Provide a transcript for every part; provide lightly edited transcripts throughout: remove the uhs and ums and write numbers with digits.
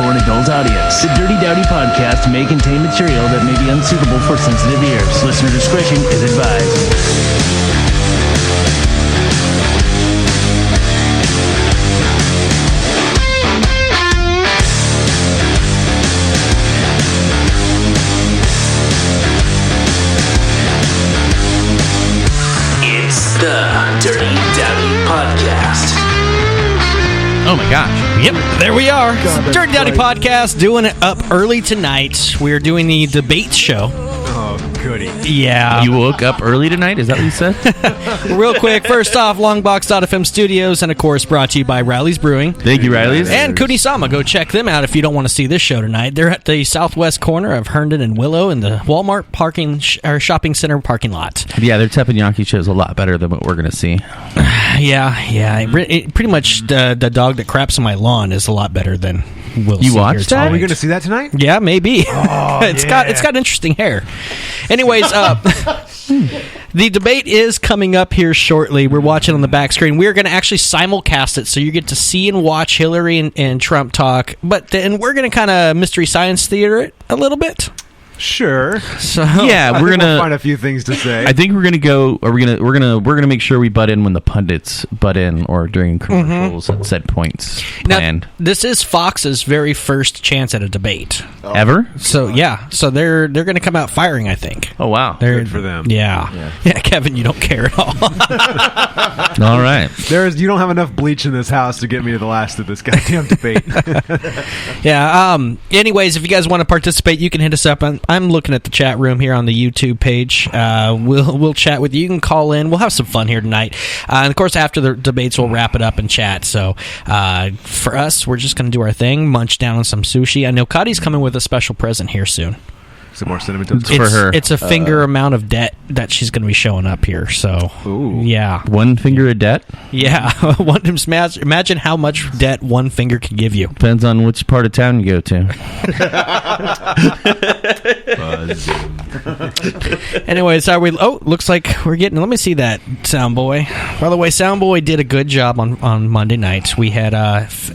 for an adult audience. The Dirty Dowdy podcast may contain material that may be unsuitable for sensitive ears. Listener discretion is advised. The Dirty Dowdy Podcast. Oh my gosh. Yep, there we are. Dirty Dowdy Podcast, doing it up early tonight. We're doing the debate show. Oh, goody. Yeah. You woke up early tonight? Is that what you said? Real quick, first off, Longbox.FM studios, and of course brought to you by Riley's Brewing. Thank you, Riley's. And Kuni Sama. Go check them out if you don't want to see this show tonight. They're at the southwest corner of Herndon and Willow in the Walmart shopping center parking lot. Yeah, their teppanyaki show is a lot better than what we're going to see. Yeah. Pretty much the dog that craps on my lawn is a lot better than we'll see. You watched that? Are we going to see that tonight? Yeah, maybe. Oh, it's got interesting hair. Anyways, the debate is coming up here shortly. We're watching on the back screen. We're going to actually simulcast it, so you get to see and watch Hillary and Trump talk. But then we're going to kind of mystery science theater it a little bit. Sure. So yeah, we'll find a few things to say. I think we're gonna go. We're gonna make sure we butt in when the pundits butt in or during commercials at set points planned. Now, this is Fox's very first chance at a debate ever. So they're going to come out firing. I think. Oh wow, good for them. Yeah, Kevin, you don't care at all. All right. You don't have enough bleach in this house to get me to the last of this goddamn debate. Yeah. Anyways, if you guys want to participate, you can hit us up. I'm looking at the chat room here on the YouTube page. We'll chat with you. You can call in. We'll have some fun here tonight. And of course, after the debates, we'll wrap it up and chat. So for us, we're just going to do our thing, munch down on some sushi. I know Kari's coming with a special present here soon. Some more cinnamon toast for her. It's a finger amount of debt that she's going to be showing up here. So, yeah. One finger of debt? Yeah. Imagine how much debt one finger can give you. Depends on which part of town you go to. Anyways, looks like we're getting... Let me see that, Soundboy. By the way, Soundboy did a good job on Monday nights. We had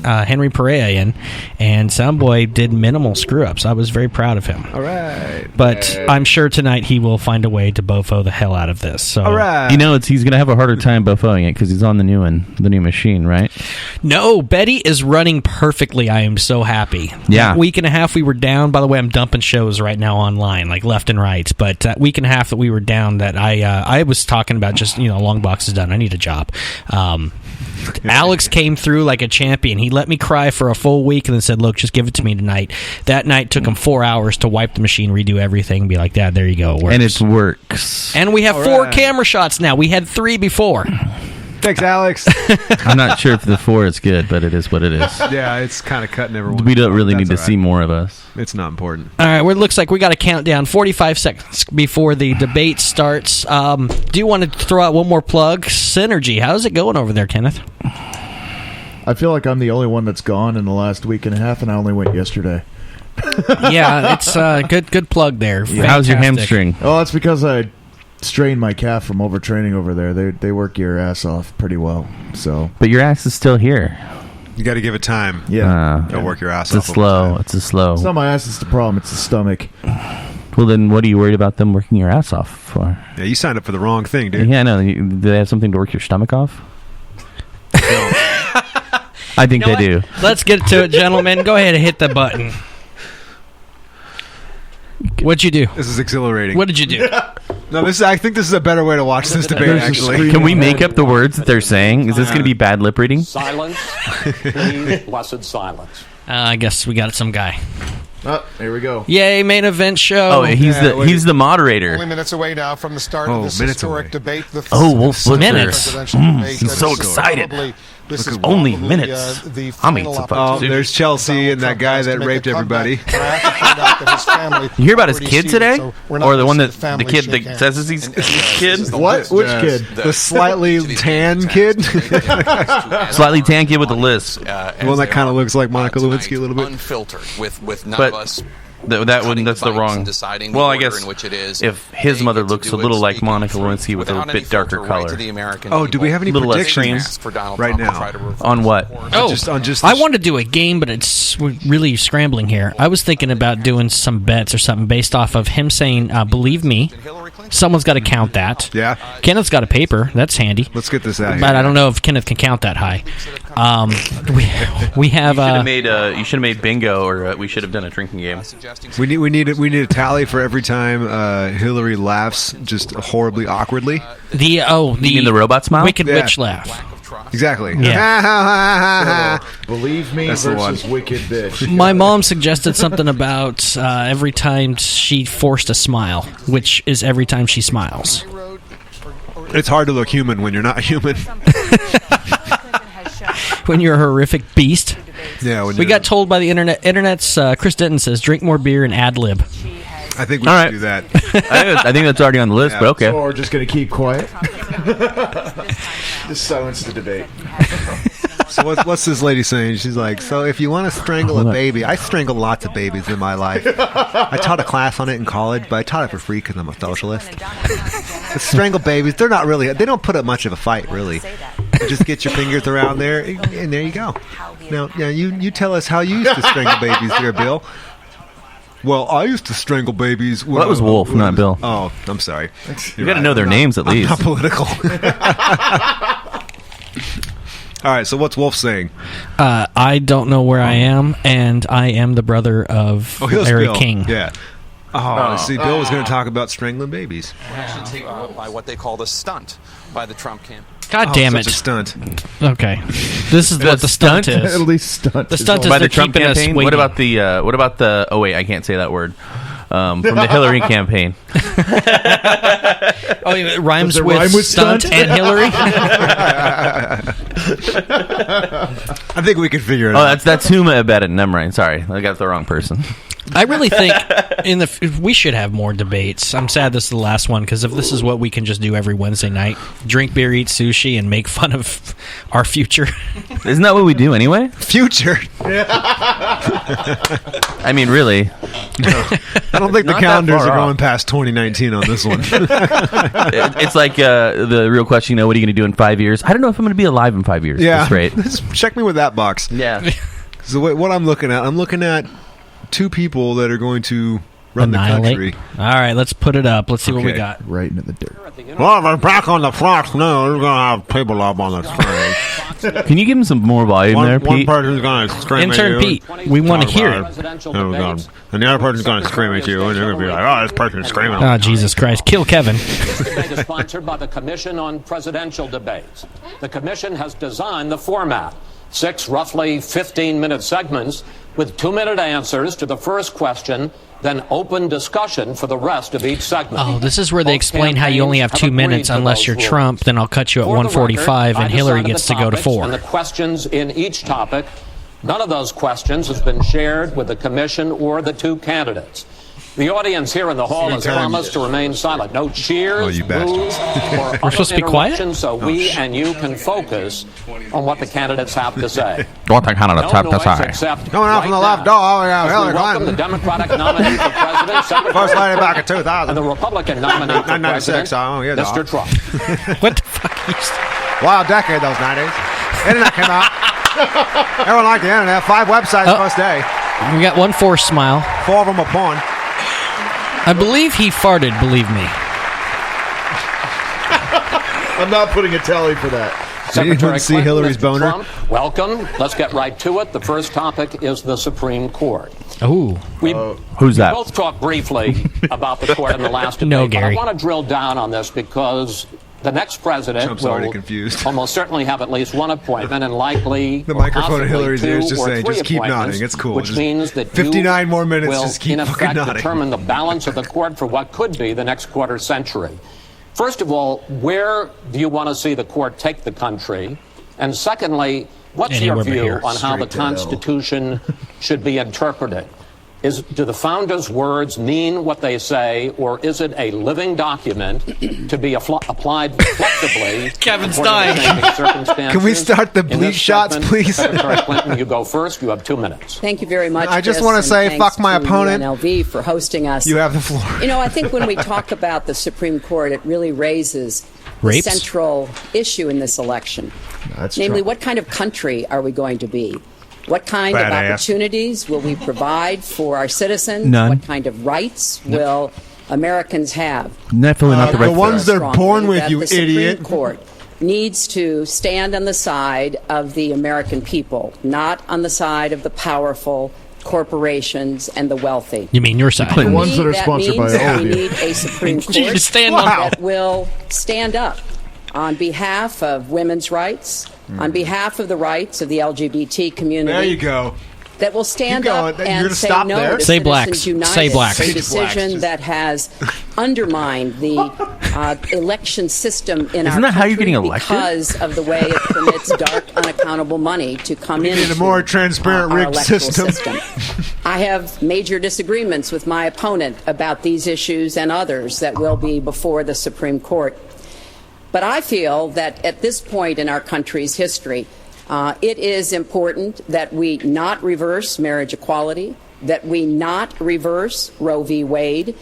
Henry Perea in, and Soundboy did minimal screw-ups. I was very proud of him. All right. But I'm sure tonight he will find a way to bofo the hell out of this. So. All right. You know, he's going to have a harder time bofoing it because he's on the new machine, right? No, Betty is running perfectly. I am so happy. Yeah. That week and a half we were down. By the way, I'm dumping shows right now online, like left and right. But that week and a half that we were down, that I was talking about just, Longbox is done. I need a job. Alex came through like a champion. He let me cry for a full week and then said, look, just give it to me tonight. That night took him 4 hours to wipe the machine, redo everything, and be like, Dad, there you go. It works. And it works. And we have 4 camera shots now. We had 3 before. Thanks, Alex. I'm not sure if the 4 is good, but it is what it is. Yeah, it's kind of cutting everyone. We don't really need to see more of us. It's not important. All right, well, it looks like we got a countdown, 45 seconds before the debate starts. Do you want to throw out one more plug? Synergy, how's it going over there, Kenneth? I feel like I'm the only one that's gone in the last week and a half, and I only went yesterday. Yeah, it's a good plug there. Yeah. How's your hamstring? Oh, that's because I strained my calf from overtraining over there. They work your ass off pretty well. So, but your ass is still here. You got to give it time. Yeah, don't work your ass off. It's a slow. It's not my ass. It's the problem. It's the stomach. Well, then what are you worried about them working your ass off for? Yeah, you signed up for the wrong thing, dude. Yeah, no. Do they have something to work your stomach off? No. I think they do. Let's get to it, gentlemen. Go ahead and hit the button. What'd you do? This is exhilarating. What did you do? No, I think this is a better way to watch this debate, actually. Can we make up the words that they're saying? Is this going to be bad lip reading? Silence. Please, blessed silence. I guess we got some guy. Oh, here we go. Yay, main event show. Oh, he's the moderator. Only minutes away now from the start of this historic debate. Wolf minutes. He's so excited. This is only minutes. I'm there's Chelsea and that guy that raped everybody. You hear about his kid today? Or the one the kid that says he's his kid? What? Which kid? The slightly tan kid? Slightly tan kid with a lisp. The one that kind of looks like Monica Lewinsky a little bit. Unfiltered with none of us That's the wrong. Well, I guess if his mother looks a little like Monica Lewinsky with a bit darker color. Oh, do we have any predictions right now? On what? I want to do a game, but it's really scrambling here. I was thinking about doing some bets or something based off of him saying, believe me. Someone's got to count that. Yeah. Kenneth's got a paper. That's handy. Let's get this out here. But I don't know if Kenneth can count that high. We have. You should have made bingo, or we should have done a drinking game. We need a tally for every time Hillary laughs just horribly awkwardly. You mean the robot smile? Wicked Witch laugh. Exactly. Yeah. Believe me versus Wicked Bitch. My mom suggested something about every time she forced a smile, which is every time she smiles. It's hard to look human when you're not human. When you're a horrific beast. Yeah. We got told by the internet. Internet's Chris Denton says, drink more beer and ad lib. I think we should do that. I think that's already on the list, but okay. So we're just going to keep quiet. Just silence the debate. So what's this lady saying? She's like, so if you want to strangle a baby, I strangled lots of babies in my life. I taught a class on it in college, but I taught it for free because I'm a socialist. Strangle babies, they don't put up much of a fight, really. You just get your fingers around there, and there you go. Now, you tell us how you used to strangle babies there, Bill. Well, I used to strangle babies. Well, that was Wolf, not Bill. Oh, I'm sorry. You got to know their names at least. I'm not political. All right, so what's Wolf saying? I don't know where I am, and I am the brother of Larry Bill. King. Yeah. See, Bill was going to talk about strangling babies. By what they call the stunt by the Trump campaign. God damn it. Such a stunt. Okay. This is what the stunt is. At least stunt. The stunt is by the they're Trump keeping us campaign. waiting. What about the? Oh wait, I can't say that word. From the Hillary campaign. Oh, it rhymes with stunt and Hillary. I think we could figure it out. Oh, that's Huma Abedin. Never mind. Sorry, I got the wrong person. I really think we should have more debates. I'm sad this is the last one because if this is what we can just do every Wednesday night, drink beer, eat sushi, and make fun of our future. Isn't that what we do anyway? Future. I mean, really. No. I don't think the calendars are going past 2019 on this one. It's like the real question, what are you going to do in 5 years? I don't know if I'm going to be alive in 5 years. Yeah. That's right. Check me with that box. Yeah. So what I'm looking at two people that are going to run the country. All right, let's put it up. Let's see what we got. Right into the dirt. Well, we're back on the Fox now. We're going to have people up on the screen. Can you give him some more volume there, Pete? One person's going to scream Intern at you. Pete, we want to hear it. Oh, God. And the other person's going to scream at you, and they're going to be like, oh, this person's screaming. Oh, Jesus Christ. Kill Kevin. This debate is sponsored by the Commission on Presidential Debates. The Commission has designed the format. 6 roughly 15-minute segments with 2-minute answers to the first question, then open discussion for the rest of each segment. Oh, this is where they explain how you only have 2 minutes unless you're Trump. Then I'll cut you at 1:45, and Hillary gets to go to 4. And the questions in each topic, none of those questions has been shared with the commission or the two candidates. The audience here in the hall has promised to remain silent. No cheers, boos, or We're supposed to be quiet? so we and you can focus on what the candidates have to say. What the candidates have to say. Except Coming out from the left door, we have Hillary welcome the Clinton. Democratic nominee for president, First lady back in 2000. and the Republican nominee for 1996, president, Mr. Trump. What the fuck? Wild decade, those 90s. Internet came out. Everyone liked the internet. 5 websites first day. We got one forced smile. 4 of them are porn. I believe he farted, believe me. I'm not putting a tally for that. Secretary see Clinton, Hillary's Mr. boner? Trump, welcome. Let's get right to it. The first topic is the Supreme Court. Ooh. Who's that? Both talked briefly about the court in the last debate, No, but Gary. I want to drill down on this because the next president Trump's already will confused. almost certainly have at least one appointment and likely The microphone in possibly Hillary's ear is 2 just or saying, 3 just keep appointments, nodding. It's cool. Which Just means that 59 more minutes, will, just keep in fucking effect, nodding. determine the balance of the court for what could be the next quarter century. First of all, where do you want to see the court take the country? And secondly, what's Anywhere your but view here. on how the Straight to hell. Constitution should be interpreted? Do the founders' words mean what they say, or is it a living document to be applied flexibly? Kevin's dying. Can we start the bleach shots, please? Secretary Clinton, you go first. You have 2 minutes. Thank you very much. I just want to say, fuck my opponent. UNLV for hosting us. You have the floor. I think when we talk about the Supreme Court, it really raises the central issue in this election. Namely, what kind of country are we going to be? What kind of opportunities will we provide for our citizens? None. What kind of rights will Americans have? Definitely not the right. The ones they're born with, you idiot. The Supreme Court needs to stand on the side of the American people, not on the side of the powerful corporations and the wealthy. You mean your side? The ones that are sponsored by all of you. We need a Supreme Court that will stand up on behalf of women's rights, on behalf of the rights of the LGBT community. There you go. That will stand up and say no there. to Say Citizens blacks. United, Say blacks. a decision that has undermined the election system in Isn't our that how you're country getting elected? because of the way it permits dark, unaccountable money to come in. We need a more transparent our rigged electoral system. I have major disagreements with my opponent about these issues and others that will be before the Supreme Court. But I feel that at this point in our country's history, it is important that we not reverse marriage equality, that we not reverse Roe v. Wade,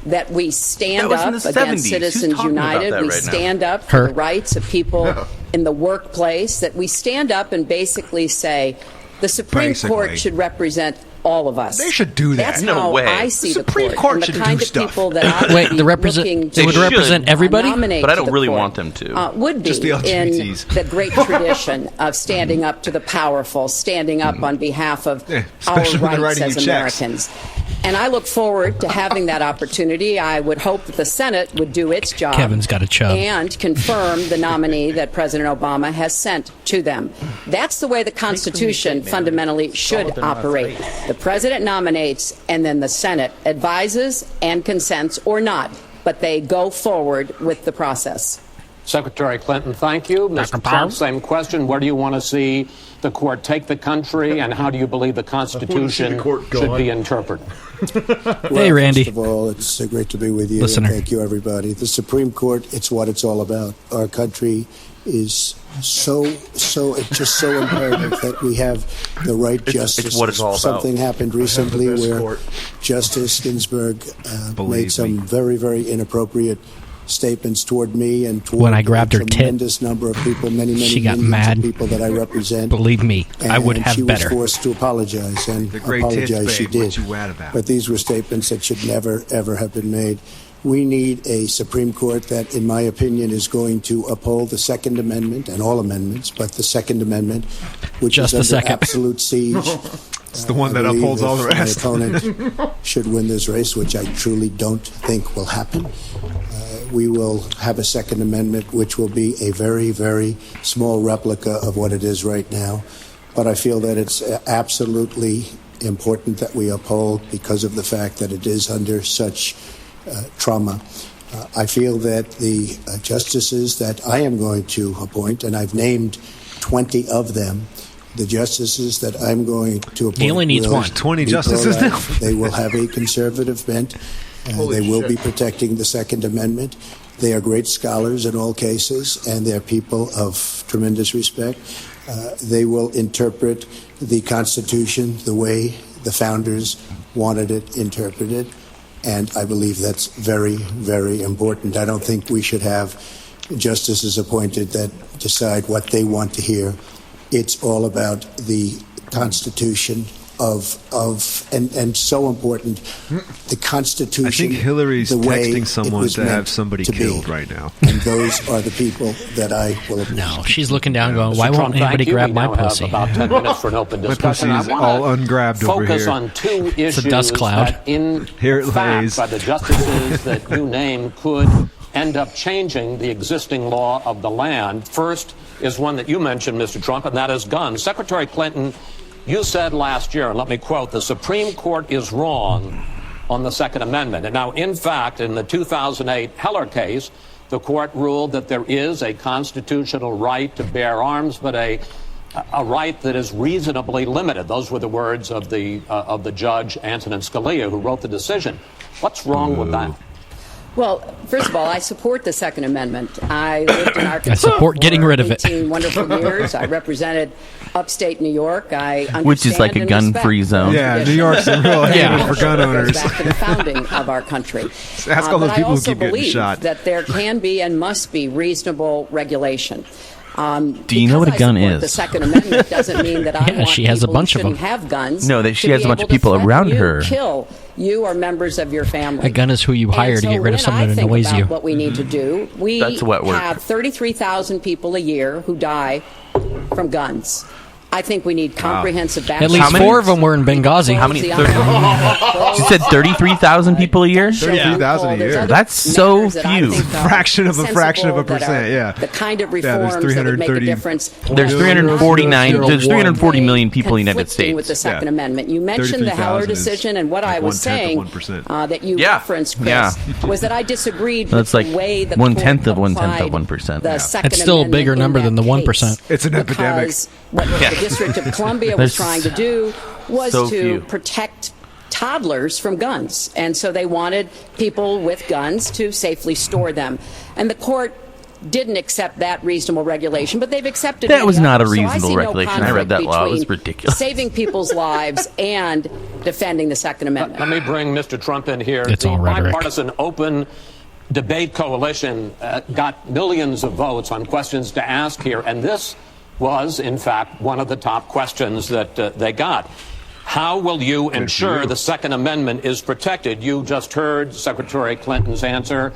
that we stand up against Citizens United, we stand up for the rights of people in the workplace, that we stand up and basically say the Supreme Court should represent all of us. They should do that. That's how I see the Supreme court and the kind of people that I would be looking they would represent everybody, but I don't really want them to. Would be Just the in LGBTs. the great tradition of standing up to the powerful, standing up on behalf of our rights as Americans. And I look forward to having that opportunity. I would hope that the Senate would do its job. Kevin's got a chub. And confirm the nominee that President Obama has sent to them. That's the way the Constitution fundamentally should operate. The President nominates, and then the Senate advises and consents or not. But they go forward with the process. Secretary Clinton, thank you. Mr. Trump, same question. Where do you want to see the court take the country, and how do you believe the Constitution should be interpreted? Hey, Randy. First of all, it's great to be with you. Listener. Thank you, everybody. The Supreme Court, it's what it's all about. Our country is it's just so imperative that we have the right justice. It's what it's all about. Something happened recently where Justice Ginsburg made some very, very inappropriate statements toward me and toward when I grabbed her tit, tremendous number of people, many she got mad. People that I represent. Believe me, I would have she better. was forced to apologize, and apologize she did. But these were statements that should never, ever have been made. We need a Supreme Court that, in my opinion, is going to uphold the Second Amendment and all amendments, but the Second Amendment, which just is under absolute siege. It's the one that upholds all the rest. My opponent should win this race, which I truly don't think will happen. We will have a Second Amendment, which will be a very, very small replica of what it is right now. But I feel that it's absolutely important that we uphold because of the fact that it is under such trauma. I feel that the justices that I am going to appoint, and I've named 20 of them, the justices that I'm going to appoint. He only needs one. 20 justices now. They will have a conservative bent. They will be protecting the Second Amendment. They are great scholars in all cases, and they're people of tremendous respect. They will interpret the Constitution the way the founders wanted it interpreted, and I believe that's very, very important. I don't think we should have justices appointed that decide what they want to hear. It's all about the Constitution and so important, the Constitution. I think Hillary's the way texting someone to have somebody killed right now. And those are the people that I will appoint. No, she's looking down going, why won't anybody grab my pussy? About 10 minutes for an open discussion. My pussy's all ungrabbed over here. Focus on two issues it's a dust cloud. That in here it fact, lays. by the justices that you name, could end up changing the existing law of the land. First is one that you mentioned, Mr. Trump, and that is guns. Secretary Clinton, you said last year, and let me quote, the Supreme Court is wrong on the Second Amendment. And now, in fact, in the 2008 Heller case, the court ruled that there is a constitutional right to bear arms, but a a right that is reasonably limited. Those were the words of the judge, Antonin Scalia, who wrote the decision. What's wrong with that? Well, first of all, I support the Second Amendment. I lived in Arkansas. I support getting rid of it. 18 wonderful years. I represented upstate New York. I understand which is like a gun-free zone. Yeah, New York's a real haven for gun owners. Back to the founding of our country. Ask all those people who keep getting shot. That there can be and must be reasonable regulation. Do you know what a gun is? The Second Amendment doesn't mean that I want she has a people bunch who of them. shouldn't have guns. No, that she to has be a bunch able of people to threaten around you, her. Kill you or members of your family. A gun is who you hire to get rid of someone who annoys you. What we need to do, we have 33,000 people a year who die from guns. I think we need comprehensive At least 4 of them were in Benghazi. How many? She said 33,000 people a year? 33,000 a year. That's so few. Fraction of a percent, yeah. The kind of reforms that would make a difference. There's 340 million people in the United States. With the Second Amendment. You mentioned the Heller decision, and what I was saying that you referenced, Chris, was that I disagreed with the way the court applied the Second It's still a bigger number than the 1%. It's an epidemic. What the District of Columbia was trying to do was to protect toddlers from guns. And so they wanted people with guns to safely store them. And the court didn't accept that reasonable regulation, but they've accepted that was not a others. reasonable regulation. I read that law. It was ridiculous. Saving people's lives and defending the Second Amendment. Let me bring Mr. Trump in here. It's all rhetoric. Bipartisan open debate coalition got millions of votes on questions to ask here, and this was, in fact, one of the top questions that they got. How will you ensure the Second Amendment is protected? You just heard Secretary Clinton's answer.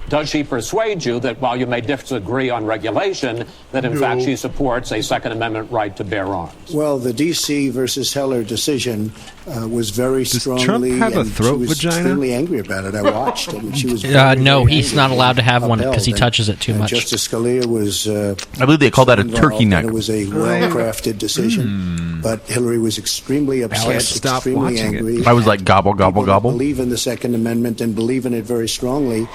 Does she persuade you that while you may disagree on regulation, that in fact she supports a Second Amendment right to bear arms? Well, the D.C. versus Heller decision was very strongly. Does Trump have a throat she was vagina? extremely angry about it. I watched it. And she was no, he's not allowed to have one because he touches it too much. Justice Scalia was. I believe they call that a turkey neck. It was a well-crafted decision, but Hillary was extremely upset, extremely angry. I was like, gobble, gobble, gobble. Believe in the Second Amendment and believe in it very strongly.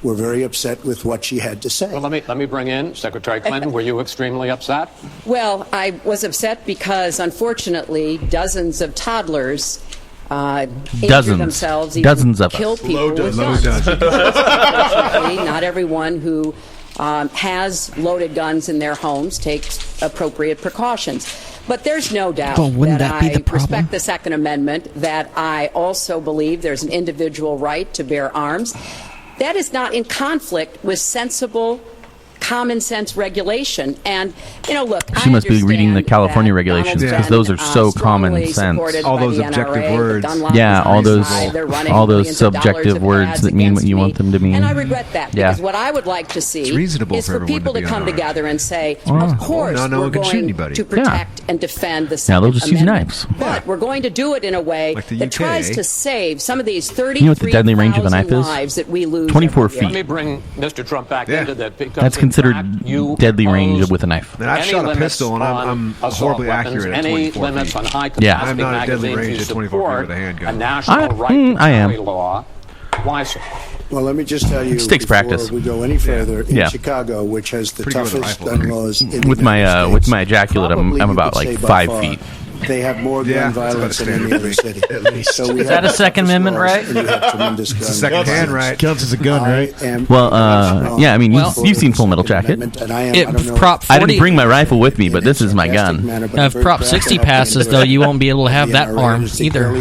Were very upset with what she had to say. Well, let me bring in Secretary Clinton. Were you extremely upset? Well, I was upset because, unfortunately, dozens of toddlers injure themselves, even kill people with guns. Unfortunately, not everyone who has loaded guns in their homes takes appropriate precautions. But there's no doubt that I respect the Second Amendment, that I also believe there's an individual right to bear arms. That is not in conflict with sensible, common sense regulation. And, look, she must be reading the California regulations because those are so common sense. All those objective words. Yeah, all those subjective words that mean what you want them to mean. And I regret that because what I would like to see is for people to come together and say, of course, we're going to protect and defend the Second Now they'll just use knives. But we're going to do it in a way that tries to save some of these 33,000 You know what the deadly range of a knife is? lives that we lose. 24 feet. Let me bring Mr. Trump back into that because that's considered deadly range with a knife. And I've shot a pistol, and I'm horribly accurate at 24 limits feet. on high capacity I'm not at deadly range at 24 feet with a handgun. A national right to carry law. Why so? Well, let me just tell you, takes practice. Before we go any further, in Chicago, which has the toughest gun laws in the United States, with my ejaculate, I'm about like 5 feet. They have more gun violence than any other city. So we is that a Second Amendment right? And you have tremendous gun second-hand right. Counts as a gun, right? Yeah, I mean, you've seen Full Metal Jacket. Prop 40, I didn't bring my rifle with me, but this is my gun. If Prop 60 passes, though, you won't be able to have that arm either.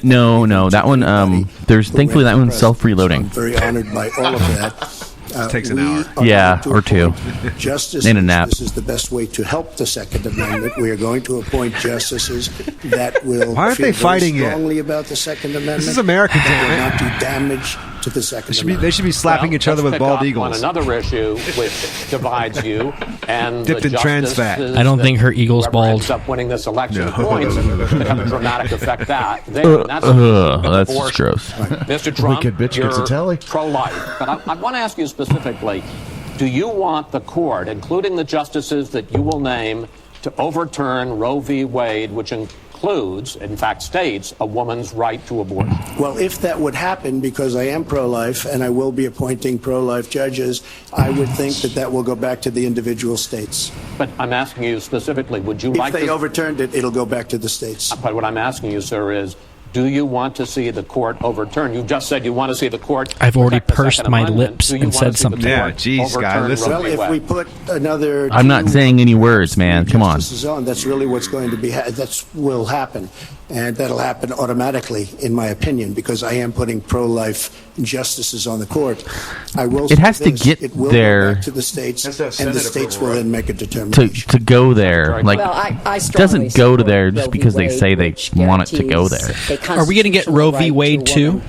No, that one. There's thankfully that one's self-reloading. I'm very honored by all of that. Takes an hour. Or two. Justices, in a nap. This is the best way to help the Second Amendment. We are going to appoint justices that will Why aren't feel they fighting very strongly about the Second Amendment. This is American that will not do damage to the Second Amendment. They should be slapping each other with bald eagles. On another issue which divides you and dipped in trans fat. I don't think her eagle's bald. Ends up winning this election points have a dramatic effect. That's just gross. Mr. Trump, you're pro-life, but I want to ask you specifically: do you want the court, including the justices that you will name, to overturn Roe v. Wade, which includes, in fact states, a woman's right to abortion. Well, if that would happen, because I am pro-life and I will be appointing pro-life judges, I would think that will go back to the individual states. But I'm asking you specifically, would you if they overturned it, it'll go back to the states. But what I'm asking you, sir, is do you want to see the court overturn? You just said you want to see the court. I've already pursed my lips and said something. Yeah, geez, guy, listen. Well, if we put another... I'm not saying any words, man. Come on. That's really what's going to be... that will happen. And that'll happen automatically, in my opinion, because I am putting pro-life justices on the court. I will. It has to get there go back to the states, and the states will then make a determination. To go there. Like, it doesn't go to there just because they say they want it to go there. Are we going to get Roe v. Wade too?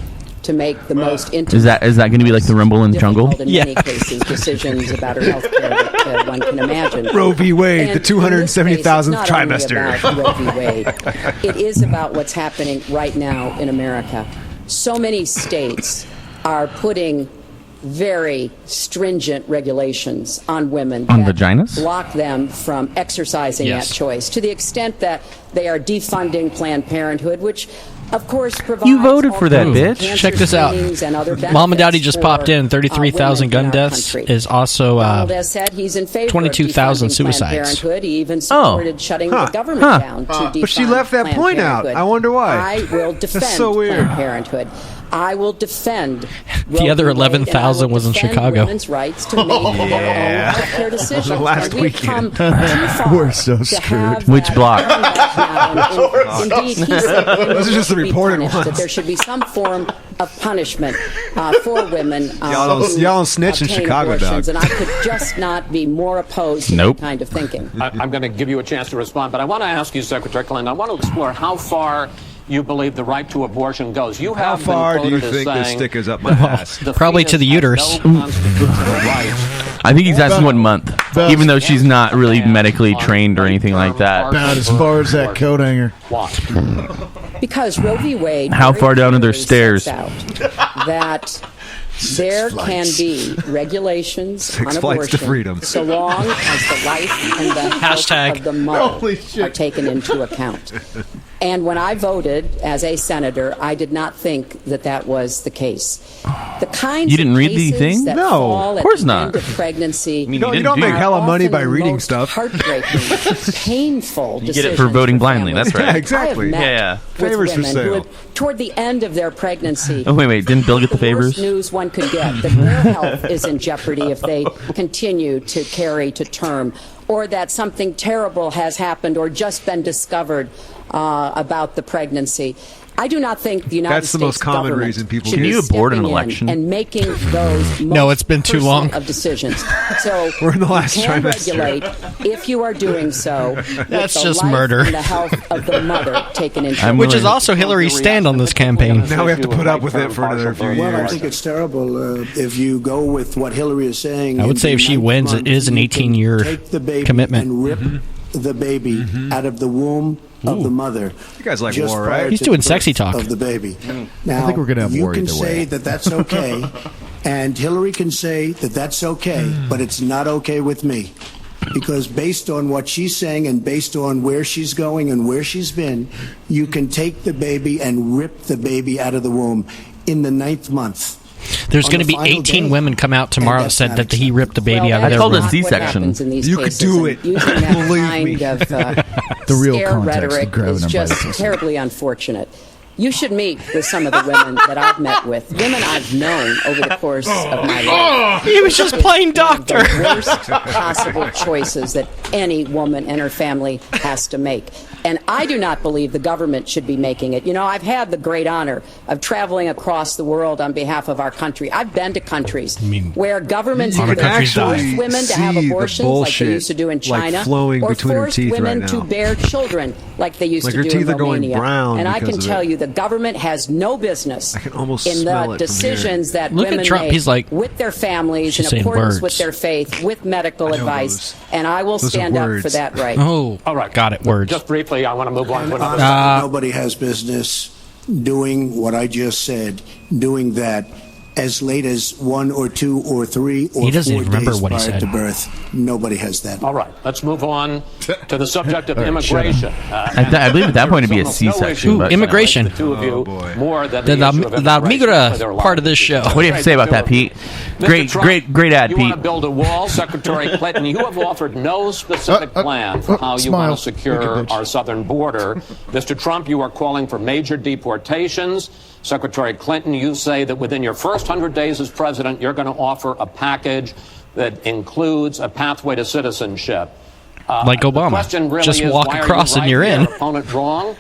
To make the most intimate. Is that going to be like the Rumble in the Jungle? In many cases, decisions about her health care that one can imagine. Roe v. Wade, and the 270,000th trimester. Roe v. Wade. It is about what's happening right now in America. So many states are putting very stringent regulations on women on vaginas, block them from exercising that choice, to the extent that they are defunding Planned Parenthood, which of course provides... You voted for that, bitch. Check this out. Mom and Daddy just popped in. 33,000 gun deaths is also 22,000 suicides. He even supported shutting the government down to defund but she left that Planned point Parenthood. out. I wonder why. I will defend so Planned Parenthood. I will defend the other 11,000 was in Chicago. Women's rights to make their own healthcare decisions. Last weekend. We're so screwed. Which block? Indeed, those are just the reported ones. That there should be some form of punishment for women. Y'all don't snitch in Chicago, dog. And I could just not be more opposed to that kind of thinking. I'm going to give you a chance to respond, but I want to ask you, Secretary Clinton, I want to explore how far you believe the right to abortion goes. You have How far do you think this stick is up my ass? Probably to the uterus. I think he's asking what month, even though she's not really medically trained or anything like that. About as far as that coat hanger. Because Roe v. Wade... How far down are their stairs? That there can be regulations on abortion to freedom. so long as the life and the health of the mother are taken into account. And when I voted as a senator, I did not think that was the case. The kinds you didn't of read cases the thing? that No, fall of course at the not. end of pregnancy, you don't make hella money by reading stuff. Heartbreaking, painful You get it for voting blindly. That's right. Yeah, exactly. I have met Favors with for women who sale. had, toward the end of their pregnancy. Oh wait, didn't Bill get the favors? Worst news one could get, that their health is in jeopardy if they continue to carry to term, or that something terrible has happened or just been discovered about the pregnancy. I do not think the United That's the most States common government reason people should get- be Can you abort an stepping in election? and making those No, it's been too long. of decisions. So We're in the last you can trimester. regulate if you are doing so. That's with the just life murder. And the health of the mother taken into account. Which is also Hillary's stand on this campaign. Now we have to put up with it for another few Well, I years. think it's terrible if you go with what Hillary is saying. I would say if she wins, it is an 18-year take the baby commitment. and rip the baby out of the womb of the mother. You guys like just war, prior right? He's to doing the sexy birth talk. of the baby. Now, I think we're gonna have you war can either say way. that that's okay, and Hillary can say that that's okay, but it's not okay with me. Because based on what she's saying and based on where she's going and where she's been, you can take the baby and rip the baby out of the womb in the 9th month. There's On going to the be final 18 day. women come out tomorrow And that that's said not that he ripped the baby out of I their called womb. a C-section. You could do it. Using that Believe kind me. of The real scare context of rhetoric grabbing is them by just the pussy. terribly unfortunate. You should meet with some of the women that I've met with, women I've known over the course of my life. He was just playing doctor. The worst possible choices that any woman and her family has to make. And I do not believe the government should be making it. You know, I've had the great honor of traveling across the world on behalf of our country. I've been to countries where governments You either can actually force women to have see the abortions like bullshit, they used to do in like, China, flowing or between her force teeth women right to now. bear children like they used Like to her do teeth in are going Romania. brown And I because can of tell it. you the government has no business I can almost in smell the it from decisions that Look at women Trump. make He's like, with their families she's in saying accordance words. with their faith, with medical know advice, those. and I will Those are stand up for words. that right. Oh, All right. got it. Words. Just briefly, I want to move on to another. Nobody has business doing what I just said, doing that as late as 1 or 2 or 3 or 4 days prior to birth. Nobody has that. All right, let's move on to the subject of immigration. I believe at that point it'd be a C-section. Ooh, immigration. The two of you more than the migra part of this show. What do you have to say about that, Pete? Great ad, you Pete. Want to build a wall, Secretary Clinton? You have offered no specific plan for how you want to secure our southern border. Mr. Trump, you are calling for major deportations. Secretary Clinton, you say that within your first 100 days as president, you're going to offer a package that includes a pathway to citizenship. Like Obama. The question really just walk is, across and you're in. Your opponent wrong?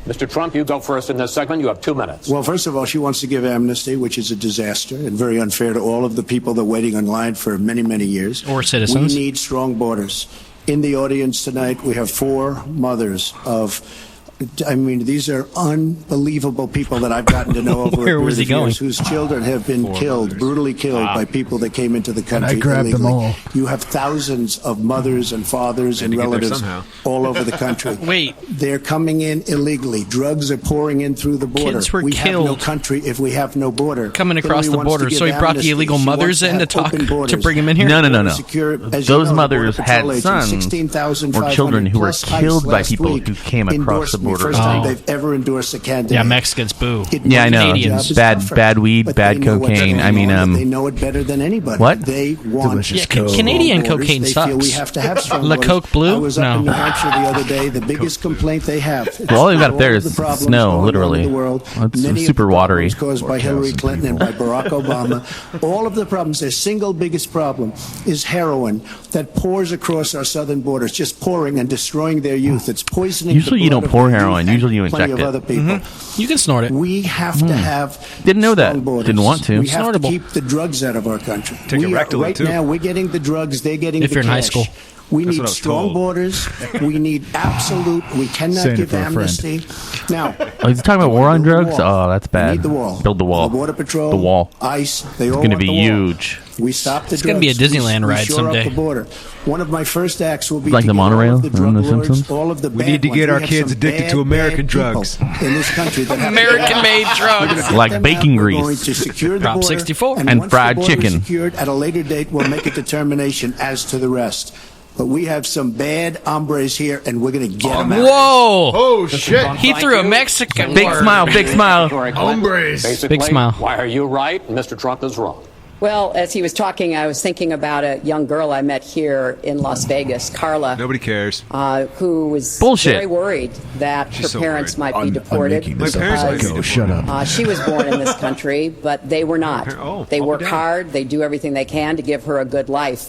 Mr. Trump, you go first in this segment. You have 2 minutes. Well, first of all, she wants to give amnesty, which is a disaster and very unfair to all of the people that are waiting in line for many, many years. Or citizens. We need strong borders. In the audience tonight, we have 4 mothers of... I mean, these are unbelievable people that I've gotten to know over Where was he going? years, whose children have been killed, brutally killed by people that came into the country illegally. Them all. You have thousands of mothers and fathers and relatives all over the country. Wait. They're coming in illegally. Drugs are pouring in through the border. Kids were we killed. have no country if we have no border. Coming across Hillary the wants to border. give So he brought the amnesty. illegal She mothers wants to in to have talk open to borders. bring them in here? No. Secure, as Those you know, mothers Border had Patrol agents, sons 16,500 or children who were plus killed ICE by last people week who came across the endorsed me. border. First time they've ever endorsed a candidate. Yeah, Mexicans, boo. Yeah, I know. Canadians. Bad weed, bad cocaine. I mean, they know it better than anybody. What? They want Canadian borders. cocaine They sucks. feel we have to have strong La borders. Coke Blue? I was up No. in New Hampshire the other day. The biggest complaint they have. Well, all they've got up there all is of the problems snow, going on literally. in the world. It's Many of super the watery. problems caused by Hillary Clinton and by Barack Obama. All of the problems. Their single biggest problem is heroin that pours across our southern borders, just pouring and destroying their youth. It's poisoning. Usually the you blood don't of pour their youth heroin. and Usually you plenty inject of it. other people. You can snort it. We have to have Didn't know that. strong borders. Didn't want to. We have Snortable. to keep the drugs out of our country. Take it rectally, right too. now, we're getting the drugs. They're getting If the you're in high cash. school. We That's need what I was strong told. borders. We need absolute. We cannot Saying it give for a friend. amnesty. Now, Oh, he's talking about war on build the drugs? wall. Oh, that's We bad. need the wall. Build the wall. The Border Patrol, The wall. ICE. They It's all going to want be the wall. huge. We stop the It's gonna be a drugs. Disneyland We ride shore someday. Up the border. One of my first acts will be Like to the get all monorail of the in drug The lords, Simpsons? all of the We bad need to ones. get our have kids some addicted bad, to American bad people drugs. in this country. That have- American-made drugs. We're gonna Like get them bacon out. We're grease. going to secure the Prop border, 64. And once the fried border is chicken. secured, at a later date, we'll make a determination as to the rest. But we have some bad hombres here, and we're going to get them out. Whoa! Oh, shit. He threw a Mexican Big word. smile, big smile. Hombres. Basically, Big smile. Why are you right and Mr. Trump is wrong? Well, as he was talking, I was thinking about a young girl I met here in Las Vegas, Carla, Nobody cares. who was Bullshit. very worried that She's her so parents worried. might be deported. making this My parents up. might be Go, deported. shut up. She was born in this country, but they were not. Oh, They I'll work be damned. hard. They do everything they can to give her a good life.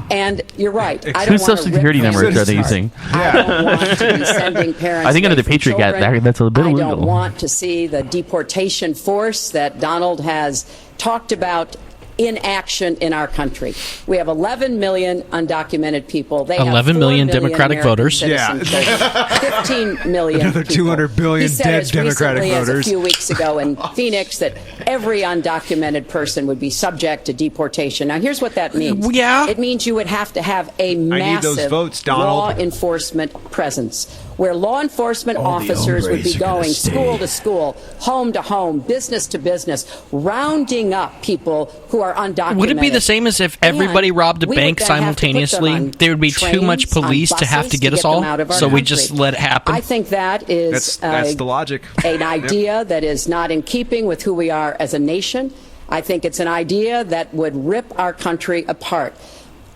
And you're right. I don't Whose want social security numbers are they using? I don't want to be sending parents. I think under away the Patriot from Act, children. that's a bit I illegal. don't want to see the deportation force that Donald has talked about in action in our country. We have 11 million undocumented people. They 11 have 4 million million Democratic American voters. Yeah. citizens. 15 million Another people. 200 billion He said dead as Democratic recently as voters. a few weeks ago in Phoenix that every undocumented person would be subject to deportation. Now, here's what that means. Yeah. It means you would have to have a need those massive votes, Donald. law enforcement presence where law enforcement All the officers would be hombres are gonna going stay. school to school, home to home, business to business, rounding up people who are undocumented. Would it be the same as if everybody And robbed a we bank would then have to put them simultaneously? on There would be too much trains, on police to have to buses get us them all, out of our so we country. just let it happen? I think that is That's the logic. an idea that is not in keeping with who we are as a nation. I think it's an idea that would rip our country apart.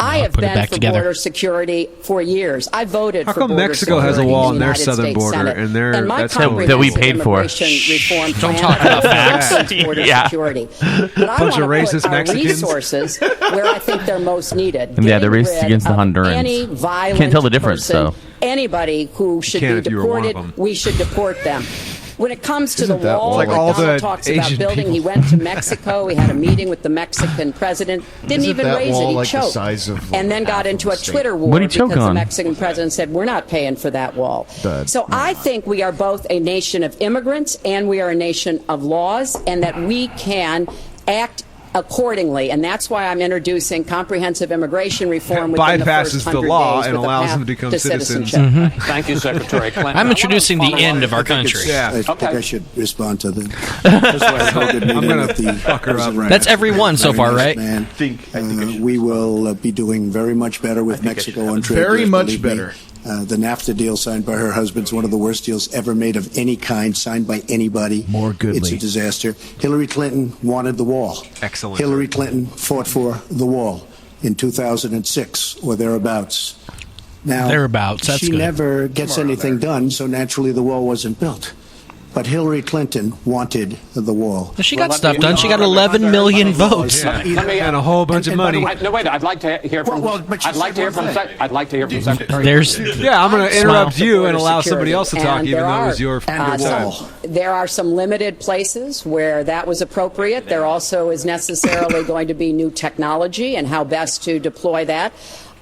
I have put it been back for together. border security for years. I voted How for come border Mexico has a security wall in on the their United southern States border, Senate. and they're- and my that's totally that we comprehensive paid for. immigration reform Don't plan talk about facts. includes border Yeah. security. But I Bunch want of to racist put our Mexicans. resources where I think they're most needed. Yeah, they're Getting racist rid against the of Hondurans. Any violent Can't tell the difference, person, though. Anybody who should can be if you were one of deported, them. we should deport them. When it comes to Isn't the that wall, like like all Donald the talks Asian about building, people? he went to Mexico. He had a meeting with the Mexican president. Didn't Isn't even that raise wall it. He like the choked, size of, and then like, got half into of a the state? Twitter war What'd he choke because the on? Mexican president said, "We're not paying for that wall." So I think we are both a nation of immigrants and we are a nation of laws, and that we can act accordingly, and that's why I'm introducing comprehensive immigration reform within bypasses the first 100 the law days and with a allows path them to become citizens. citizenship. Thank you, Secretary Clinton. I'm introducing the end of our country. I think I should respond to them. I'm going to fuck her up right That's every one so far, right? Man, we will be doing very much better with Mexico on trade. Very deals, much believe me. better. The NAFTA deal signed by her husband is one of the worst deals ever made of any kind, signed by anybody. More goodly. It's a disaster. Hillary Clinton wanted the wall. Excellent. Hillary Clinton fought for the wall in 2006 or thereabouts. Now, That's she good. never gets anything done, so naturally the wall wasn't built. But Hillary Clinton wanted the wall. She got stuff done. She got 11 million votes. And a whole bunch of money. No, wait. I'd like to hear from. I'd like to hear from Secretary. I'm going to interrupt you and allow Security. somebody else to talk, And even there though it are, was your time. There are some limited places where that was appropriate. There also is necessarily going to be new technology and how best to deploy that.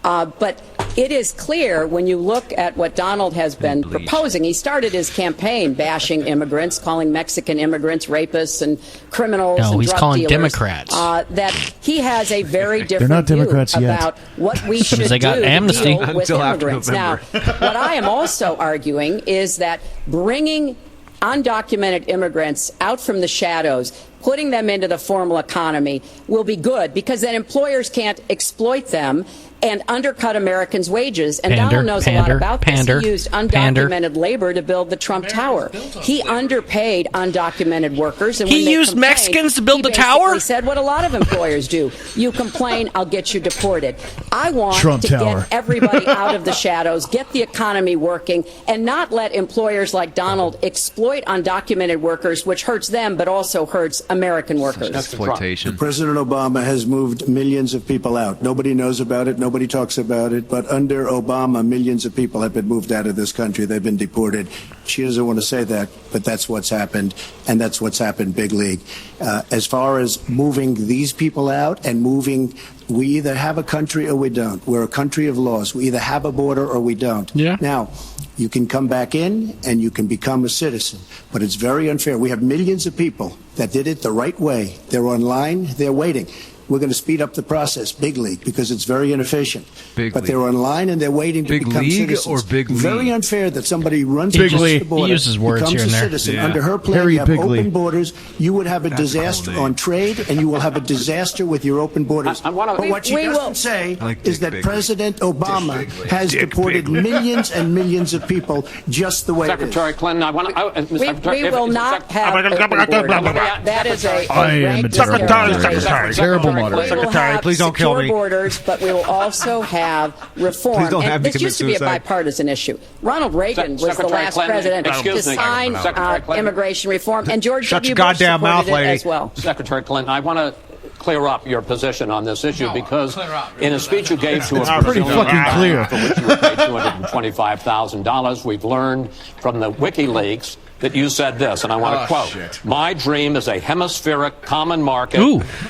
But it is clear when you look at what Donald has been proposing. He started his campaign bashing immigrants, calling Mexican immigrants rapists and criminals and he's drug calling dealers, Democrats. That he has a very different not view Democrats yet. about what we should They got do amnesty. to deal with Until after immigrants. Now, November. what I am also arguing is that bringing undocumented immigrants out from the shadows, putting them into the formal economy will be good, because then employers can't exploit them and undercut Americans' wages. And Donald knows a lot about this. He used undocumented labor to build the Trump Tower. He underpaid undocumented workers. And when He they used complained, Mexicans to build he the tower? He said what a lot of employers do. You complain, I'll get you deported. I want Trump to Tower. get everybody out of the shadows, get the economy working, and not let employers like Donald exploit undocumented workers, which hurts them but also hurts American workers. Exploitation. President Obama has moved millions of people out. Nobody knows about it. Nobody talks about it. But under Obama, millions of people have been moved out of this country. They've been deported. She doesn't want to say that, but that's what's happened, and that's what's happened big league. As far as moving these people out and moving, we either have a country or we don't. We're a country of laws. We either have a border or we don't. Yeah. Now, you can come back in and you can become a citizen, but it's very unfair. We have millions of people that did it the right way. They're online. They're waiting. We're going to speed up the process, big league, because it's very inefficient. But they're online and they're waiting to become citizens. Or big league? Very unfair that somebody runs Big across league. the border, He uses words becomes here and a there. citizen. Yeah. Under her plan, Harry you have Big open League. borders. You would have a That's a cool disaster name. on trade, and you will have a disaster with your open borders. I wanna- But what she We doesn't will- say I like is Dick that Big President Obama has Dick deported Big League. millions and millions of people just the way Secretary it is. Clinton, I want to. We will not have open borders. That is a I am rank a terrible discrimination. Terrible We moderator. will have please don't kill secure me. borders, but we will also have reform. Please don't have and me this commit used to be a suicide. bipartisan issue. Ronald Reagan was the Secretary last Clinton, president excuse to me. sign Secretary Clinton. immigration reform, and George Shut W. your Bush goddamn supported mouth, it lady. as well. Secretary Clinton, I want to clear up your position on this issue because in a speech you gave to a pretty Brazilian fucking guy clear. for which you were paid $225,000, we've learned from the WikiLeaks that you said this, and I want to quote, "My dream is a hemispheric common market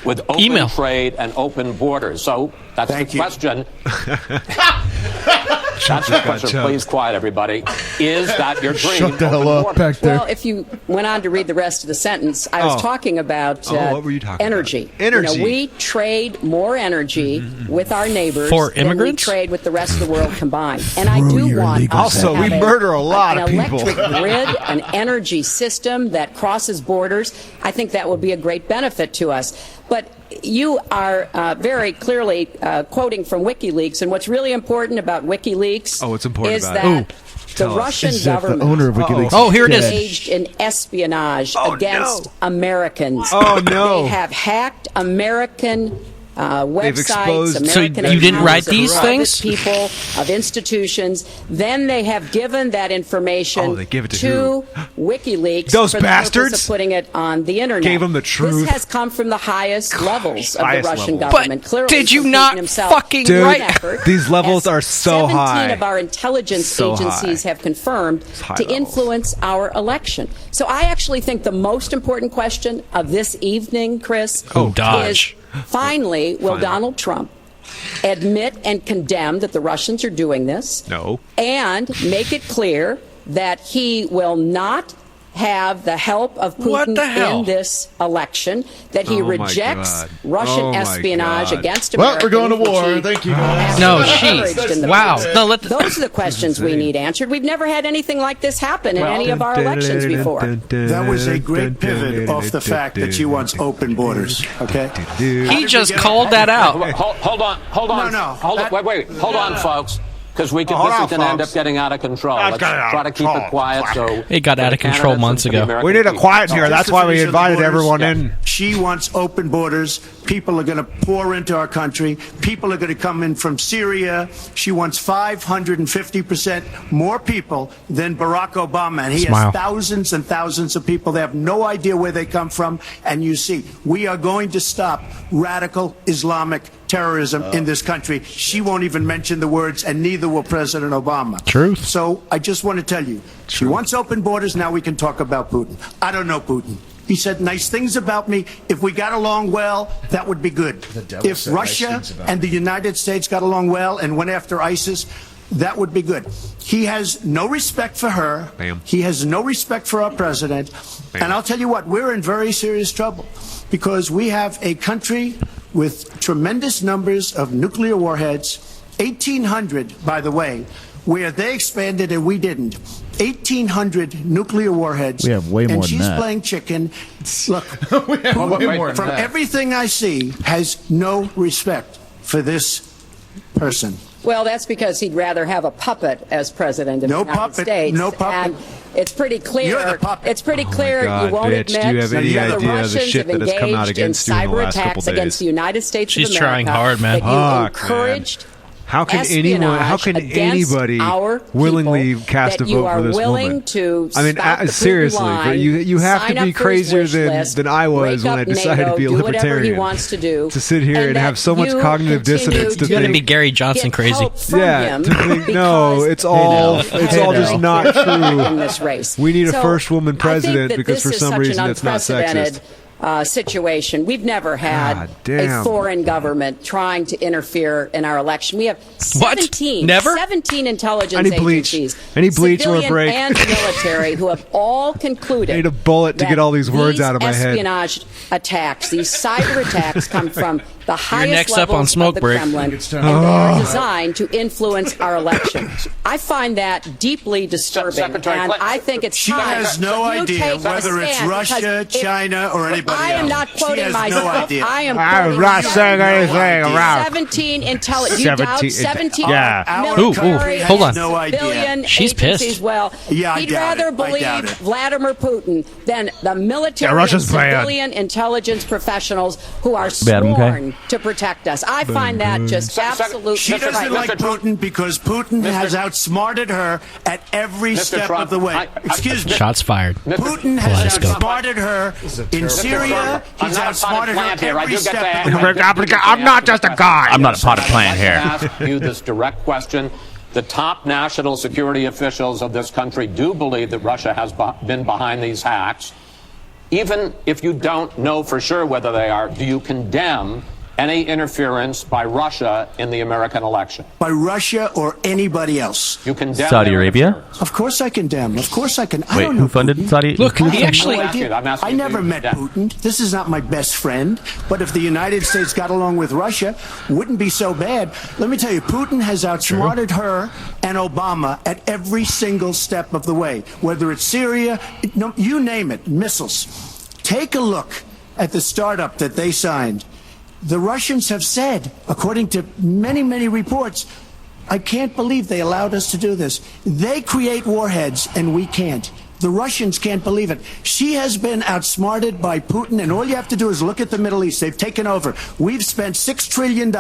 with open Email. trade and open borders." So that's Thank the you. question. That's the question. Please quiet, everybody. Is that your dream? Shut the hell Open up borders? back there. Well, if you went on to read the rest of the sentence, I was talking about what were you talking energy. about? Energy. We trade more energy with our neighbors For than we immigrants? trade with the rest of the world combined. And I do your want illegal us to Also, we have murder a lot of an people. electric grid, an energy system that crosses borders. I think that will be a great benefit to us. But you are very clearly quoting from WikiLeaks, and what's really important about WikiLeaks Oh, what's important is about that it? the Tell us. Russian Is that government the owner of WikiLeaks? Oh, here it is. engaged in espionage against no. Americans. Oh, no. They have hacked American websites, exposed- American So you didn't accounts write of these private things? people, of institutions. Then they have given that information they give it to WikiLeaks Those for the bastards? purpose of putting it on the internet. Gave them the truth. This has come from the highest levels of the highest Russian level. government. But Clearly, did you from not Putin himself, fucking Dude, write- effort, these levels as are so 17 high. of our intelligence So agencies high. have confirmed high to levels. influence our election. So I actually think the most important question of this evening, Chris, Dodge. is finally, will Donald Trump admit and condemn that the Russians are doing this? No. And make it clear that he will not have the help of Putin in this election, that he rejects Russian espionage against America. Well, we're going to war. Thank you, guys. No, wow. No, those are the questions we need answered. We've never had anything like this happen in any of our elections before. That was a great pivot off the fact that she wants open borders. Okay, he just called that out. Hold on. Wait. Hold on, folks. Because this is going to end up getting out of control. Let's try to keep it quiet. So it got out of control months ago. We need a quiet here. That's why we invited everyone in. She wants open borders. People are going to pour into our country. People are going to come in from Syria. She wants 550% more people than Barack Obama. And he has thousands and thousands of people. They have no idea where they come from. And you see, we are going to stop radical Islamic terrorism in this country. She won't even mention the words, and neither will President Obama. Truth. So I just want to tell you, she wants open borders. Now we can talk about Putin. I don't know Putin. He said nice things about me. If we got along well, that would be good. If Russia and the United States got along well and went after ISIS, that would be good. He has no respect for her. He has no respect for our president. And I'll tell you what, we're in very serious trouble because we have a country with tremendous numbers of nuclear warheads, 1,800, by the way, where they expanded and we didn't. 1,800 nuclear warheads. We have way more and than she's that. Playing chicken. Look, from everything I see, has no respect for this person. Well, that's because he'd rather have a puppet as president of the United States. No puppet. And it's pretty clear. You're the puppet. It's pretty clear. God, you won't bitch, admit do you have any that the idea of the Russians shit have that has come out engaged in against you in the cyber last couple attacks days? against the United States She's of America. trying hard, man. That you encouraged. How can anyone? How can anybody willingly cast a vote for this woman? I mean, seriously, but you have to be crazier than I was when I decided to be a libertarian. To sit here and have so much cognitive dissonance to You're going to be think. Gary Johnson crazy. Yeah, to think no, it's all just not true. In this race. We need a first woman president because for some reason it's not sexist. Situation. We've never had a foreign government trying to interfere in our election. We have 17 intelligence agencies, civilian and military, who have all concluded. I need a bullet to get all these words out of my head. Espionage attacks, these cyber attacks, come from the highest next up on levels smoke of the break. Kremlin, and they are designed to influence our elections. I find that deeply disturbing, and I think it's She time has no idea whether it's Russia, China, or anybody else. I am not quoting myself. No idea. I am not saying anything around 17 intelligence. You doubt 17 military, hold on. No idea. civilian She's agencies. pissed. Well, Yeah, he'd rather believe Vladimir Putin than the military and civilian intelligence professionals who are sworn to protect us. I find that just absolutely. She doesn't like Putin because Putin has outsmarted her at every step of the way. Excuse me. Shots fired. Putin has outsmarted her in Syria. He's outsmarted her every step of the way. I'm not just a guy. I'm not a potted plant here. Ask you this direct question. The top national security officials of this country do believe that Russia has been behind these hacks. Even if you don't know for sure whether they are, do you condemn any interference by Russia in the American election? By Russia or anybody else. You condemn Saudi Arabia? Of course I condemn. Of course I can. I Wait, don't know who funded Putin. Saudi? Look, he I actually. have no idea. I never met Putin. This is not my best friend. But if the United States got along with Russia, wouldn't be so bad. Let me tell you, Putin has outsmarted her and Obama at every single step of the way. Whether it's Syria, you name it, missiles. Take a look at the startup that they signed. The Russians have said, according to many, many reports, I can't believe they allowed us to do this. They create warheads and we can't. The Russians can't believe it. She has been outsmarted by Putin, and all you have to do is look at the Middle East. They've taken over. We've spent $6 trillion.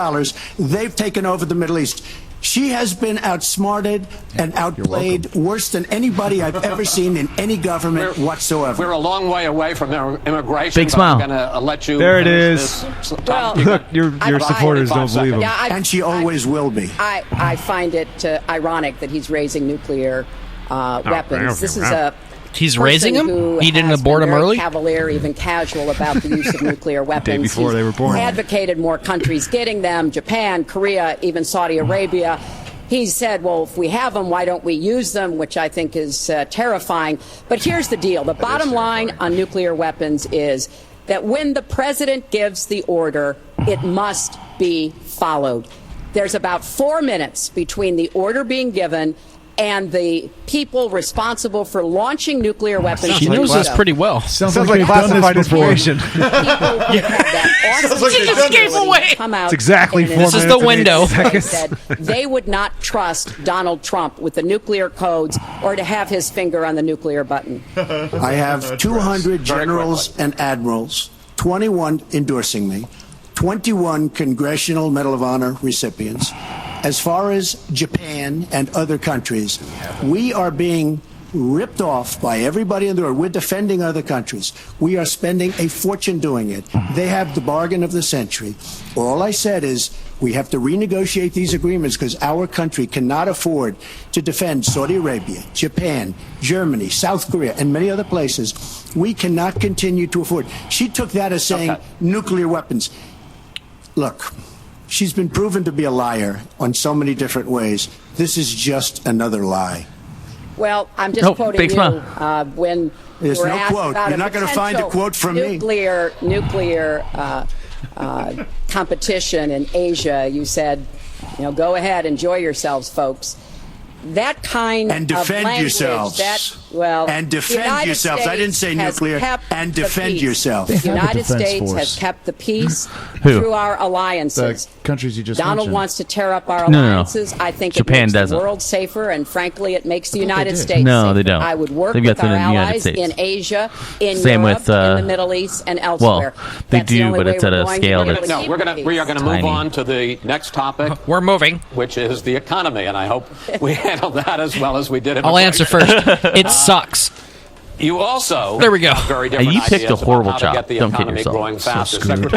They've taken over the Middle East. She has been outsmarted and outplayed worse than anybody I've ever seen in any government whatsoever. We're a long way away from immigration. Big smile. I'm going to let you. There it is. Well, Look, your supporters don't believe him. And she always will be. I find it ironic that he's raising nuclear weapons. This is a He's raising them? He didn't abort them early? Cavalier, even casual about the use of nuclear weapons. Day before they were born. Advocated more countries getting them, Japan, Korea, even Saudi Arabia. He said, well, if we have them, why don't we use them, which I think is terrifying. But here's the deal. The bottom line on nuclear weapons is that when the president gives the order, it must be followed. There's about 4 minutes between the order being given and the people responsible for launching nuclear weapons. She knows this pretty well. Sounds like classified information. She just gave away. Come out. It's exactly 4 minutes. This is the window. Said they would not trust Donald Trump with the nuclear codes or to have his finger on the nuclear button. I have 200 generals and admirals, 21 endorsing me, 21 Congressional Medal of Honor recipients. As far as Japan and other countries, we are being ripped off by everybody in the world. We're defending other countries. We are spending a fortune doing it. They have the bargain of the century. All I said is we have to renegotiate these agreements because our country cannot afford to defend Saudi Arabia, Japan, Germany, South Korea, and many other places. We cannot continue to afford. She took that as saying nuclear weapons. Look, she's been proven to be a liar on so many different ways. This is just another lie. Well, I'm just quoting you when there's we're no asked quote. about You're not going to find a quote from nuclear competition in Asia. You said, go ahead, enjoy yourselves, folks. That kind and defend of language, yourselves. And defend yourselves. I didn't say nuclear. And defend yourself. The United States has kept the peace through our alliances. The countries you just Donald mentioned. wants to tear up our alliances. No. I think Japan it makes doesn't. the world safer, and frankly, it makes the United States No, safer. they don't. I would work They've with got our the United allies States. in Asia, in Same Europe, with, in the Middle East, and elsewhere. Well, they That's the do, only but way it's at we're a going scale to be that's able to keep we are going to move tiny. on to the next topic. We're moving. Which is the economy, and I hope we handle that as well as we did. I'll answer first. It sucks. You also there we go. have very different you picked ideas a horrible about how job. to get the Don't kid economy yourself. growing So faster. screwed.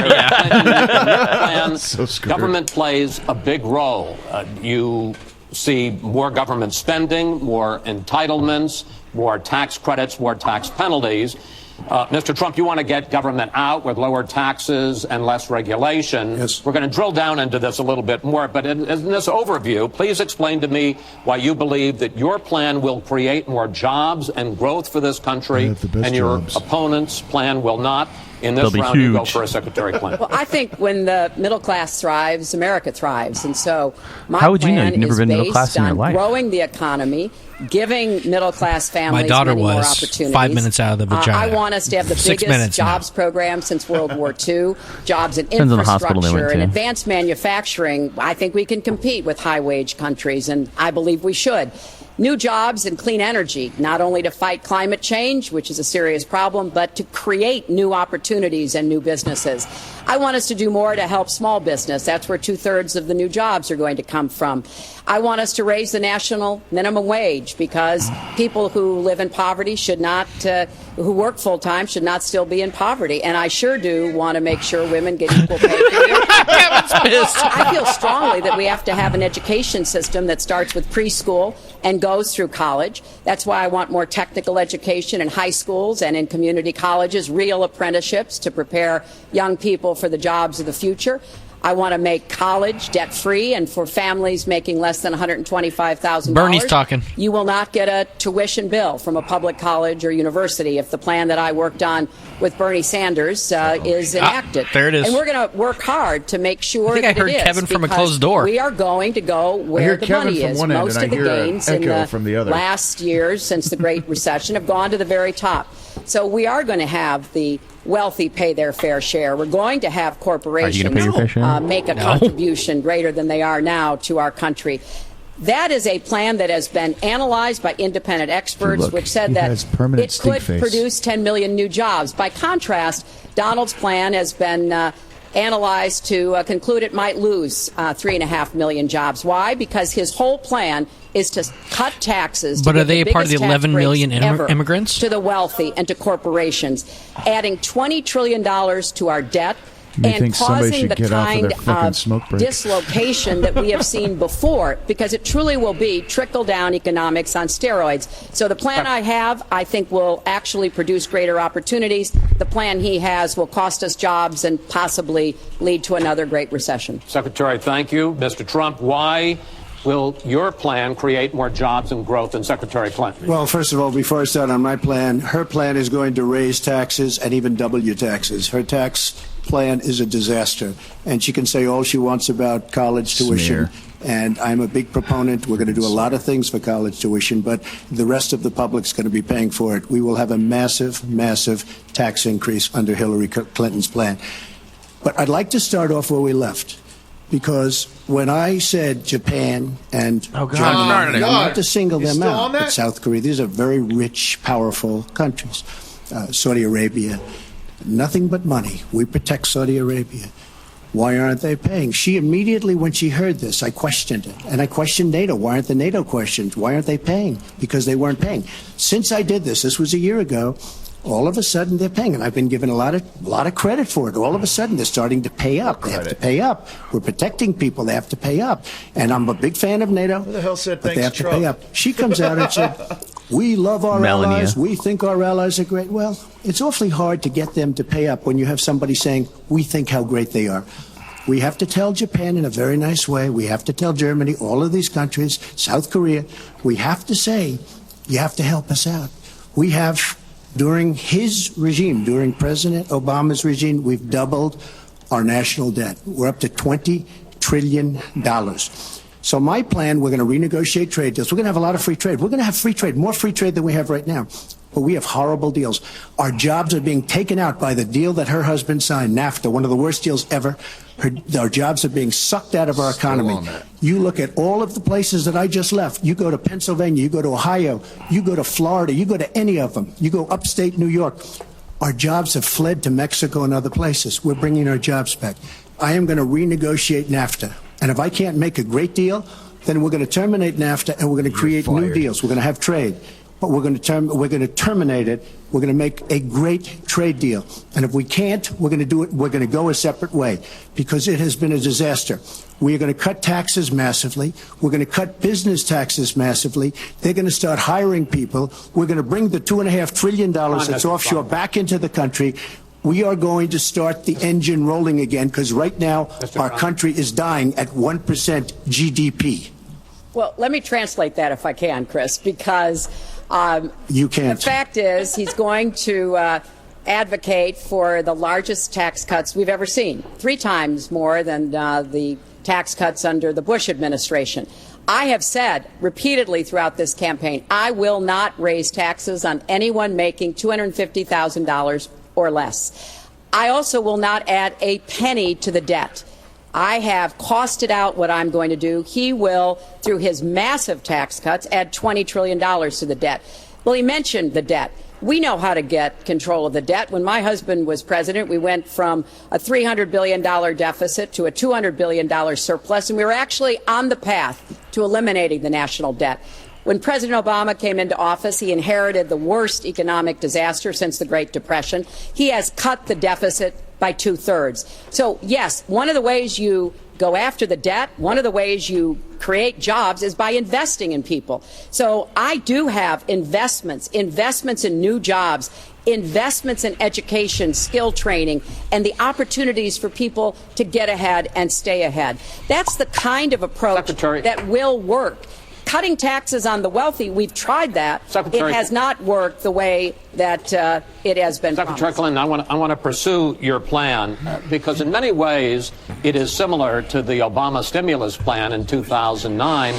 Secretary, government plays a big role. You see more government spending, more entitlements, more tax credits, more tax penalties. Mr. Trump, you want to get government out with lower taxes and less regulation. Yes. We're going to drill down into this a little bit more, but in this overview, please explain to me why you believe that your plan will create more jobs and growth for this country, and your opponent's plan will not. In this They'll be round, you go huge. for a Secretary Clinton. Well, I think when the middle class thrives, America thrives. And so my How would you know? plan You've never is been middle based class in your on life. growing the economy, giving middle class families My daughter many more was opportunities. 5 minutes out of the vagina. I want us to have the 6 biggest minutes jobs program since World War II, jobs in Depends on the hospital they went infrastructure and to. advanced manufacturing. I think we can compete with high-wage countries, and I believe we should. New jobs and clean energy, not only to fight climate change, which is a serious problem, but to create new opportunities and new businesses. I want us to do more to help small business. That's where 2/3 of the new jobs are going to come from. I want us to raise the national minimum wage because people who live in poverty should not, who work full time should not still be in poverty. And I sure do want to make sure women get equal pay. I feel strongly that we have to have an education system that starts with preschool and goes through college. That's why I want more technical education in high schools and in community colleges, real apprenticeships to prepare young people for the jobs of the future. I want to make college debt-free, and for families making less than $125,000. Bernie's talking. You will not get a tuition bill from a public college or university if the plan that I worked on with Bernie Sanders is enacted. There it is. And we're going to work hard to make sure I think that I heard it is, Kevin from a because closed door. We are going to go where the Kevin money from is. one end Most and of the I hear an gains in echo the from the other. last years since the Great Recession have gone to the very top. So we are going to have the wealthy pay their fair share. We're going to have corporations Are you gonna pay your fair share? make a contribution greater than they are now to our country. That is a plan that has been analyzed by independent experts, Look, which said he that has permanent it stink could face. produce 10 million new jobs. By contrast, Donald's plan has been analyzed to conclude it might lose 3.5 million jobs. Why? Because his whole plan is to cut taxes. But to are give they the part of the biggest tax 11 million breaks ever immigrants? to the wealthy and to corporations, adding $20 trillion to our debt. You And think somebody causing should the get off of kind their fucking smoke break? dislocation that we have seen before, because it truly will be trickle-down economics on steroids. So the plan I have, I think, will actually produce greater opportunities. The plan he has will cost us jobs and possibly lead to another great recession. Secretary, thank you. Mr. Trump, why will your plan create more jobs and growth than Secretary Clinton? Well, first of all, before I start on my plan, her plan is going to raise taxes and even double your taxes. Her tax plan is a disaster, and she can say all she wants about college tuition. And I'm a big proponent. We're going to do a lot of things for college tuition, but the rest of the public's going to be paying for it. We will have a massive, massive tax increase under Hillary Clinton's plan. But I'd like to start off where we left. Because when I said Japan and Germany, not to single them out, but South Korea, these are very rich, powerful countries. Saudi Arabia, nothing but money. We protect Saudi Arabia. Why aren't they paying? She immediately, when she heard this, I questioned it. And I questioned NATO. Why aren't the NATO questions? Why aren't they paying? Because they weren't paying. Since I did this was a year ago, all of a sudden they're paying, and I've been given a lot of credit for it. All of a sudden they're starting to pay up. They have to pay up. We're protecting people. They have to pay up. And I'm a big fan of NATO. Who the hell said but they have to pay up. She comes out and said, we love our allies. We think our allies are great. Well, it's awfully hard to get them to pay up when you have somebody saying, we think how great they are. We have to tell Japan in a very nice way. We have to tell Germany, all of these countries, South Korea. We have to say, you have to help us out. We have... During his regime, during President Obama's regime, we've doubled our national debt. We're up to $20 trillion. So my plan, we're going to renegotiate trade deals. We're going to have a lot of free trade. We're going to have free trade, more free trade than we have right now. But we have horrible deals. Our jobs are being taken out by the deal that her husband signed, NAFTA, one of the worst deals ever. Our jobs are being sucked out of our economy. You look at all of the places that I just left. You go to Pennsylvania, you go to Ohio, you go to Florida, you go to any of them. You go upstate New York. Our jobs have fled to Mexico and other places. We're bringing our jobs back. I am going to renegotiate NAFTA. And if I can't make a great deal, then we're going to terminate NAFTA and we're going to create new deals. We're going to have trade. But we're going to terminate it. We're going to make a great trade deal. And if we can't, we're going to do it. We're going to go a separate way because it has been a disaster. We are going to cut taxes massively. We're going to cut business taxes massively. They're going to start hiring people. We're going to bring the $2.5 trillion that's offshore back into the country. We are going to start the engine rolling again because right now our country is dying at 1% GDP. Well, let me translate that if I can, Chris, because you can't. The fact is he's going to advocate for the largest tax cuts we've ever seen, 3 times more than the tax cuts under the Bush administration. I have said repeatedly throughout this campaign, I will not raise taxes on anyone making $250,000 or less. I also will not add a penny to the debt. I have costed out what I'm going to do. He will, through his massive tax cuts, add $20 trillion to the debt. Well, he mentioned the debt. We know how to get control of the debt. When my husband was president, we went from a $300 billion deficit to a $200 billion surplus, and we were actually on the path to eliminating the national debt. When President Obama came into office, he inherited the worst economic disaster since the Great Depression. He has cut the deficit by 2/3. So, yes, one of the ways you go after the debt, one of the ways you create jobs is by investing in people. So I do have investments in new jobs, investments in education, skill training, and the opportunities for people to get ahead and stay ahead. That's the kind of approach that will work. Cutting taxes on the wealthy, we've tried that. It has not worked the way that it has been Secretary Clinton, I want to pursue your plan because in many ways it is similar to the Obama stimulus plan in 2009,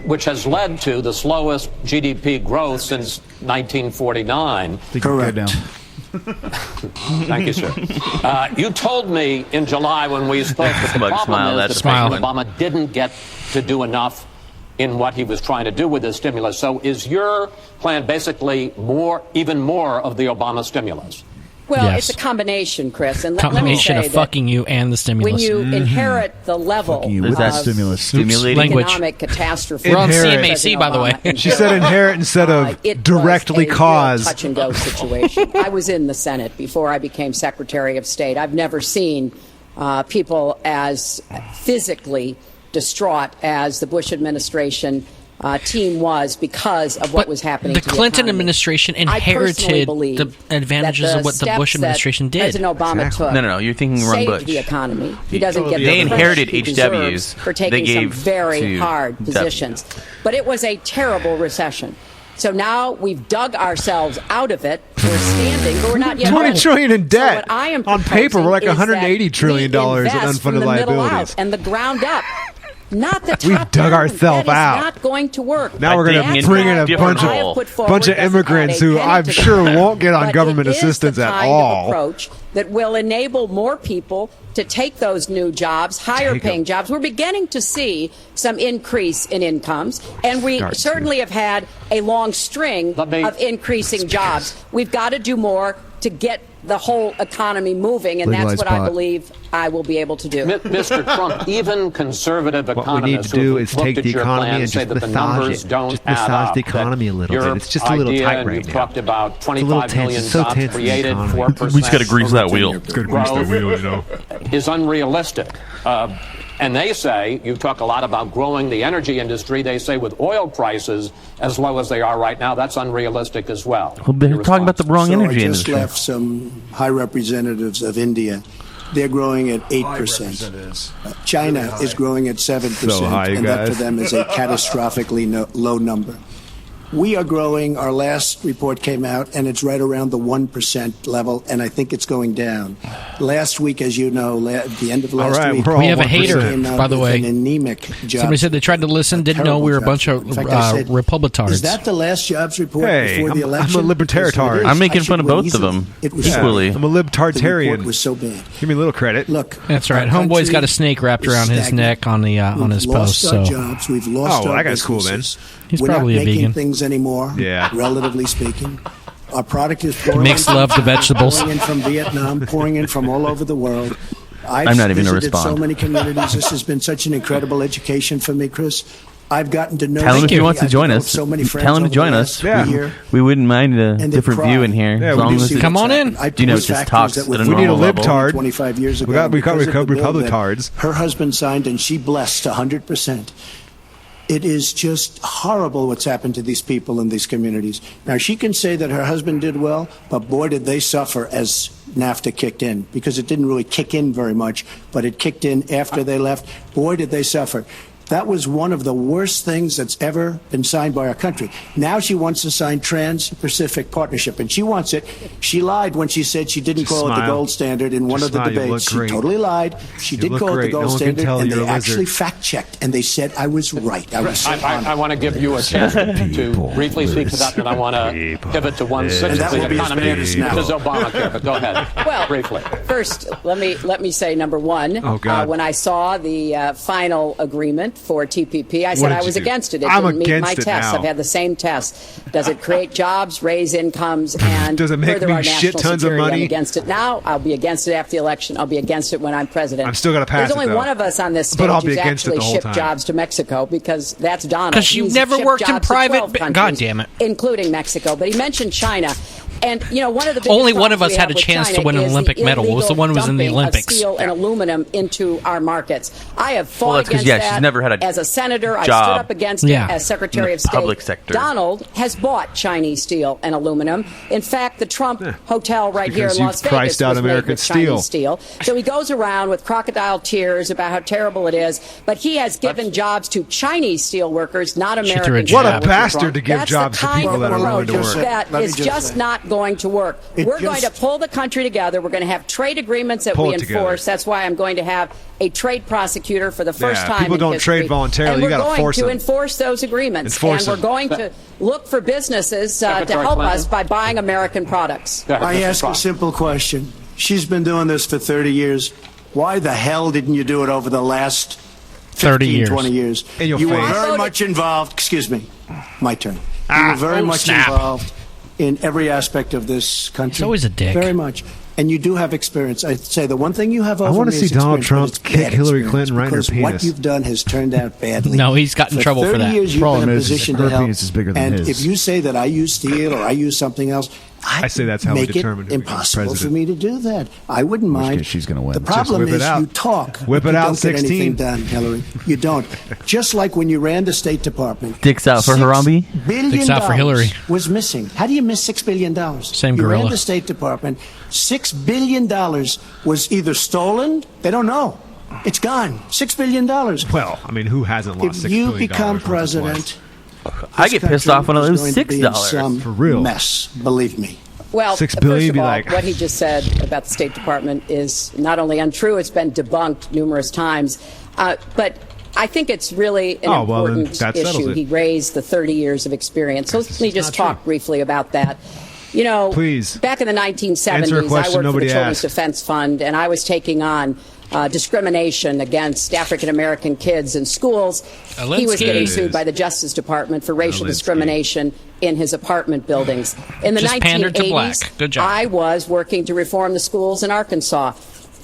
which has led to the slowest GDP growth since 1949. Correct. Thank you, sir. You told me in July when we spoke that the problem is that President Obama didn't get to do enough in what he was trying to do with this stimulus. So is your plan basically even more of the Obama stimulus? Well, yes. It's a combination, Chris. And combination of fucking you and the stimulus. When you inherit the level of that stimulus. economic catastrophe. We're on CMAC, by the way. She said inherit instead of directly cause. Touch and go situation. I was in the Senate before I became Secretary of State. I've never seen people as physically distraught as the Bush administration team was because of what was happening the to the Clinton economy. administration inherited the advantages of what the Bush administration did. President Obama took No, you're thinking wrong saved Bush. the economy. He doesn't get They the inherited credit he HWs. deserves for They taking some gave very to hard positions. But it was a terrible recession. So now we've dug ourselves out of it. We're standing, but we're not yet. $20 trillion in debt. So what I am on paper, we're like $180 $180 trillion in unfunded liabilities. And the ground up. Not the top We've dug down. ourselves That is out. not going to work. Now we're going to bring in a bunch of immigrants who I'm sure won't get on government assistance at all. Approach that will enable more people to take those new jobs, higher paying jobs. We're beginning to see some increase in incomes, and we certainly have had a long string of increasing jobs. We've got to do more to get the whole economy moving, and that's what I believe I will be able to do. Mr. Trump, even conservative economists what we need to do is take the economy and just massage it. Just massage the economy a little bit. It's just a little tight right now. You talked about 25 million jobs created, 4%. We just got to grease that wheel. Is unrealistic. And they say, you talk a lot about growing the energy industry, they say with oil prices as low as they are right now, that's unrealistic as well. Well, they're talking about the wrong energy I just industry. left some high representatives of India. They're growing at 8%. China is growing at 7%, So high, and that for guys. them is a catastrophically low number. We are growing. Our last report came out, and it's right around the 1% level, and I think it's going down. Last week, as you know, at the end of last week, we have a hater, came out by the with way. an anemic job. Somebody said they tried to listen, didn't know we were a bunch of In fact, I said, Republicards. Is that the last jobs report Hey, before the I'm election? a libertarian. I'm making fun of both of them It was equally. I'm a The libtartarian. report was so bad. Give me a little credit. Look, That's right. our Homeboy's country got a snake wrapped is around his stagnant. neck on the on his We've post. lost our So jobs. We've lost Oh, our that guy's cool, man. businesses. He's We're probably not a making vegan. things anymore. Yeah. Relatively speaking, our product is pouring Makes love to vegetables. pouring in from Vietnam, pouring in from all over the world. I'm not even gonna visited respond. so many communities. This has been such an incredible education for me, Chris. I've gotten to know. Tell him if he wants to I've join developed us. So many friends Tell him to over join the us. last year. We wouldn't mind a And they different cry. view in here. Yeah, as we long do as see it's, Come on in. I you know, told just factories talks that at were a We need a normal level. libtard. 25 years ago. We got because of the bill that Republicards. Her husband signed, and she blessed 100%. It is just horrible what's happened to these people in these communities. Now, she can say that her husband did well, but boy, did they suffer as NAFTA kicked in, because it didn't really kick in very much, but it kicked in after they left. Boy, did they suffer. That was one of the worst things that's ever been signed by our country. Now she wants to sign Trans-Pacific Partnership, and she wants it. She lied when she said she didn't Just call it the smile. gold standard in one Just of the smile. You debates. look She great. totally lied. She You did look call it great. the gold No one can standard, tell and you're they a actually lizard. fact-checked, and they said I was right. I was so I want to give you a chance to briefly speak to that, and I want to pivot to one sixth of the economy, which is Obamacare. But go ahead, Well, briefly. First, let me say number one. Oh, God. When I saw the final agreement for TPP, I said did I you was do? against it. It I'm didn't meet my against it tests. now. I've had the same tests. Does it create jobs, raise incomes, and Does it make further me our shit national tons of security? money? I'm against it now. I'll be against it after the election. I'll be against it when I'm president. I'm still gonna pass There's it, only though. one of us on this But stage I'll be who's against it actually the whole shipped time. jobs to Mexico, because that's Donald. 'Cause you've He's never shipped worked in jobs to private 12 bi- countries, God damn it. including Mexico. But he mentioned China. And, you know, one of the biggest Only one of problems us we had have a with chance to China win an is the Olympic medal. What was the one who was in the illegal dumping Olympics? of steel and aluminum into our markets. I have fought Well, that's 'cause, against yeah, that she's never had a as a senator. I stood job up against Yeah. it as Secretary in of the State. public sector. Donald has bought Chinese steel and aluminum. In fact, the Trump hotel right here because in you've Las Vegas priced out was made American with steel. Chinese steel. So he goes around with crocodile tears about how terrible it is, but he has given jobs to Chinese steel workers, not threw a American. jab. What a steel workers. bastard to give That's jobs the to kind people of that are willing to approach work. that Let me is just just say. not going to work. It We're going to just- pull the country together. We're going to have trade agreements that Pull we it together. enforce. That's why I'm going to have a trade prosecutor for the first Yeah, time people in don't history. trade voluntarily. And You we're gotta going force to them. enforce those agreements. Enforce and we're them. going to look for businesses to Secretary help Clinton. us by buying American products. Go ahead, I Mr. ask a Fox. simple question. She's been doing this for 30 years. Why the hell didn't you do it over the last 30 years. 20 years? In your You were face. very much involved. Excuse me. My turn. You were very much snap. involved in every aspect of this country. He's always a dick. Very much. And you do have experience. I'd say the one thing you have over I want to me see is Donald experience, Trump but it's kick bad Hillary experience, Clinton right in her because penis. what you've done has turned out badly. No, he's got in trouble for 30 that. years you've Problem been in a is position her to help. penis is bigger than and his. if you say that I use steel or I use something else, I say that's how we make determine it who becomes impossible for president. me to do that. I wouldn't mind. She's going to win. The problem whip it is out. you talk. Whip but it you out, don't 16. get anything done, Hillary. You don't. Just like when you ran the State Department. Dicks out for Harambe. $6 billion Dicks out for Hillary. was missing. How do you miss $6 billion? Same you gorilla. ran the State Department. $6 billion was either stolen. They don't know. It's gone. $6 billion. Well, I mean, who hasn't lost $6 If billion? you become president, I get pissed off when I lose $6 for real. Mess, believe me. Well, $6 first billion, of be all, like- what he just said about the State Department is not only untrue, it's been debunked numerous times. But I think it's really an important that settles issue. it. He raised the 30 years of experience. So let me just talk briefly about that. You know, Please. back in the Answer a 1970s, I question worked for nobody the Children's asked. Defense Fund, and I was taking on discrimination against African-American kids in schools. He was getting sued by the Justice Department for racial discrimination in his apartment buildings. In the Just pandered to black. 1980s, Good job. I was working to reform the schools in Arkansas.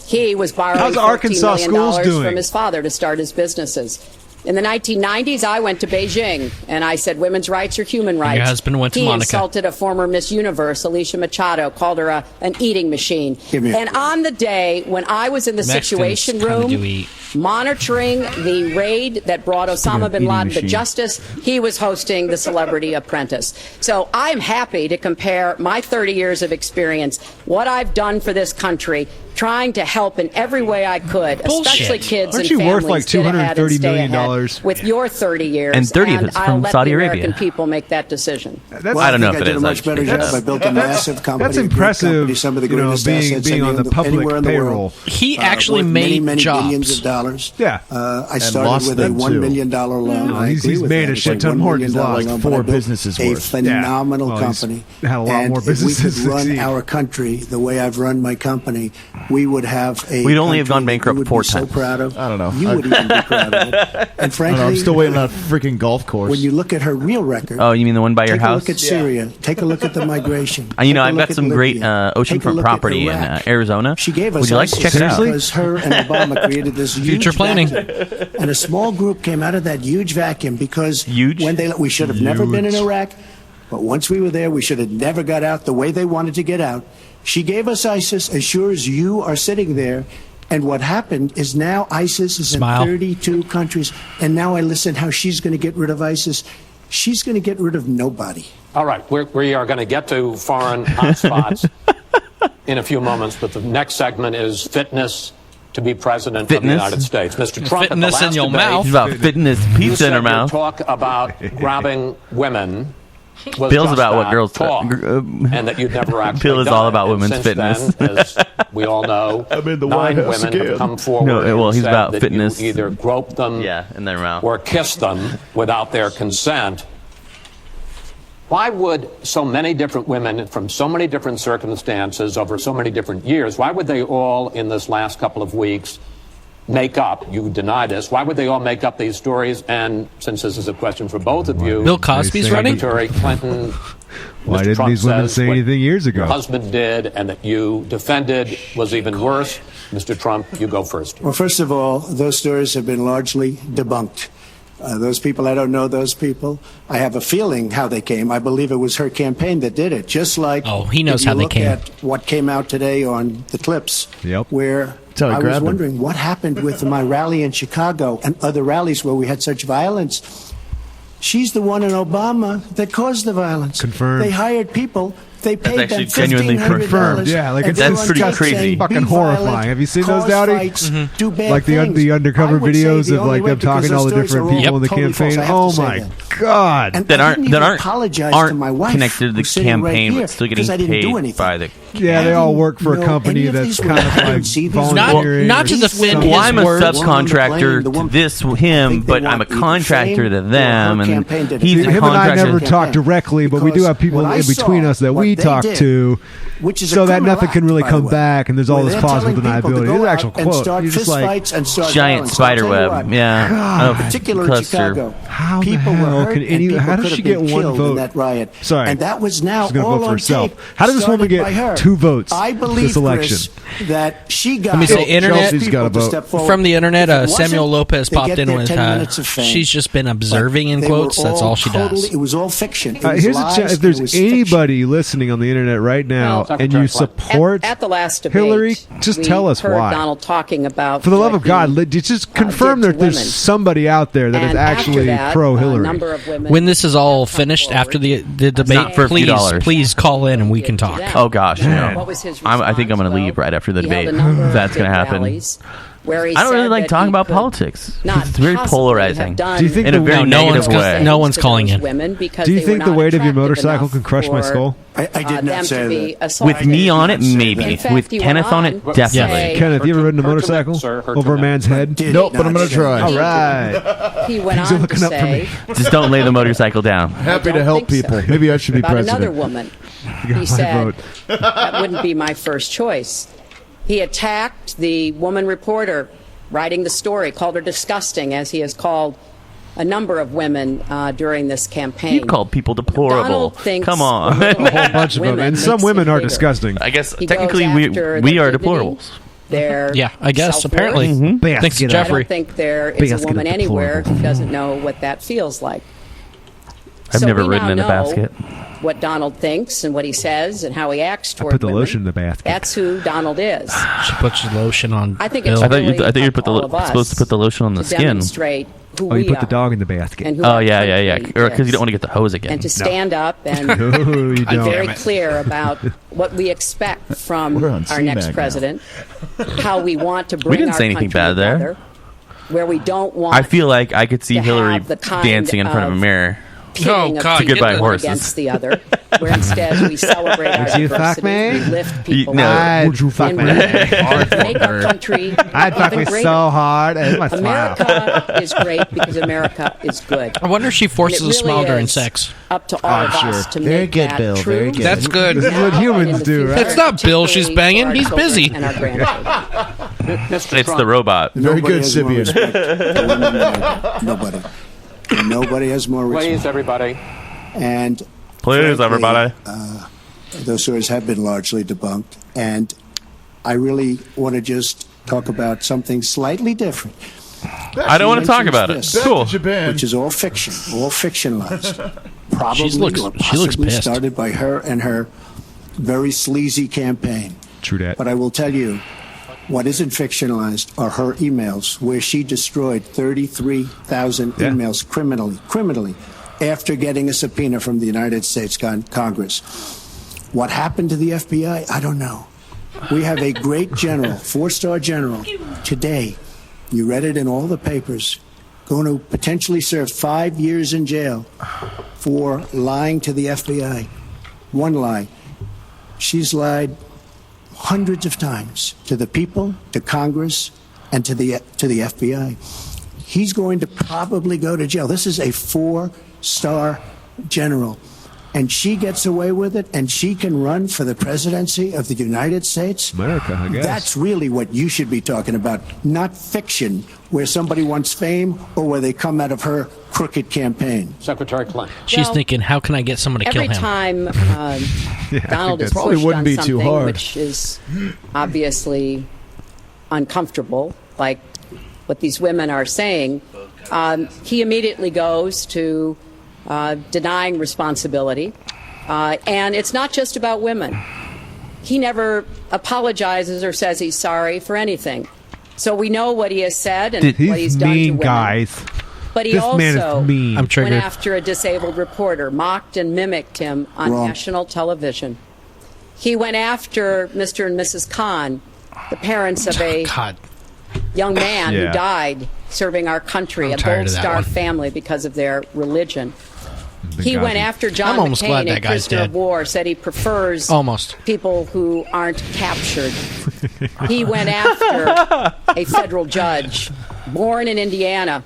He was borrowing How's Arkansas $14 million schools doing? from his father to start his businesses. In the 1990s, I went to Beijing, and I said women's rights are human rights. Your husband went to he Monaco. insulted a former Miss Universe, Alicia Machado, called her an eating machine. And on the day when I was in the Mexicans Situation kinda Room, do eat. monitoring the raid that brought Osama bin eating Laden to machine. justice, he was hosting the Celebrity Apprentice. So I'm happy to compare my 30 years of experience, what I've done for this country, trying to help in every way I could, especially kids Aren't and you worth families like get ahead and $230 stay million? ahead with your 30 years, And 30 of it's I'll from let Saudi the Arabia. American people make that decision. Well, I don't know think if I it did is. a much better job. I built a massive company. That's a great impressive, company, some of the you know, greatest being assets on the public anywhere in the payroll. world. He actually worth made many jobs. billions of dollars. Yeah. I And started lost with a them, $1 too. million loan. No, I he's agree with made that. a It's shit like ton $1 more. million He's lost loan, 4 but I built businesses a worth. phenomenal Yeah. Well, he's company. had a lot and more businesses if we could run succeed. our country the way I've run my company, we would have a We'd only have country gone bankrupt you would 4 be so times. proud of. I don't know. You would even be proud of it. And frankly, I'm still waiting on a freaking golf course. when you look at her real record, Oh, you mean the one by your take a house? look at Syria. Take a look at the migration. You know, Take a I've look got at some great Libya. Take a oceanfront look at property in Iraq. Arizona. She gave us Would you like to ISIS check it out? because her and Obama created this huge Future planning. vacuum. And a small group came out of that huge vacuum because Huge? when we should have never been in Iraq, but once we were there, we should have never got out the way they wanted to get out. She gave us ISIS as sure as you are sitting there. And what happened is now ISIS is Smile. in 32 countries. And now I listen how she's going to get rid of ISIS. She's going to get rid of nobody. All right, we are going to get to foreign hotspots in a few moments, but the next segment is fitness to be president of the Fitness? United States. Mr. Trump, Fitness at the last in your debate, mouth. He's about fitting his you pizza in said her your mouth. talk about grabbing women was Bill's just about what that, girls talk, and that you'd never actually Bill is done all it. about And women's since fitness. Then, as we all know, I'm in the 9 White House women have again. come forward. No, well, and he's said about that fitness. You either grope them, In their mouth. or kiss them without their consent. Why would so many different women from so many different circumstances over so many different years, why would they all in this last couple of weeks make up, you deny this, why would they all make up these stories? And since this is a question for both of you, Bill Cosby's running? Secretary Clinton, Why Mr. didn't Trump these women says say what anything years ago? Your husband did and that you defended was even worse. Mr. Trump, you go first. Well, first of all, those stories have been largely debunked. Those people, I don't know those people. I have a feeling how they came. I believe it was her campaign that did it. Just like he knows if you how they look came. at what came out today on the clips, where how he I was grabbed them. wondering what happened with my rally in Chicago and other rallies where we had such violence. She's the one in Obama that caused the violence. Confirmed. They hired people. They paid That's them actually genuinely $1,500. confirmed. Yeah, like and it's they that's were on pretty tape crazy. saying, Fucking "Be horrifying. violent, Have you seen those, cause Dowdy? fights, do bad Like the things." undercover I would say videos the of only like way, them talking because to all the those stories different are all people in the totally false. campaign. I have Oh to say my that. God! And That I aren't didn't that even aren't apologize to aren't my wife, connected to the who's sitting right campaign, here, but still because I getting didn't do paid anything. by the. Yeah, they all work for a know company any of that's these kind women. of I didn't like see these volunteering. Not to or defend something. his Well, I'm a words. subcontractor to this him, but I'm a contractor to them, and he's a Him and I never contractor. talk directly, but we do have people in between us that we talk to, which is so a that criminal nothing can act, really by the come way, back, and there's all where this they're plausible telling people to deniability. go There's an out actual and quote. start You're just like, fistfights and start Giant violence. spider I'll tell you web. what. Yeah. God. Oh, Particular in cluster. Chicago, How the people hell were hurt, Can and any? people How could does have she been get one killed vote? in that riot. Sorry, and that was now she's gonna all vote for on herself. tape. How does this woman started by get her. 2 votes? I believe, this election? Chris, that she got. Let me say, internet Chelsea's got a vote. from the internet. Samuel Lopez they popped get in their with. 10 minutes of fame. She's just been observing in They were quotes. That's all she does. It was all fiction. It was Here's lies, a chance. If it was there's fiction. anybody listening on the internet right now, Well, and you support at the last debate, Hillary, just we tell us heard why. Donald talking about For the love what of God, just confirm did that to there's women. somebody out there that is And after actually that, pro-Hillary. a number of women When this is all finished after the debate, Not for a few dollars. please call in and we can talk. Oh gosh, no. What was his I think I'm going to response? leave right after the He held debate. a number of That's going to big happen. rallies where he I don't really said like that talking he about could politics. not It's very possibly polarizing. have done Do you think in a the- very No negative one's- way. no one's to calling those in. women because Do you they think were the not weight of your attractive motorcycle enough can crush my for, skull? I did them not to say be that. assaulted. With me on it, In maybe. fact, With he Kenneth went on on it, to definitely. say- Kenneth, you ever ridden a Her motorcycle sir, her over a to man's head? Did Nope, not but I'm going to say try. that. All right. He went Things are on to looking up for say me. Just don't lay the motorcycle down. Happy don't to help think so. people. Maybe I should be about president. another woman. You got He my said vote. that wouldn't be my first choice. He attacked the woman reporter writing the story, called her disgusting, as he has called a number of women during this campaign. You've called people deplorable. Donald thinks Come on. a little A whole bunch of them, women and some makes women it are bigger. disgusting. I guess He technically goes we after we their are dignity, deplorables. Their Yeah, I guess self-worth. apparently. Thanks, Basket of- I Jeffrey. don't think there is Basket a of woman anywhere deplorable. who doesn't know what that feels like. I've So never we ridden now in a know basket. What Donald thinks and what he says and how he acts toward put the women. lotion in the basket. That's who Donald is. She puts lotion on. I think Bill. it's I thought really you up put to all of us supposed to put the lotion on the to skin. demonstrate who Oh, you we put the are dog in the basket. and who Oh our yeah. country Or because is. you don't want to get the hose again. And to stand up and No, you be don't. very clear about what we expect from We're on our next CMAG now. president, how we want to bring didn't our say anything country bad there. together, where we don't want I feel like I could see to Hillary have the kind dancing in front of a of mirror. pitting of God, people goodbye, one horses. against the other, where instead we celebrate our Would you fuck diversity, me? we lift people No. up, Would you fuck and me? we make our country I'd fuck even me greater. so hard. It's my smile. America is great because America is good. I wonder if she forces And a it smile really during is sex. Up to all of us to Very make good, that Bill, true. very good. That's good. This is what now and humans in the do, future, right? It's not Bill she's particularly banging. for our He's children busy. and our grandchildren. Mr. It's Trump, the robot. Very Nobody good, has more Sibian. respect for women than I do. Nobody. Nobody has more respect. please, everybody. And Please, frankly, everybody. Those stories have been largely debunked, and I really want to just talk about something slightly different. I don't want to talk about it. This. Cool. Japan. Which is all fiction, all fictionalized. Probably She looks or possibly pissed. started by her and her very sleazy campaign. True that. But I will tell you, what isn't fictionalized are her emails, where she destroyed 33,000 Yeah. emails criminally, after getting a subpoena from the United States Congress. What happened to the FBI? I don't know. We have a great general, 4-star general, today. You read it in all the papers, going to potentially serve 5 years in jail for lying to the FBI. One lie. She's lied hundreds of times to the people, to Congress, and to the FBI. He's going to probably go to jail. This is a 4-star general. And she gets away with it, and she can run for the presidency of the United States. America, I guess. That's really what you should be talking about, not fiction, where somebody wants fame or where they come out of her crooked campaign. Secretary Clinton. She's Well, thinking, how can I get someone to kill Every him? time Donald that is probably pushed wouldn't on be too something hard. which is obviously uncomfortable, like what these women are saying, he immediately goes to denying responsibility. And it's not just about women. He never apologizes or says he's sorry for anything. So we know what he has said and what he's He's done to mean, women. guys. But he This also man is mean. I'm triggered. went after a disabled reporter, mocked and mimicked him on Wrong. national television. He went after Mr. and Mrs. Khan, the parents of a God. young man Yeah. who died serving our country, I'm a tired Gold of that Star one. family because of their religion. He Benghazi. went after John I'm almost glad McCain, that a guy's prisoner dead. of war, said he prefers Almost. people who aren't captured. He went after a federal judge born in Indiana,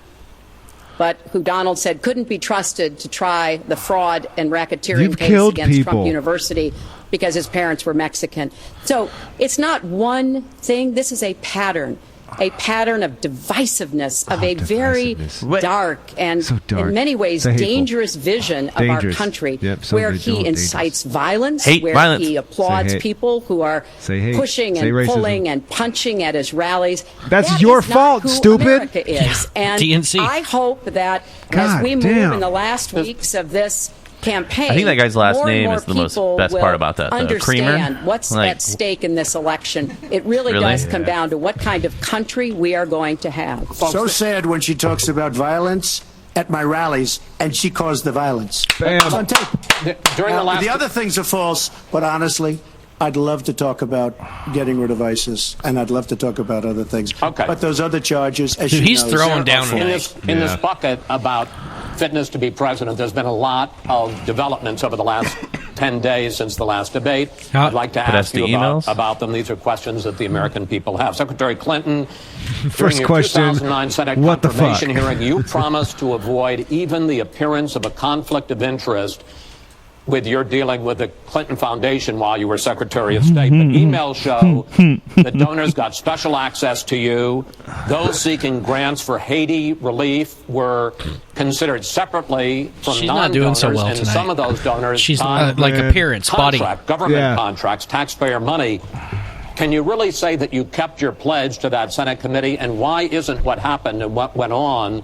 but who Donald said couldn't be trusted to try the fraud and racketeering You've case killed against people. Trump University because his parents were Mexican. So it's not one thing. This is a pattern. a pattern of divisiveness, of a very dark and in many ways dangerous vision of our country, where he incites violence, where he applauds people who are pushing and pulling and punching at his rallies. That's your fault, stupid. America is. And TNC. I hope that as we move in the last weeks of this campaign, I think that guy's last more and name more is the most people best will part about that. Understand Creamer? what's at stake in this election. It really does come down to what kind of country we are going to have. So sad when she talks about violence at my rallies, and she caused the violence. It's on tape. The other things are false, but honestly, I'd love to talk about getting rid of ISIS, and I'd love to talk about other things. Okay. But those other charges, as he's knows, throwing down in this bucket about fitness to be president. There's been a lot of developments over the last 10 days since the last debate. I'd like to ask you about them. These are questions that the American people have. Secretary Clinton, during your 2009 Senate confirmation hearing, you promised to avoid even the appearance of a conflict of interest with your dealing with the Clinton Foundation while you were Secretary of State. But emails show that donors got special access to you. Those seeking grants for Haiti relief were considered separately from She's not doing non-donors, so well and tonight. some of those donors She's like appearance, body. Government contracts, taxpayer money. Can you really say that you kept your pledge to that Senate committee, and why isn't what happened and what went on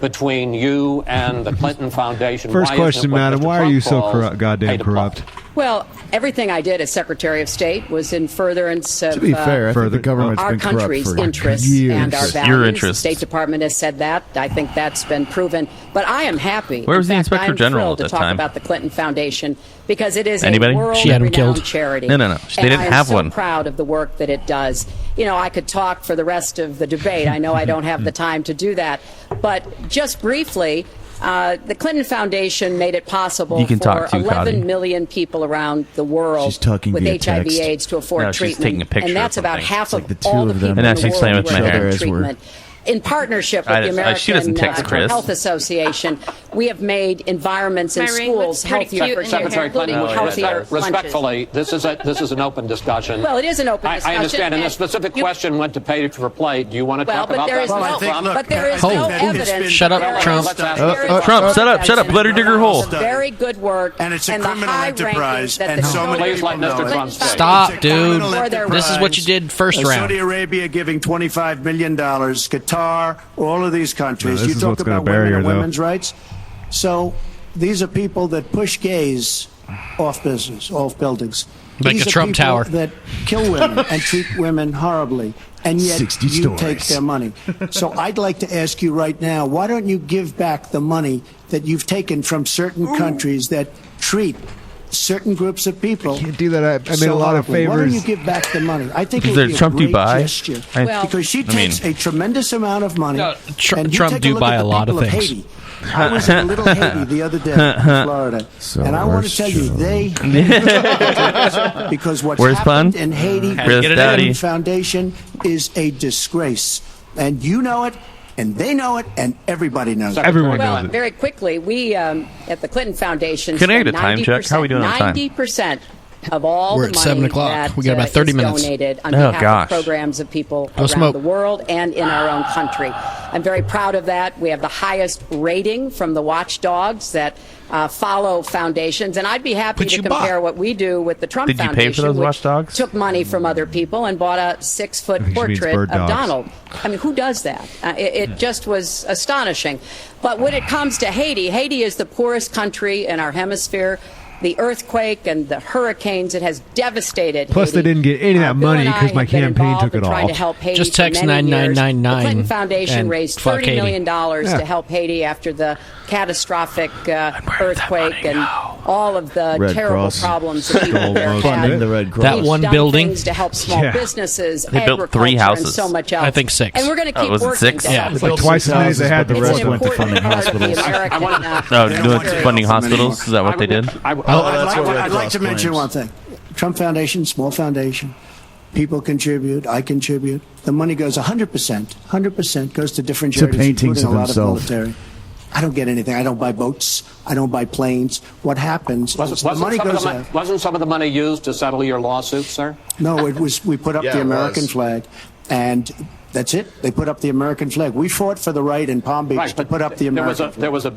between you and the Clinton Foundation? First question, madam, why are you so goddamn corrupt? Well, everything I did as Secretary of State was in furtherance of to be fair, I think the government's our been corrupt country's for interests years. and our values. Your The interests. State Department has said that. I think that's been proven. But I am happy. Where was the Inspector I'm General thrilled at to that talk time? about the Clinton Foundation because it is Anybody? a She had him world-renowned killed. charity. No. They didn't and have I am one. so proud of the work that it does. You know, I could talk for the rest of the debate. I know I don't have the time to do that. But just briefly, the Clinton Foundation made it possible for 11 million people around the world with HIV/AIDS to afford treatment, and that's about half of all the people in the world who are getting treatment. In partnership with the American Health Association, we have made environments in schools healthier for Secretary including Clinton, healthier respectfully, this is an open discussion. Well, it is an open discussion. I understand, and the specific question went to pay for play. Do you want to talk about that? But there is no evidence. Shut up, Trump. Trump, shut up. Let her dig her hole. Very good work, and it's a criminal enterprise, and so many people know it. Stop, dude. This is what you did first round. Saudi Arabia giving $25 million, Qatar, all of these countries. You talk about women and women's rights. So these are people that push gays off buildings. Like These a are Trump people tower. that kill women and treat women horribly, and yet you take their money. So I'd like to ask you right now, why don't you give back the money that you've taken from certain countries that treat certain groups of people? Can't do that. I made a lot of favors. Why don't you give back the money? I think Is it there would be Trump a great Dubai? gesture. Well, because she takes a tremendous amount of money. No, and you Trump take a look Dubai at the a lot of people things. Haiti. I was in Little Haiti the other day in Florida, and I want to tell you, because what's happened in Haiti, the Clinton Foundation is a disgrace, and you know it. And they know it, and everybody knows it. Everyone knows it. Very quickly, we at the Clinton Foundation Can I get a time check? How are we doing on time? 90% of all We're the at money 7 o'clock. that We got about 30 is minutes. donated on Oh, behalf gosh. of programs of people Go around smoke. the world and in our own country. I'm very proud of that. We have the highest rating from the watchdogs that follow foundations, and I'd be happy to compare what we do with the Trump Did you Foundation, pay for those which watchdogs? took money from other people and bought a 6-foot portrait of Donald. I mean, who does that? It just was astonishing. But when it comes to Haiti, Haiti is the poorest country in our hemisphere. The earthquake and the hurricanes, it has devastated Plus, Haiti. they didn't get any of that money because my campaign took it all. To help Haiti Just text for many years. 9999 The Clinton Foundation and raised fuck $30 million Haiti. to help Haiti after the catastrophic earthquake and all of the Red terrible Cross. problems that people there had. Funding the Red Cross. That We've one done building. things to help small businesses, They built 3 agriculture, houses. and so much else. I think 6. And we're going to keep was it working 6? to Yeah. help. It's like twice as many as they had the It's rest an went to important funding part of the hospitals. American, No, it's funding hospitals. Is that what they did? I'd like to mention one thing. Trump Foundation, small foundation. People contribute. I contribute. The money goes 100% goes to different charities, paintings including a of lot himself. of military. I don't get anything. I don't buy boats. I don't buy planes. What happens is the money goes out. Wasn't some of the money used to settle your lawsuit, sir? No, it was. We put up the American flag, and That's it. They put up the American flag. We fought for the right in Palm Beach to put up the American flag. There was a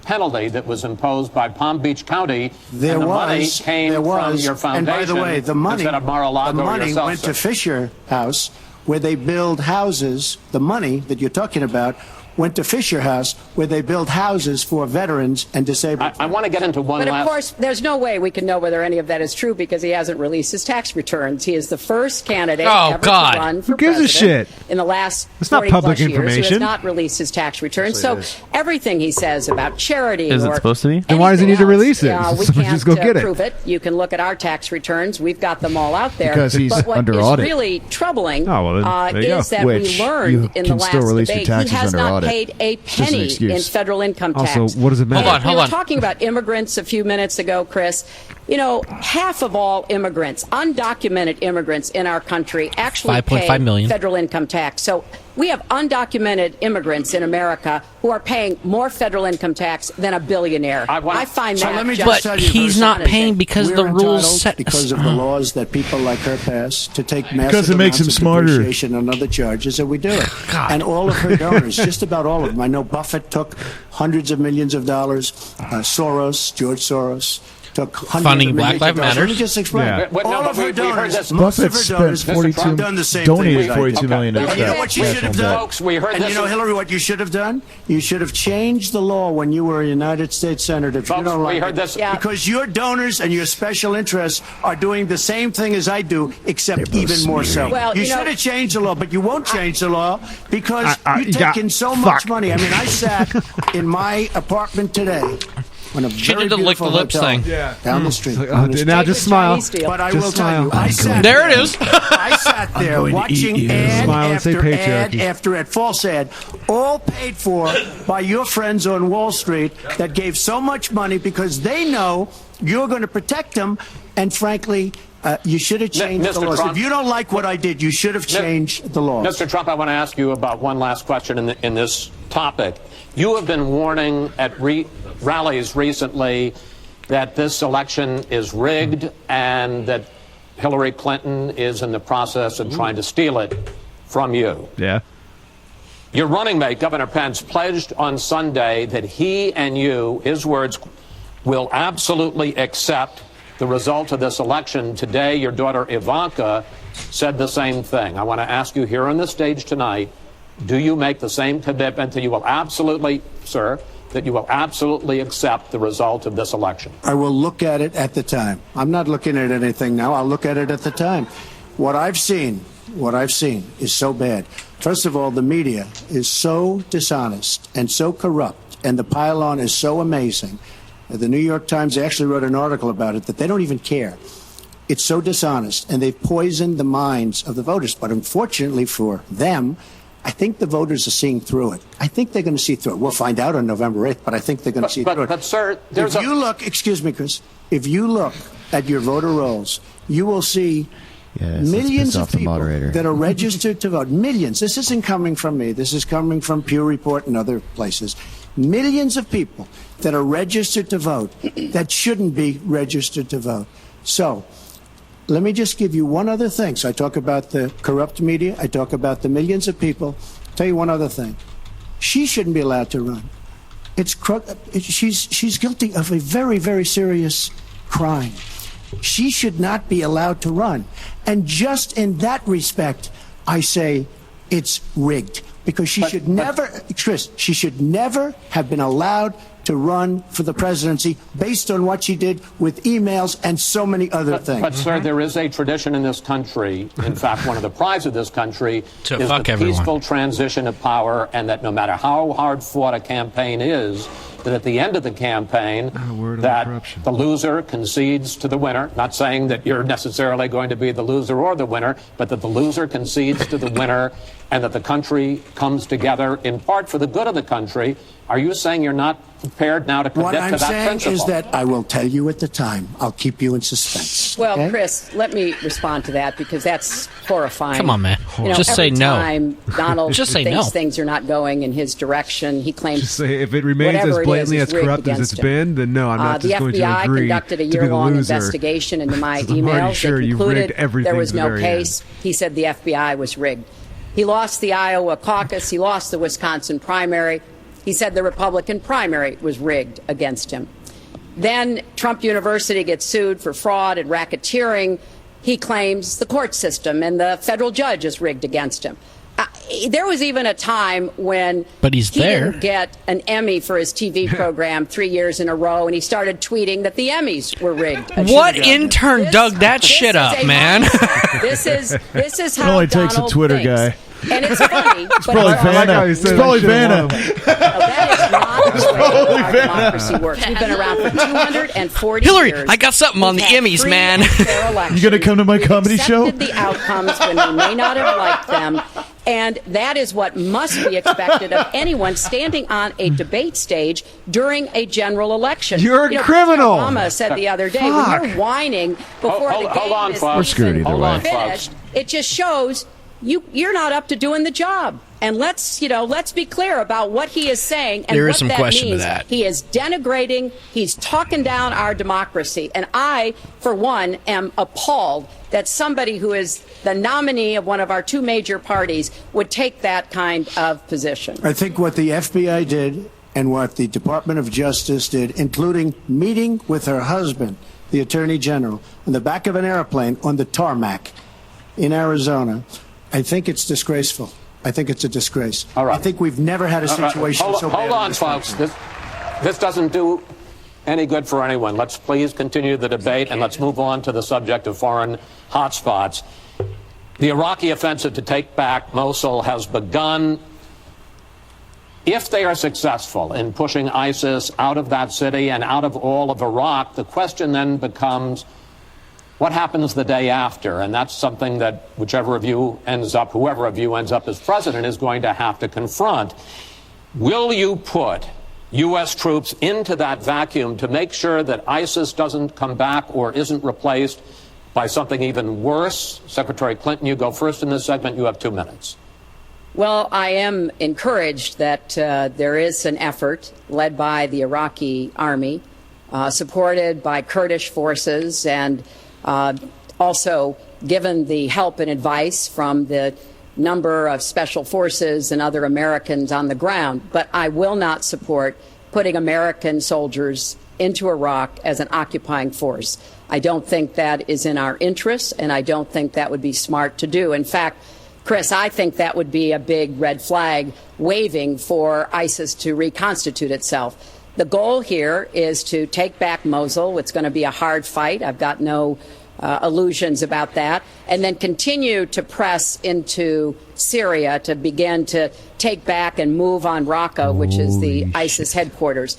penalty that was imposed by Palm Beach County. Money came from your foundation. And by the way, the money yourself, went to Fisher House, where they build houses. The money that you're talking about went to Fisher House, where they build houses for veterans and disabled. I want to get into one But last... of course, there's no way we can know whether any of that is true because he hasn't released his tax returns. He is the first candidate ever to run for Who gives a shit? In the last It's not 40 public plus information. years, who has not released his tax returns. So everything he says about charity Is it supposed to be? Then why does he need to release it? We So can't just go get it. prove it. You can look at our tax returns. We've got them all out there. Because he's but what under is audit. really troubling there you is go. that Which we learned you in the can last still release your debate he taxes has under not audit. paid a Just an penny excuse. in federal income tax. Also, what does it matter? We were talking about immigrants a few minutes ago, Chris. You know, half of all immigrants, undocumented immigrants in our country, actually 5.5 pay million. federal income tax. So we have undocumented immigrants in America who are paying more federal income tax than a billionaire. I find So that let me just just tell you, he's not paying because we're the rules entitled, set because of the laws that people like her pass, to take massive Because it makes amounts him of smarter. depreciation and other charges, and we do it. And all of her donors, just about all of them. I know Buffett took hundreds of millions of dollars. George Soros, took hundreds Funding of millions Black of Lives dollars. Matter. Let me just explain. Yeah. All of her donors, most of Buffett her donors spent 42 have done the same donated thing. 42 million And you know what you should have done? Folks, we heard And this. you know, Hillary, what you should have done? You should have changed the law when you were a United States Senator. If you Folks, don't we like heard it. this. Yeah. Because your donors and your special interests are doing the same thing as I do, except even more so. Well, you you know- should have changed the law, but you won't change the law because you yeah, take in so much money. I mean, I sat in my apartment today on a She very did the lick the beautiful lips hotel thing. down the street. Now just smile. Chinese deal. But I Just will tell you, smile. I sat There it is. I sat there going to watching eat you. ad Smile and say after ad patriarchy. after ad, false ad, all paid for by your friends on Wall Street that gave so much money because they know you're going to protect them. And frankly, you should have changed Mr. the laws. Trump. If you don't like what I did, you should have changed the laws. Mr. Trump, I want to ask you about one last question in this topic. You have been warning at rallies recently that this election is rigged and that Hillary Clinton is in the process of trying to steal it from you. Yeah. Your running mate, Governor Pence, pledged on Sunday that he and you, his words, will absolutely accept the result of this election. Today, your daughter Ivanka said the same thing. I want to ask you here on the stage tonight, do you make the same commitment that you will absolutely, sir, that you will absolutely accept the result of this election? I will look at it at the time. I'm not looking at anything now. I'll look at it at the time. What I've seen is so bad. First of all, the media is so dishonest and so corrupt, and the pile-on is so amazing. The New York Times actually wrote an article about it that they don't even care. It's so dishonest, and they've poisoned the minds of the voters. But unfortunately for them, I think the voters are seeing through it. I think they're going to see through it. We'll find out on November 8th, but I think they're going to see through it. But, sir, there's if you look, excuse me, Chris, if you look at your voter rolls, you will see millions of people that are registered to vote. Millions. This isn't coming from me. This is coming from Pew Report and other places. Millions of people that are registered to vote that shouldn't be registered to vote. So let me just give you one other thing. So I talk about the corrupt media. I talk about the millions of people. I'll tell you one other thing. She shouldn't be allowed to run. She's guilty of a very, very serious crime. She should not be allowed to run. And just in that respect, I say it's rigged. Because she should never have been allowed to run for the presidency based on what she did with emails and so many other things. But, sir, there is a tradition in this country, in fact, one of the prides of this country is the peaceful transition of power, and that no matter how hard fought a campaign is, that at the end of the campaign, that the loser concedes to the winner. Not saying that you're necessarily going to be the loser or the winner, but that the loser concedes to the winner and that the country comes together in part for the good of the country. Are you saying you're not prepared now to commit to that principle? What I'm saying is that I will tell you at the time. I'll keep you in suspense. Well, okay? Chris, let me respond to that because that's horrifying. Come on, man. Just say no. Every time Donald Just say thinks no. things are not going in his direction, he claims Just say if it remains as blatantly as corrupt as it's been, then no, I'm not just going to agree to be the loser. The FBI conducted a year-long investigation into my emails. Sure, They you concluded rigged everything there was to the no very case. He said the FBI was rigged. He lost the Iowa caucus. He lost the Wisconsin primary. He said the Republican primary was rigged against him. Then Trump University gets sued for fraud and racketeering. He claims the court system and the federal judge is rigged against him. There was even a time when he didn't get an Emmy for his TV program 3 years in a row, and he started tweeting that the Emmys were rigged. What intern dug that shit up, man? This is how it only takes Donald a Twitter thinks. guy. And it's funny. It's probably Vanna. It's probably Vanna. That is not the way our democracy works. We've been around for 240 Hillary, years. I got something on the Emmys, man. You going to come to my comedy show? We've accepted the outcomes when we may not have liked them. And that is what must be expected of anyone standing on a debate stage during a general election. You're a criminal. Obama said the other day, when you're whining before the game is even finished, it just shows you're not up to doing the job. And let's be clear about what he is saying and there what is some that question means. to that. He is denigrating, he's talking down our democracy. And I, for one, am appalled that somebody who is the nominee of one of our two major parties would take that kind of position. I think what the FBI did and what the Department of Justice did, including meeting with her husband, the Attorney General, on the back of an airplane on the tarmac in Arizona, I think it's disgraceful. I think it's a disgrace. All right. I think we've never had a situation so bad. Hold on, folks. This doesn't do any good for anyone. Let's please continue the debate, and let's move on to the subject of foreign hotspots. The Iraqi offensive to take back Mosul has begun. If they are successful in pushing ISIS out of that city and out of all of Iraq, the question then becomes, what happens the day after? And that's something that whoever of you ends up as president is going to have to confront. Will you put U.S. troops into that vacuum to make sure that ISIS doesn't come back or isn't replaced by something even worse? Secretary Clinton, you go first in this segment. You have 2 minutes. Well, I am encouraged that there is an effort led by the Iraqi army, supported by Kurdish forces, and also given the help and advice from the number of special forces and other Americans on the ground. But I will not support putting American soldiers into Iraq as an occupying force. I don't think that is in our interests, and I don't think that would be smart to do. In fact, Chris, I think that would be a big red flag waving for ISIS to reconstitute itself. The goal here is to take back Mosul. It's going to be a hard fight. I've got no illusions about that. And then continue to press into Syria to begin to take back and move on Raqqa, which is the ISIS headquarters.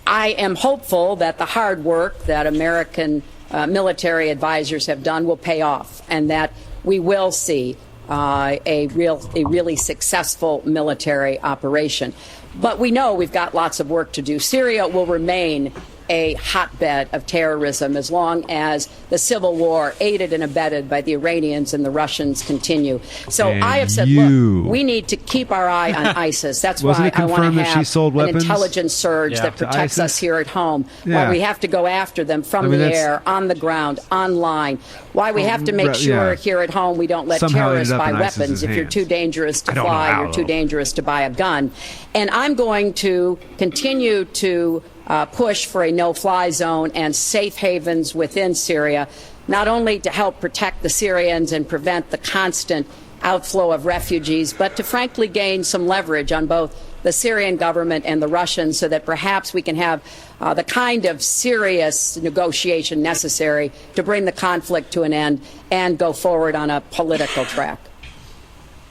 I am hopeful that the hard work that American military advisors have done will pay off, and that we will see a really successful military operation. But we know we've got lots of work to do. Syria will remain a hotbed of terrorism as long as the civil war, aided and abetted by the Iranians and the Russians, continue. So I have said, look, we need to keep our eye on ISIS. That's why I want to have an intelligence surge that protects us here at home. Why we have to go after them from the air, on the ground, online. Why we have to make sure here at home we don't let terrorists buy weapons. If you're too dangerous to fly, you're too dangerous to buy a gun. And I'm going to continue to push for a no-fly zone and safe havens within Syria, not only to help protect the Syrians and prevent the constant outflow of refugees, but to frankly gain some leverage on both the Syrian government and the Russians so that perhaps we can have the kind of serious negotiation necessary to bring the conflict to an end and go forward on a political track.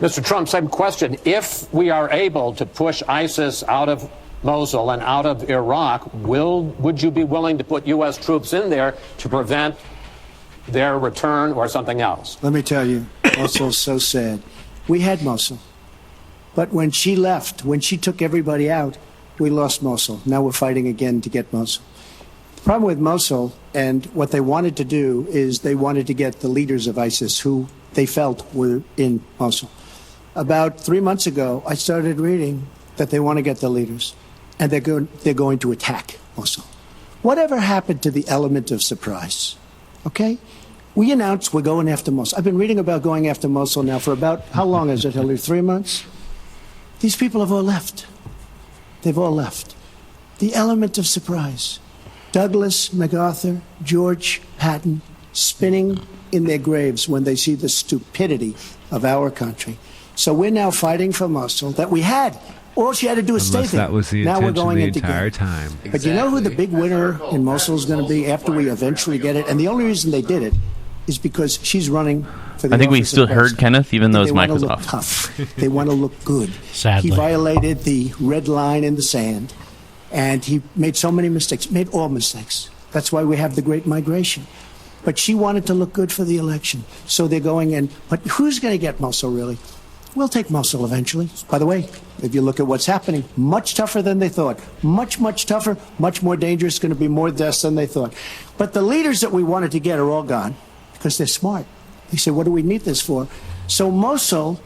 Mr. Trump, same question. If we are able to push ISIS out of Mosul and out of Iraq, would you be willing to put U.S. troops in there to prevent their return or something else? Let me tell you, Mosul's so sad. We had Mosul. But when she left, when she took everybody out, we lost Mosul. Now we're fighting again to get Mosul. The problem with Mosul and what they wanted to do is they wanted to get the leaders of ISIS who they felt were in Mosul. About 3 months ago, I started reading that they want to get the leaders. And they're going to attack Mosul. Whatever happened to the element of surprise? Okay? We announced we're going after Mosul. I've been reading about going after Mosul now for about, how long is it, Hillary? 3 months? These people have all left. They've all left. The element of surprise. Douglas, MacArthur, George Patton spinning in their graves when they see the stupidity of our country. So we're now fighting for Mosul that we had. All she had to do is stay there. That was the now we're intention going the into entire game. time. But you know who the big winner in Mosul is going to be after we eventually get it? And the only reason they did it is because she's running for the I think we office still of heard president. Kenneth, even though And his they mic wanna was look off. Tough. They want to look good. Sadly. He violated the red line in the sand, and he made so many mistakes. Made all mistakes. That's why we have the Great Migration. But she wanted to look good for the election, so they're going in. But who's going to get Mosul, really? We'll take Mosul eventually. By the way, if you look at what's happening, much tougher than they thought. Much, much tougher, much more dangerous, going to be more deaths than they thought. But the leaders that we wanted to get are all gone because they're smart. They said, what do we need this for? So Mosul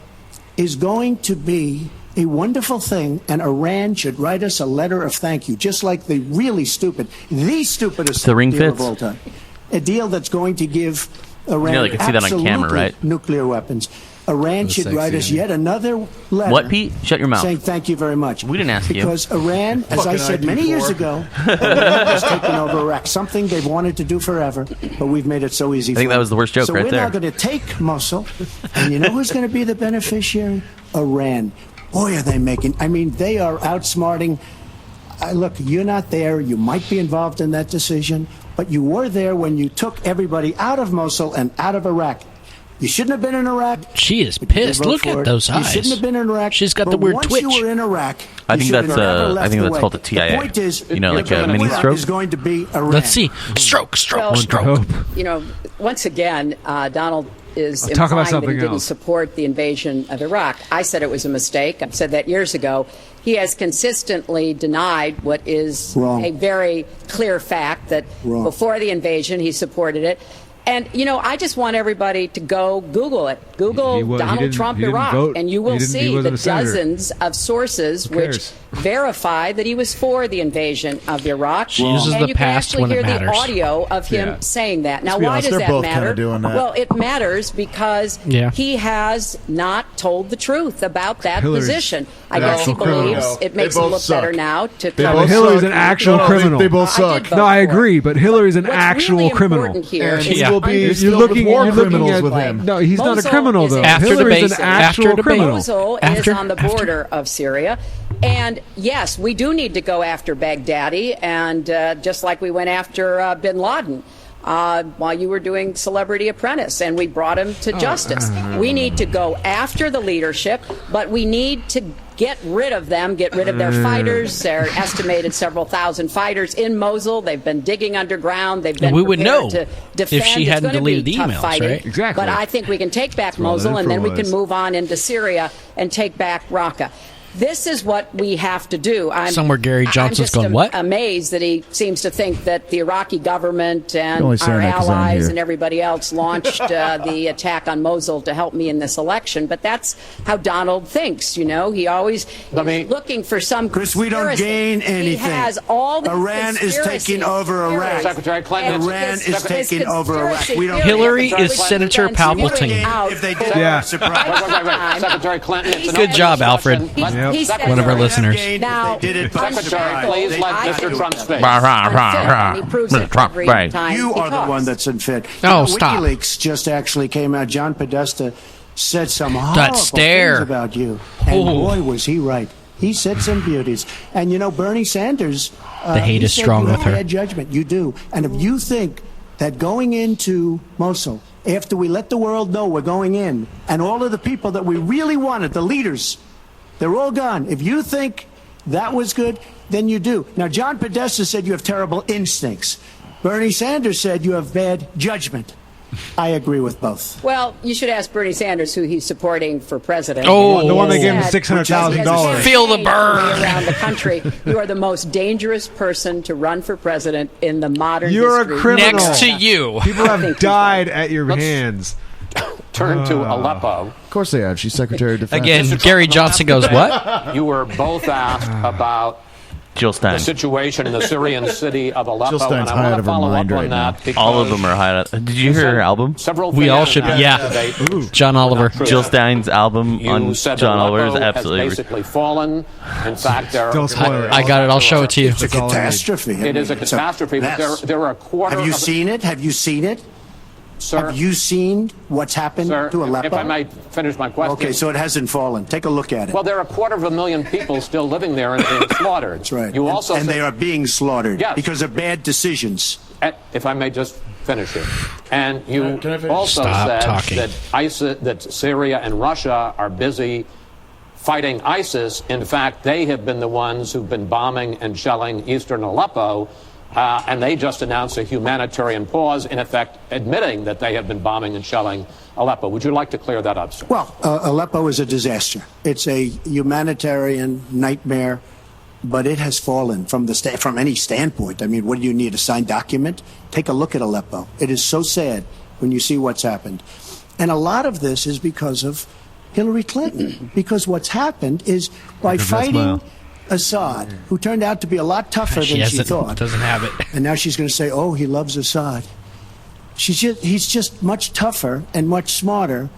is going to be a wonderful thing, and Iran should write us a letter of thank you, just like the really stupid, the stupidest The ring deal fits? of all time. A deal that's going to give Iran You know, they can see that on camera, absolutely right? nuclear weapons. Iran That's should sexy, write us isn't it? yet another letter. What, Pete? Shut your mouth. Saying thank you very much. We didn't ask you. Because Iran, as I Fucking said many years ID4. ago, Iran has taken over Iraq. Something they've wanted to do forever, but we've made it so easy. I think for that them. was the worst joke so right we're there. now going to take Mosul, and you know who's going to be the beneficiary? Iran. Boy, are they making... I mean, they are outsmarting... look, you're not there. You might be involved in that decision, but you were there when you took everybody out of Mosul and out of Iraq. You shouldn't have been in Iraq. She is but you did pissed. vote Look for at it. those You eyes. shouldn't have been in Iraq. She's got but the weird once twitch. you were in Iraq, I you think should have that's, never I left think the that's way. called a TIA. The point is, You know, like your a mini winner stroke? is going to be Iran. Let's see. Stroke. Well, you know, once again, Donald is I'll talk about implying that he something didn't else. support the invasion of Iraq. I said it was a mistake. I've said that years ago. He has consistently denied what is Wrong. a very clear fact that Wrong. before the invasion he supported it. And, you know, I just want everybody to go Google it. Google He Donald didn't- Trump he didn't Iraq, vote. and you He will didn't- he see the wasn't a senator. dozens of sources Who which cares? verify that he was for the invasion of Iraq. She uses and the you can past actually when it hear matters. the audio of him Yeah. saying that. Now, Let's be why honest, does they're that both kinda matter? doing that. Well, it matters because Yeah. he has not told the truth about that Hillary's position. I an guess he actual criminal. believes No, it they makes him both look suck. better now to They come both Hillary's suck. an actual No, criminal. They both I did suck. vote No, I for it. agree, but Hillary's an What's actual really criminal. important here And is he to will be You're filled with looking, war you're looking criminals at with him. No, he's not a Mosul criminal is though. a- After Hillary's debate. an actual After debate. criminal. Mosul After- is on the border of Syria. And yes, we do need to go after Baghdadi, and just like we went after bin Laden while you were doing Celebrity Apprentice, and we brought him to justice. We need to go after the leadership, but we need to get rid of them, get rid of their fighters. They're estimated several thousand fighters in Mosul. They've been digging underground. They've been And we would prepared know to defend. if she It's hadn't gonna be deleted the tough emails, fighting, right? Exactly. But I think we can take back all that Mosul, and then we info can was. move on into Syria and take back Raqqa. This is what we have to do. Somewhere Gary Johnson's I'm just going, what? amazed that he seems to think that the Iraqi government and only saying our that 'cause I'm allies here. and everybody else launched the attack on Mosul to help me in this election. But that's how Donald thinks. You know, he always is looking for some. Chris, we don't conspiracy. gain anything. He has all the Iran is taking over Iraq. Secretary Clinton. And Iran his- is taking over Iraq. conspiracy We don't- theory Hillary is is Senator defense Palpatine. out If they for- did, Yeah. surprise. Wait. Secretary Clinton. It's an Good open job, discussion. Alfred. He- Yep. he said- One of our listeners. Now, They did it by Secretary, surprise. please They- let I Mr. do Trump it. speak. and he proves it Trump, every right. time You he are the talks. one that's unfit. Oh, stop. WikiLeaks just actually came out. John Podesta said some horrible stare. things about you. And Ooh. boy, was he right. He said some beauties. And, you know, Bernie Sanders... The hate he is said strong you with her. have bad judgment. You do. And if you think that going into Mosul, after we let the world know we're going in, and all of the people that we really wanted, the leaders, they're all gone. If you think that was good, then you do. Now, John Podesta said you have terrible instincts. Bernie Sanders said you have bad judgment. I agree with both. Well, you should ask Bernie Sanders who he's supporting for president. Oh. The one that gave him Said- $600,000. Feel the burn. Around the country, you are the most dangerous person to run for president in the modern You're a history. criminal. Next to you. People I think have he's died at your hands. Turn to Aleppo. Of course they have. She's Secretary of Defense. Again, Gary Johnson goes, what? You were both asked about Jill Stein. the situation in the Syrian city of Aleppo. Jill Stein's And I high want out to of her follow mind up right on now. that. All of them are high. Did you hear her album? We all should. Yeah. John Oliver. Jill Stein's album on John Oliver is absolutely has basically fallen. In fact, there Don't spoil it. I got it. I'll show it to you. It's a catastrophe. It is a catastrophe, but there are a quarter. Have you of seen it? Have you seen it? Sir, Have you seen what's happened sir, to Aleppo? if I might finish my question. Okay, so it hasn't fallen. Take a look at it. Well, there are 250,000 people still living there and being slaughtered. That's right. You also and said- they are being slaughtered Yes. because of bad decisions. If I may just finish it. And you Can I finish? also Stop said talking. that that Syria and Russia are busy fighting ISIS. In fact, they have been the ones who've been bombing and shelling eastern Aleppo. And they just announced a humanitarian pause, in effect admitting that they have been bombing and shelling Aleppo. Would you like to clear that up, sir? Well, Aleppo is a disaster. It's a humanitarian nightmare, but it has fallen from any standpoint. I mean, what do you need, a signed document? Take a look at Aleppo. It is so sad when you see what's happened. And a lot of this is because of Hillary Clinton, because what's happened is by fighting Assad, who turned out to be a lot tougher than she thought. Doesn't have it. And now she's going to say, oh, he loves Assad. He's just much tougher and much smarter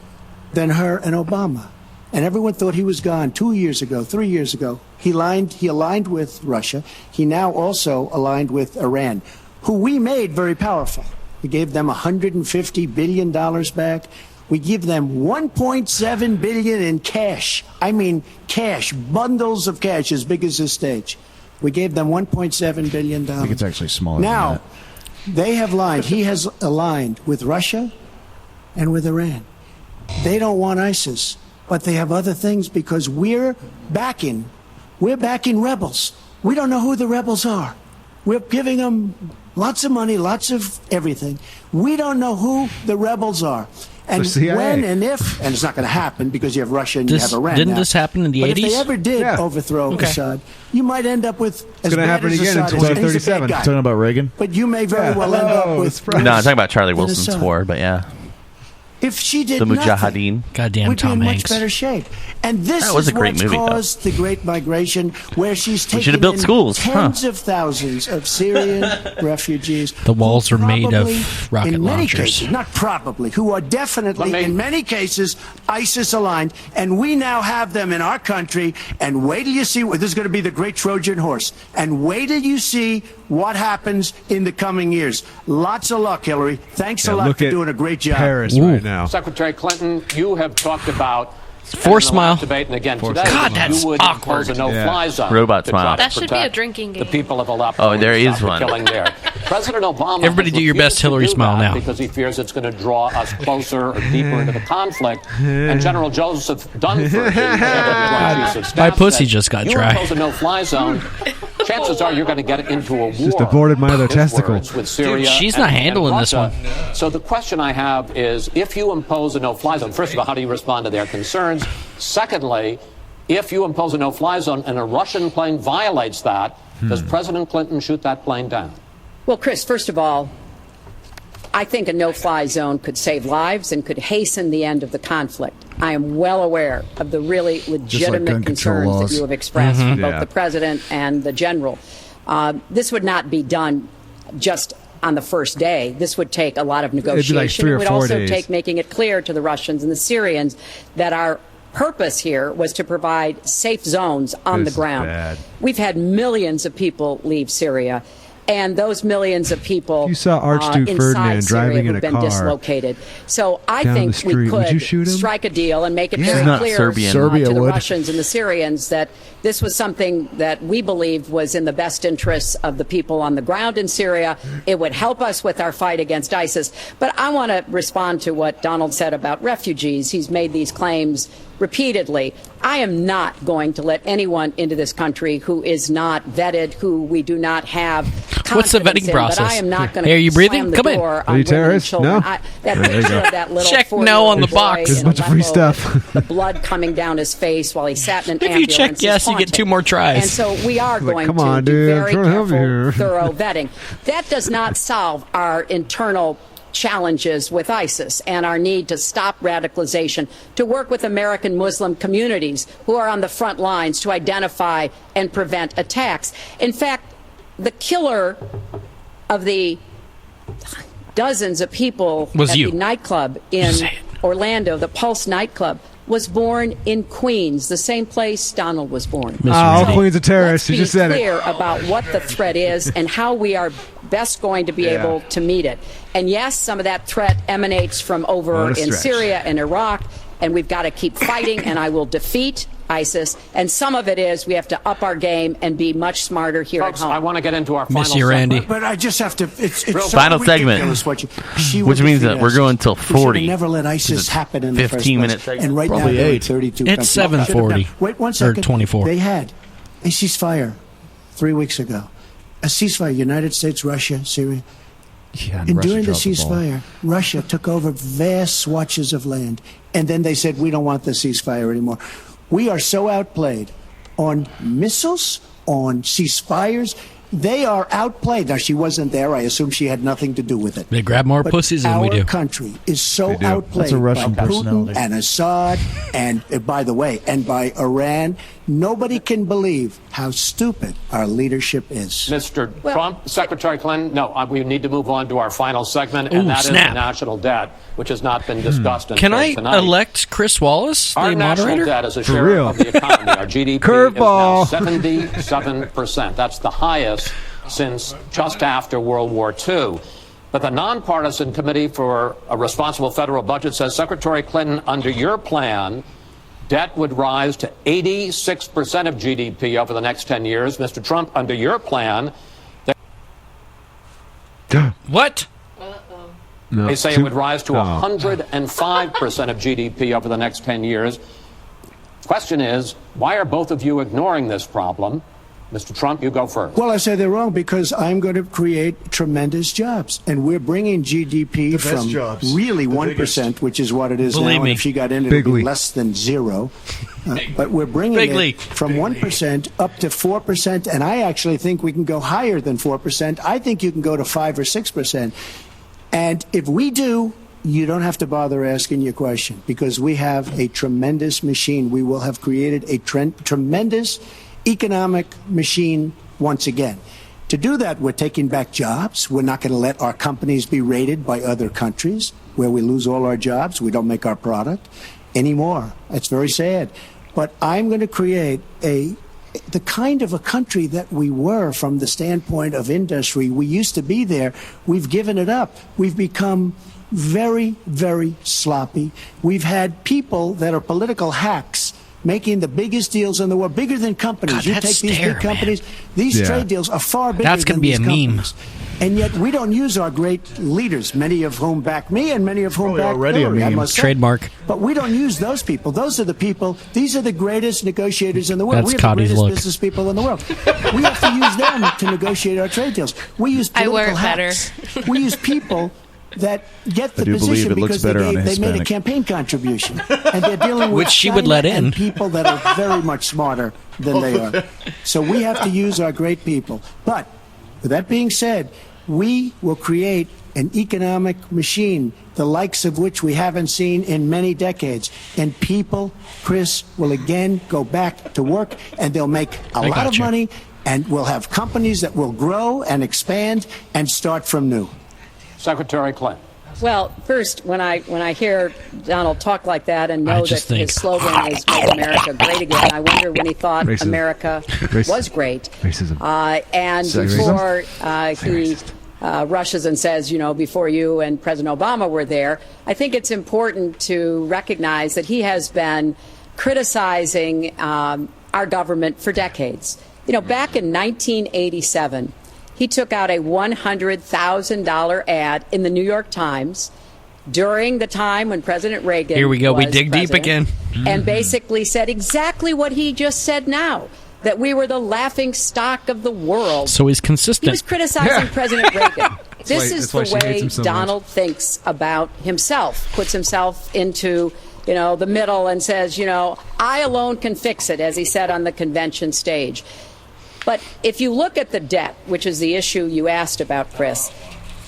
than her and Obama. And everyone thought he was gone 2 years ago, 3 years ago. He aligned with Russia. He now also aligned with Iran, who we made very powerful. We gave them $150 billion back. We give them $1.7 billion in cash. I mean cash, bundles of cash as big as this stage. We gave them $1.7 billion. I think it's actually smaller now, than that. they have aligned. He has aligned with Russia and with Iran. They don't want ISIS, but they have other things because we're backing rebels. We don't know who the rebels are. We're giving them lots of money, lots of everything. We don't know who the rebels are. And when and if, and it's not going to happen because you have Russia and you have Iran. Didn't now. this happen in the 80s? But if they ever did overthrow Assad, you might end up with as gonna bad happen as again in Assad is. He's a bad 2037. guy. Talking about Reagan? But you may very well end up with. No, I'm talking about Charlie than Wilson's Assad. war, but yeah. If she did The nothing, Mujahideen. Goddamn we'd be Tom in much Hanks. better shape. And this That was is a great what's movie, though. caused the Great Migration, where she's taken should have built in schools, huh? tens of thousands of Syrian refugees. The walls who are made of probably, rocket in many launchers. cases, not probably, who are definitely, in many cases, ISIS aligned. And we now have them in our country. And wait till you see, this is going to be the great Trojan horse. And wait till you see what happens in the coming years. Lots of luck, Hillary. Thanks a lot look for at doing a great job. Paris right now. Secretary Clinton, you have talked about Force in the last smile. debate and again today. God, that that's you would awkward. impose a no-fly zone. Robot to try smile. to That should be a protect drinking game. The people of Aleppo. Oh, there and is stop the one. Killing there. President Obama. Everybody has do your best refused to Hillary do smile that now. because he fears it's going to draw us closer or deeper into the conflict. And General Joseph Dunford, the Chief of Staff, My pussy said, just got you dry. impose a no-fly zone. Chances are you're going to get into a war. Just aborted my other his testicle. words, with Syria Dude, she's and- not and handling this Russia. one. So the question I have is, if you impose a no-fly zone, first of all, how do you respond to their concerns? Secondly, if you impose a no-fly zone and a Russian plane violates that, does President Clinton shoot that plane down? Well, Chris, first of all, I think a no-fly zone could save lives and could hasten the end of the conflict. I am well aware of the really legitimate gun control concerns laws. that you have expressed from both Yeah. the president and the general. This would not be done just on the first day. This would take a lot of be like negotiation. 3 or It would 4 also days. take making it clear to the Russians and the Syrians that our purpose here was to provide safe zones on This the is ground. bad. We've had millions of people leave Syria. And those millions of people You saw Archduke inside Ferdinand Syria driving in who've a been car dislocated. So I down think the we street. Would you could shoot him? strike a deal and make it He's very not clear Serbian. Serbia to the would. Russians and the Syrians that this was something that we believed was in the best interests of the people on the ground in Syria. It would help us with our fight against ISIS. But I want to respond to what Donald said about refugees. He's made these claims repeatedly. I am not going to let anyone into this country who is not vetted, who we do not have What's the confidence vetting in, process? But I am not going Hey, are you to breathing? slam the Come in. door Are on you women and terrorists? children. No? That There you picture go. of that little Check no 4-year-old on the boy box. in There's a bunch of free Aleppo stuff. with the blood coming down his face while he sat in an If you ambulance. check is yes, you get haunting. 2 more tries. And so we are going come to on, do dude, I'm very trying to help you careful, here. thorough vetting. That does not solve our internal challenges with ISIS and our need to stop radicalization, to work with American Muslim communities who are on the front lines to identify and prevent attacks. In fact, the killer of the dozens of people at the nightclub in Orlando, the Pulse nightclub, was born in Queens, the same place Donald was born. Queens are terrorists. You just said it. Let's be clear about what the threat is and how we are best going to be able to meet it. And yes, some of that threat emanates from over in Syria and Iraq, and we've got to keep fighting, and I will defeat ISIS. And some of it is we have to up our game and be much smarter here Folks, at home. I want to get into our final Miss you, Randy. segment. But I just have to. It's final so segment, which means that we're going till 40. Never let ISIS happen in the first 15 minutes. And right Probably now, there are 8. 32 It's countries. 7:40. Wait 1 second. Or 24. They had a ceasefire 3 weeks ago. A ceasefire. United States, Russia, Syria. Yeah, And Russia during the dropped the ball. ceasefire, Russia took over vast swatches of land. And then they said, we don't want the ceasefire anymore. We are so outplayed on missiles, on ceasefires. They are outplayed. Now, she wasn't there. I assume she had nothing to do with it. They grab more But pussies than we do. Our country is so outplayed That's a Russian by Putin personality. and Assad and, by the way, and by Iran. Nobody can believe how stupid our leadership is. Mr. Trump, Secretary Clinton, we need to move on to our final segment, and Ooh, that is snap. the national debt, which has not been discussed until Can I tonight. elect Chris Wallace, Our the national moderator? debt as a For share real. of the economy, our GDP, Curveball. is now 77%. That's the highest since just after World War II. But the nonpartisan Committee for a Responsible Federal Budget says, Secretary Clinton, under your plan, debt would rise to 86% of GDP over the next 10 years. Mr. Trump, under your plan, What? they say it would rise to 105% of GDP over the next 10 years. Question is, why are both of you ignoring this problem? Mr. Trump, you go first. Well, I say they're wrong because I'm going to create tremendous jobs. And we're bringing GDP from really 1%, which is what it is Believe now. me. And if she got in, it would be less than 0. But we're bringing it from 1% up to 4%. And I actually think we can go higher than 4%. I think you can go to 5 or 6%. And if we do, you don't have to bother asking your question because we have a tremendous machine. We will have created a tremendous economic machine once again. To do that, we're taking back jobs. We're not going to let our companies be raided by other countries where we lose all our jobs. We don't make our product anymore. It's very sad. But I'm going to create the kind of a country that we were from the standpoint of industry. We used to be there. We've given it up. We've become very, very sloppy. We've had people that are political hacks making the biggest deals in the world, bigger than companies. God, you that take these stare, big companies, these trade deals are far bigger That's than gonna be these a meme. companies. And yet we don't use our great leaders, many of whom back me and many of whom back already a Hillary, I meme. must say. Trademark. But we don't use those people. Those are the people, these are the greatest negotiators in the world. That's We have Cotty's the greatest look. business people in the world. We have to use them to negotiate our trade deals. We use political I wear it better. hacks. We use people that get the I do believe position it looks because they, better on a they made a Hispanic. campaign contribution. And they're dealing with Which she would China let in. and people that are very much smarter than they are. So we have to use our great people. But with that being said, we will create an economic machine, the likes of which we haven't seen in many decades. And people, Chris, will again go back to work, and they'll make a lot of money, and we'll have companies that will grow and expand and start from new. Secretary Clinton. Well, first, when I hear Donald talk like that and know that just think, his slogan is "Make America Great Again," I wonder when he thought Racism. America was great. Racism. And Sexism. before he rushes and says, before you and President Obama were there, I think it's important to recognize that he has been criticizing our government for decades. Back in 1987. He took out a $100,000 ad in the New York Times during the time when President Reagan Here we go. We was dig deep president, again. and basically said exactly what he just said now, that we were the laughing stock of the world. So he's consistent. He was criticizing President Reagan. This is that's why the she hates way him so Donald thinks about himself, puts himself into the middle and says, I alone can fix it, as he said on the convention stage. But if you look at the debt, which is the issue you asked about, Chris,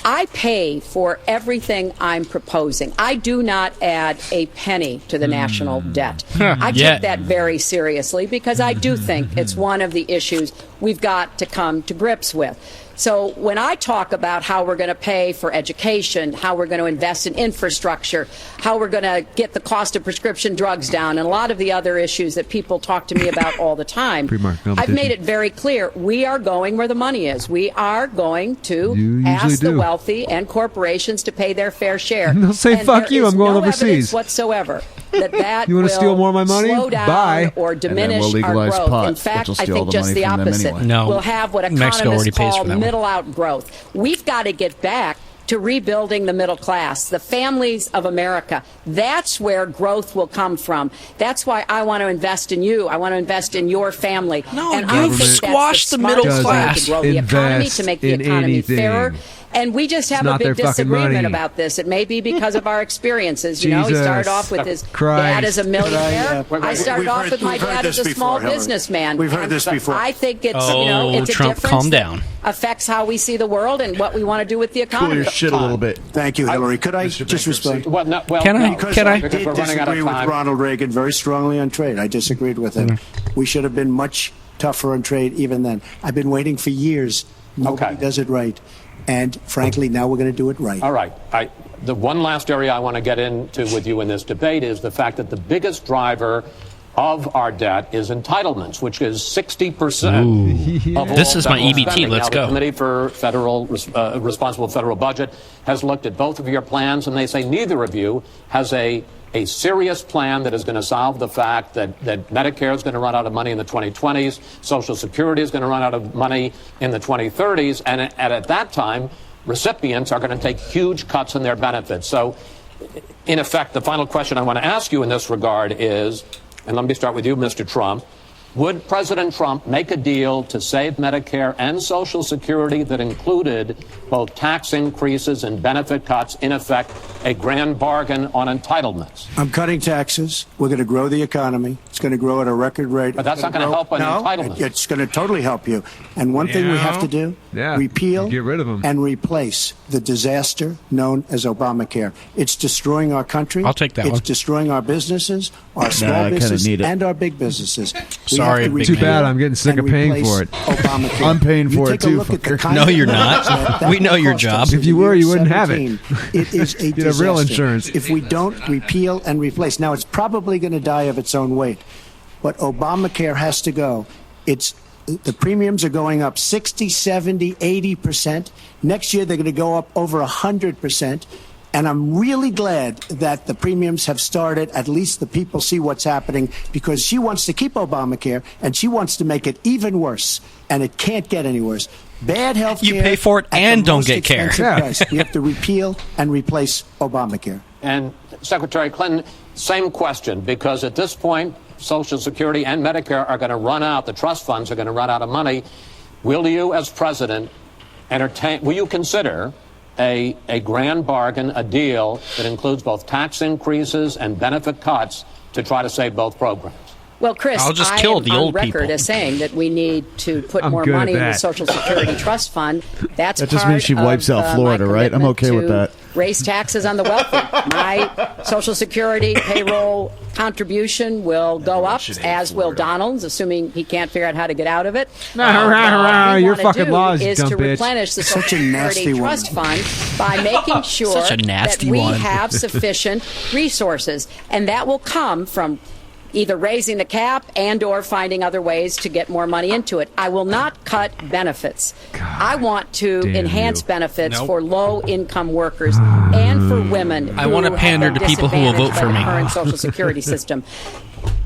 I pay for everything I'm proposing. I do not add a penny to the national debt. I take that very seriously because I do think it's one of the issues we've got to come to grips with. So when I talk about how we're going to pay for education, how we're going to invest in infrastructure, how we're going to get the cost of prescription drugs down, and a lot of the other issues that people talk to me about all the time, I've made it very clear we are going where the money is. We are going to ask the wealthy and corporations to pay their fair share. And they'll say, fuck you, I'm going overseas. Whatsoever that you want to steal more of my money? Slow down Bye. or diminish our growth. Pot, in fact, I think just the opposite. Anyway. No, we'll have what economists call middle-out growth. We've got to get back to rebuilding the middle class, the families of America. That's where growth will come from. That's why I want to invest in you. I want to invest in your family. No, and you've squashed the middle class. To grow the economy, to make the economy fairer. And we just have a big disagreement about this. It may be because of our experiences. You know, he started off with his dad as a millionaire. I started off with my dad as a small businessman. We've heard this before. I think it's, it's a Trump, difference calm down. that affects how we see the world and what we want to do with the economy. Cool your shit a little bit. Thank you, Hillary. Could I just respond? Can I? Because I did disagree with Ronald Reagan very strongly on trade. I disagreed with him. We should have been much tougher on trade even then. I've been waiting for years. Nobody does it right. And frankly, now we're going to do it right. All right. The one last area I want to get into with you in this debate is the fact that the biggest driver of our debt is entitlements, which is 60% of all this is my EBT. Spending. Let's go. The Committee for Federal Responsible Federal Budget has looked at both of your plans, and they say neither of you has a serious plan that is going to solve the fact that Medicare is going to run out of money in the 2020s, Social Security is going to run out of money in the 2030s, and at that time, recipients are going to take huge cuts in their benefits. So, in effect, the final question I want to ask you in this regard is, and let me start with you, Mr. Trump, would President Trump make a deal to save Medicare and Social Security that included both tax increases and benefit cuts, in effect, a grand bargain on entitlements? I'm cutting taxes. We're going to grow the economy. It's going to grow at a record rate. But that's not going to help on entitlements. It's going to totally help you. And one thing we have to do, repeal get rid of them and replace the disaster known as Obamacare. It's destroying our country. I'll take that It's one. destroying our businesses, our small businesses, and our big businesses. Sorry, too bad. I'm getting sick of paying for it. Obamacare. I'm paying for it too. No, you're not. We know your job. If you were, you wouldn't have it. It is a Get a real insurance. If we don't repeal and replace. Now, it's probably going to die of its own weight, but Obamacare has to go. The premiums are going up 60, 70, 80%. Next year, they're going to go up over 100%. And I'm really glad that the premiums have started. At least the people see what's happening, because she wants to keep Obamacare and she wants to make it even worse. And it can't get any worse. Bad health care. You pay for it and don't get care. You have to repeal and replace Obamacare. And Secretary Clinton, same question, because at this point, Social Security and Medicare are going to run out. The trust funds are going to run out of money. Will you, as president, will you consider a grand bargain, a deal that includes both tax increases and benefit cuts to try to save both programs? Well, Chris, I'll just I kill am the on old record people. as saying that we need to put more money in the Social Security Trust Fund. That just means she wipes out Florida, right? I'm okay with that. Raise taxes on the wealthy. My Social Security payroll contribution will go up, as will Donald's, assuming he can't figure out how to get out of it. Your fucking laws, is dumb to bitch. replenish the Social Security Trust Fund by making sure that we have sufficient resources, and that will come from either raising the cap and or finding other ways to get more money into it. I will not cut benefits. I want to enhance benefits for low-income workers and for women. I want to pander to people who will vote for me. The current Social Security system.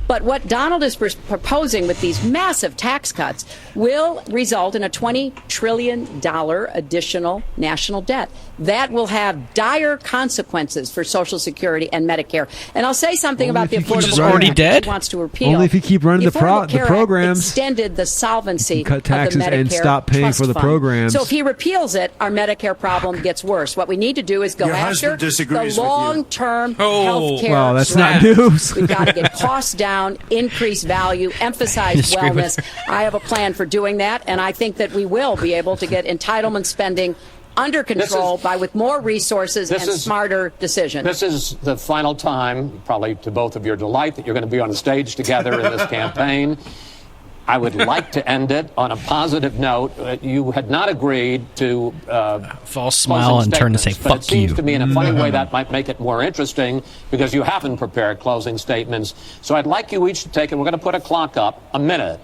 But what Donald is proposing with these massive tax cuts will result in a $20 trillion additional national debt. That will have dire consequences for Social Security and Medicare. And I'll say something about the Affordable Care Act that he wants to repeal. Only if you keep running the programs. Extended the solvency cut taxes of the Medicare and stop paying Trust for the Fund. programs. So if he repeals it, our Medicare problem gets worse. What we need to do is go after the long-term health care. Well, that's not news. We've got to get costs down, increase value, emphasize wellness. I have a plan for doing that, and I think that we will be able to get entitlement spending under control with more resources and smarter decisions. This is the final time, probably to both of your delight, that you're going to be on a stage together in this campaign. I would like to end it on a positive note. You had not agreed to false smile and turn to say, fuck you. It seems to me in a funny way that might make it more interesting because you haven't prepared closing statements. So I'd like you each to take it. We're going to put a clock up, a minute,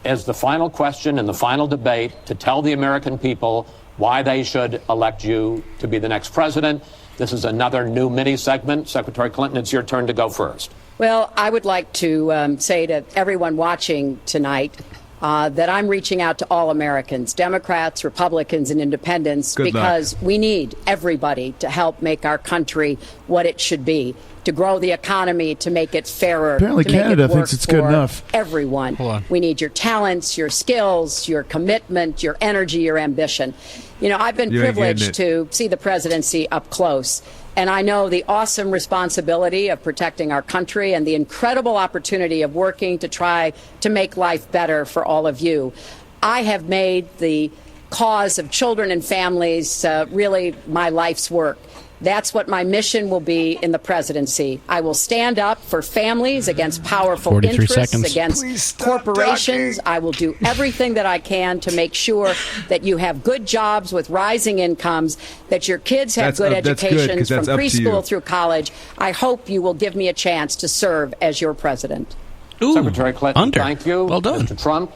as the final question in the final debate to tell the American people why they should elect you to be the next president. This is another new mini segment. Secretary Clinton, it's your turn to go first. Well, I would like to say to everyone watching tonight that I'm reaching out to all Americans, Democrats, Republicans, and Independents, because we need everybody to help make our country what it should be, to grow the economy, to make it fairer. Apparently to make Canada it work thinks it's good enough. Everyone. We need your talents, your skills, your commitment, your energy, your ambition. You know, I've been privileged to see the presidency up close, and I know the awesome responsibility of protecting our country and the incredible opportunity of working to try to make life better for all of you. I have made the cause of children and families really my life's work. That's what my mission will be in the presidency. I will stand up for families against powerful interests, against corporations. I will do everything that I can to make sure that you have good jobs with rising incomes, that your kids have good educations from preschool through college. I hope you will give me a chance to serve as your president. Ooh, Secretary Clinton, thank you. Well done. Mr. Trump.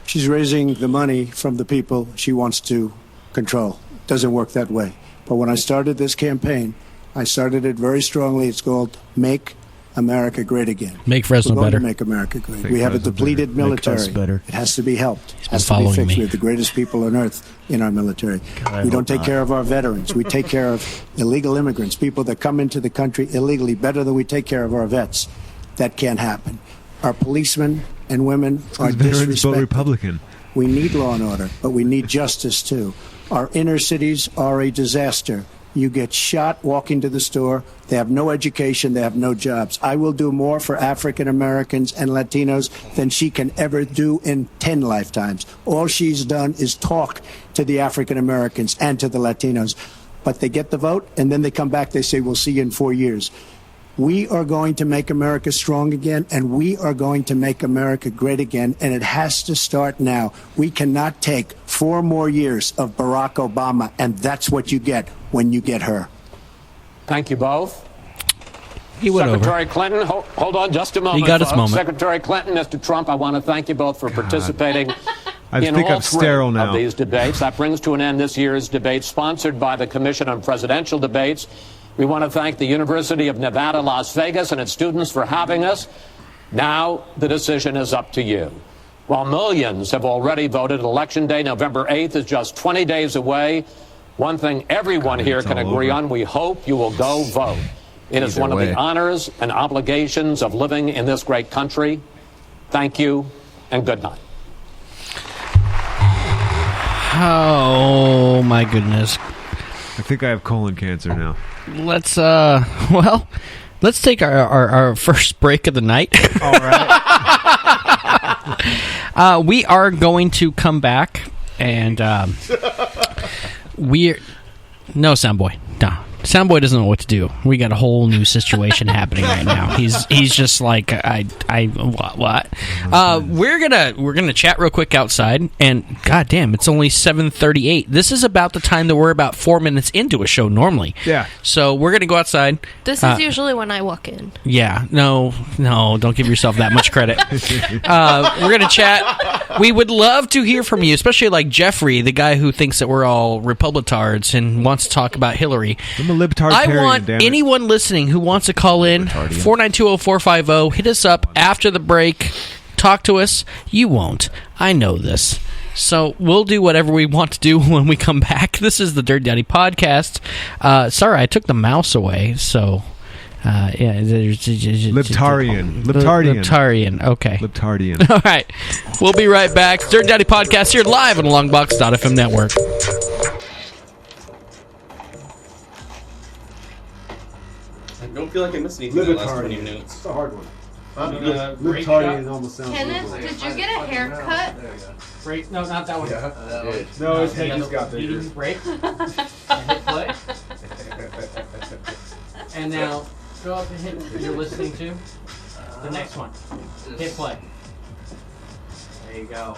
She's raising the money from the people she wants to control. Doesn't work that way. But when I started this campaign, I started it very strongly. It's called Make America Great Again. Make Fresno better. Make America great. We have a depleted military. It has to be helped. It has to be fixed. We have the greatest people on earth in our military. We don't take care of our veterans. We take care of illegal immigrants, people that come into the country illegally, better than we take care of our vets. That can't happen. Our policemen and women are disrespected. Republican. We need law and order, but we need justice too. Our inner cities are a disaster. You get shot walking to the store. They have no education. They have no jobs. I will do more for African Americans and Latinos than she can ever do in 10 lifetimes. All she's done is talk to the African Americans and to the Latinos. But they get the vote, and then they come back. They say, we'll see you in 4 years. We are going to make America strong again, and we are going to make America great again, and it has to start now. We cannot take 4 more years of Barack Obama, and that's what you get when you get her. Thank you both. He went Secretary Clinton, hold on just a moment. He got his folks. moment. Secretary Clinton, Mr. Trump, I want to thank you both for participating in all I'm sterile three now. of these debates. That brings to an end this year's debate sponsored by the Commission on Presidential Debates. We want to thank the University of Nevada, Las Vegas, and its students for having us. Now the decision is up to you. While millions have already voted, Election Day, November 8th, is just 20 days away. One thing everyone here can agree on, we hope you will go vote. It is one of the honors and obligations of living in this great country. Thank you, and good night. Oh, my goodness. I think I have colon cancer now. Let's take our first break of the night. All right. We are going to come back, and no, Soundboy. No. Soundboy doesn't know what to do. We got a whole new situation happening right now. He's just like what? We're gonna chat real quick outside, and goddamn, it's only 7:38. This is about the time that we're about 4 minutes into a show normally. Yeah. So we're gonna go outside. This is usually when I walk in. Yeah. No, don't give yourself that much credit. We're gonna chat. We would love to hear from you, especially like Jeffrey, the guy who thinks that we're all Republicards and wants to talk about Hillary. I want anyone listening who wants to call in, 492-0450, hit us up after the break, talk to us. You won't. I know this. So we'll do whatever we want to do when we come back. This is the Dirty Daddy Podcast. Sorry, I took the mouse away, so... Libtarian. Okay. Libtarian. All right. We'll be right back. Dirty Daddy Podcast here live on the Longbox.FM network. I don't feel like I missed anything in the last 20 minutes. It's a hard one. Kenneth, did you get a haircut? Break? No, not that one. No, his head just got bigger. Break. And hit play. And now go up and hit what you're listening to. The next one. Hit play. There you go.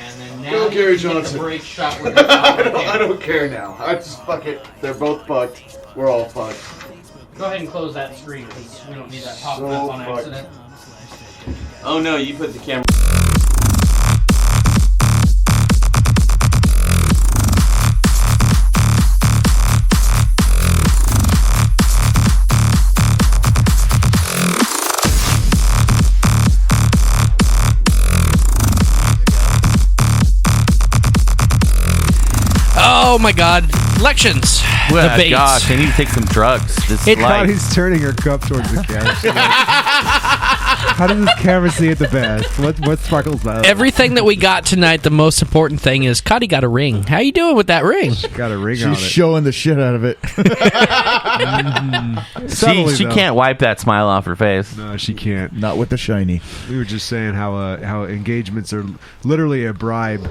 And then now Go, Gary Johnson. The break shot with I don't care now. I just fuck it. They're both fucked. We're all fucked. Go ahead and close that screen, please. We don't need that popping So up on accident. Oh no, you put the camera. Oh my God! Elections. Well, Debates. gosh, I need to take some drugs. This It- light. He's turning her cup towards the camera. She's like, how does this camera see it the best? What sparkles that? Everything that we got tonight, the most important thing is Kari got a ring. How you doing with that ring? Got a ring on it. She's showing the shit out of it. She can't wipe that smile off her face. No, she can't. Not with the shiny. We were just saying how engagements are literally a bribe.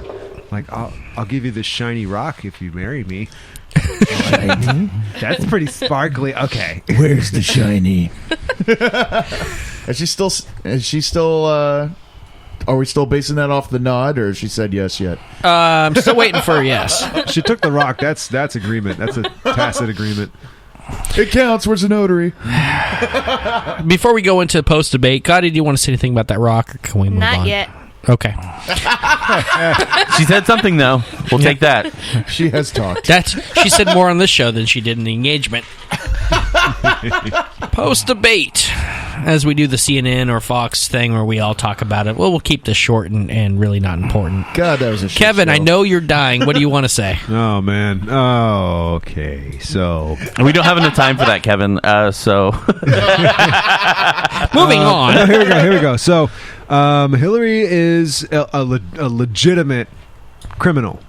Like, I'll give you this shiny rock if you marry me. That's pretty sparkly. Okay. Where's the shiny? Is she still are we still basing that off the nod, or has she said yes yet? I'm still waiting for a yes. She took the rock. That's agreement. That's a tacit agreement. It counts. Where's the notary? Before we go into post debate, Kari, do you want to say anything about that rock, or can we move on? Not yet. Okay. She said something though. We'll take that. She has talked. She said more on this show than she did in the engagement. Post debate, as we do the CNN or Fox thing where we all talk about it. Well, we'll keep this short and really not important. God, that was a shit Kevin, show. I know you're dying. What do you want to say? Oh man. Oh, okay. So We don't have enough time for that, Kevin. So moving on. Here we go. So Hillary is a legitimate criminal.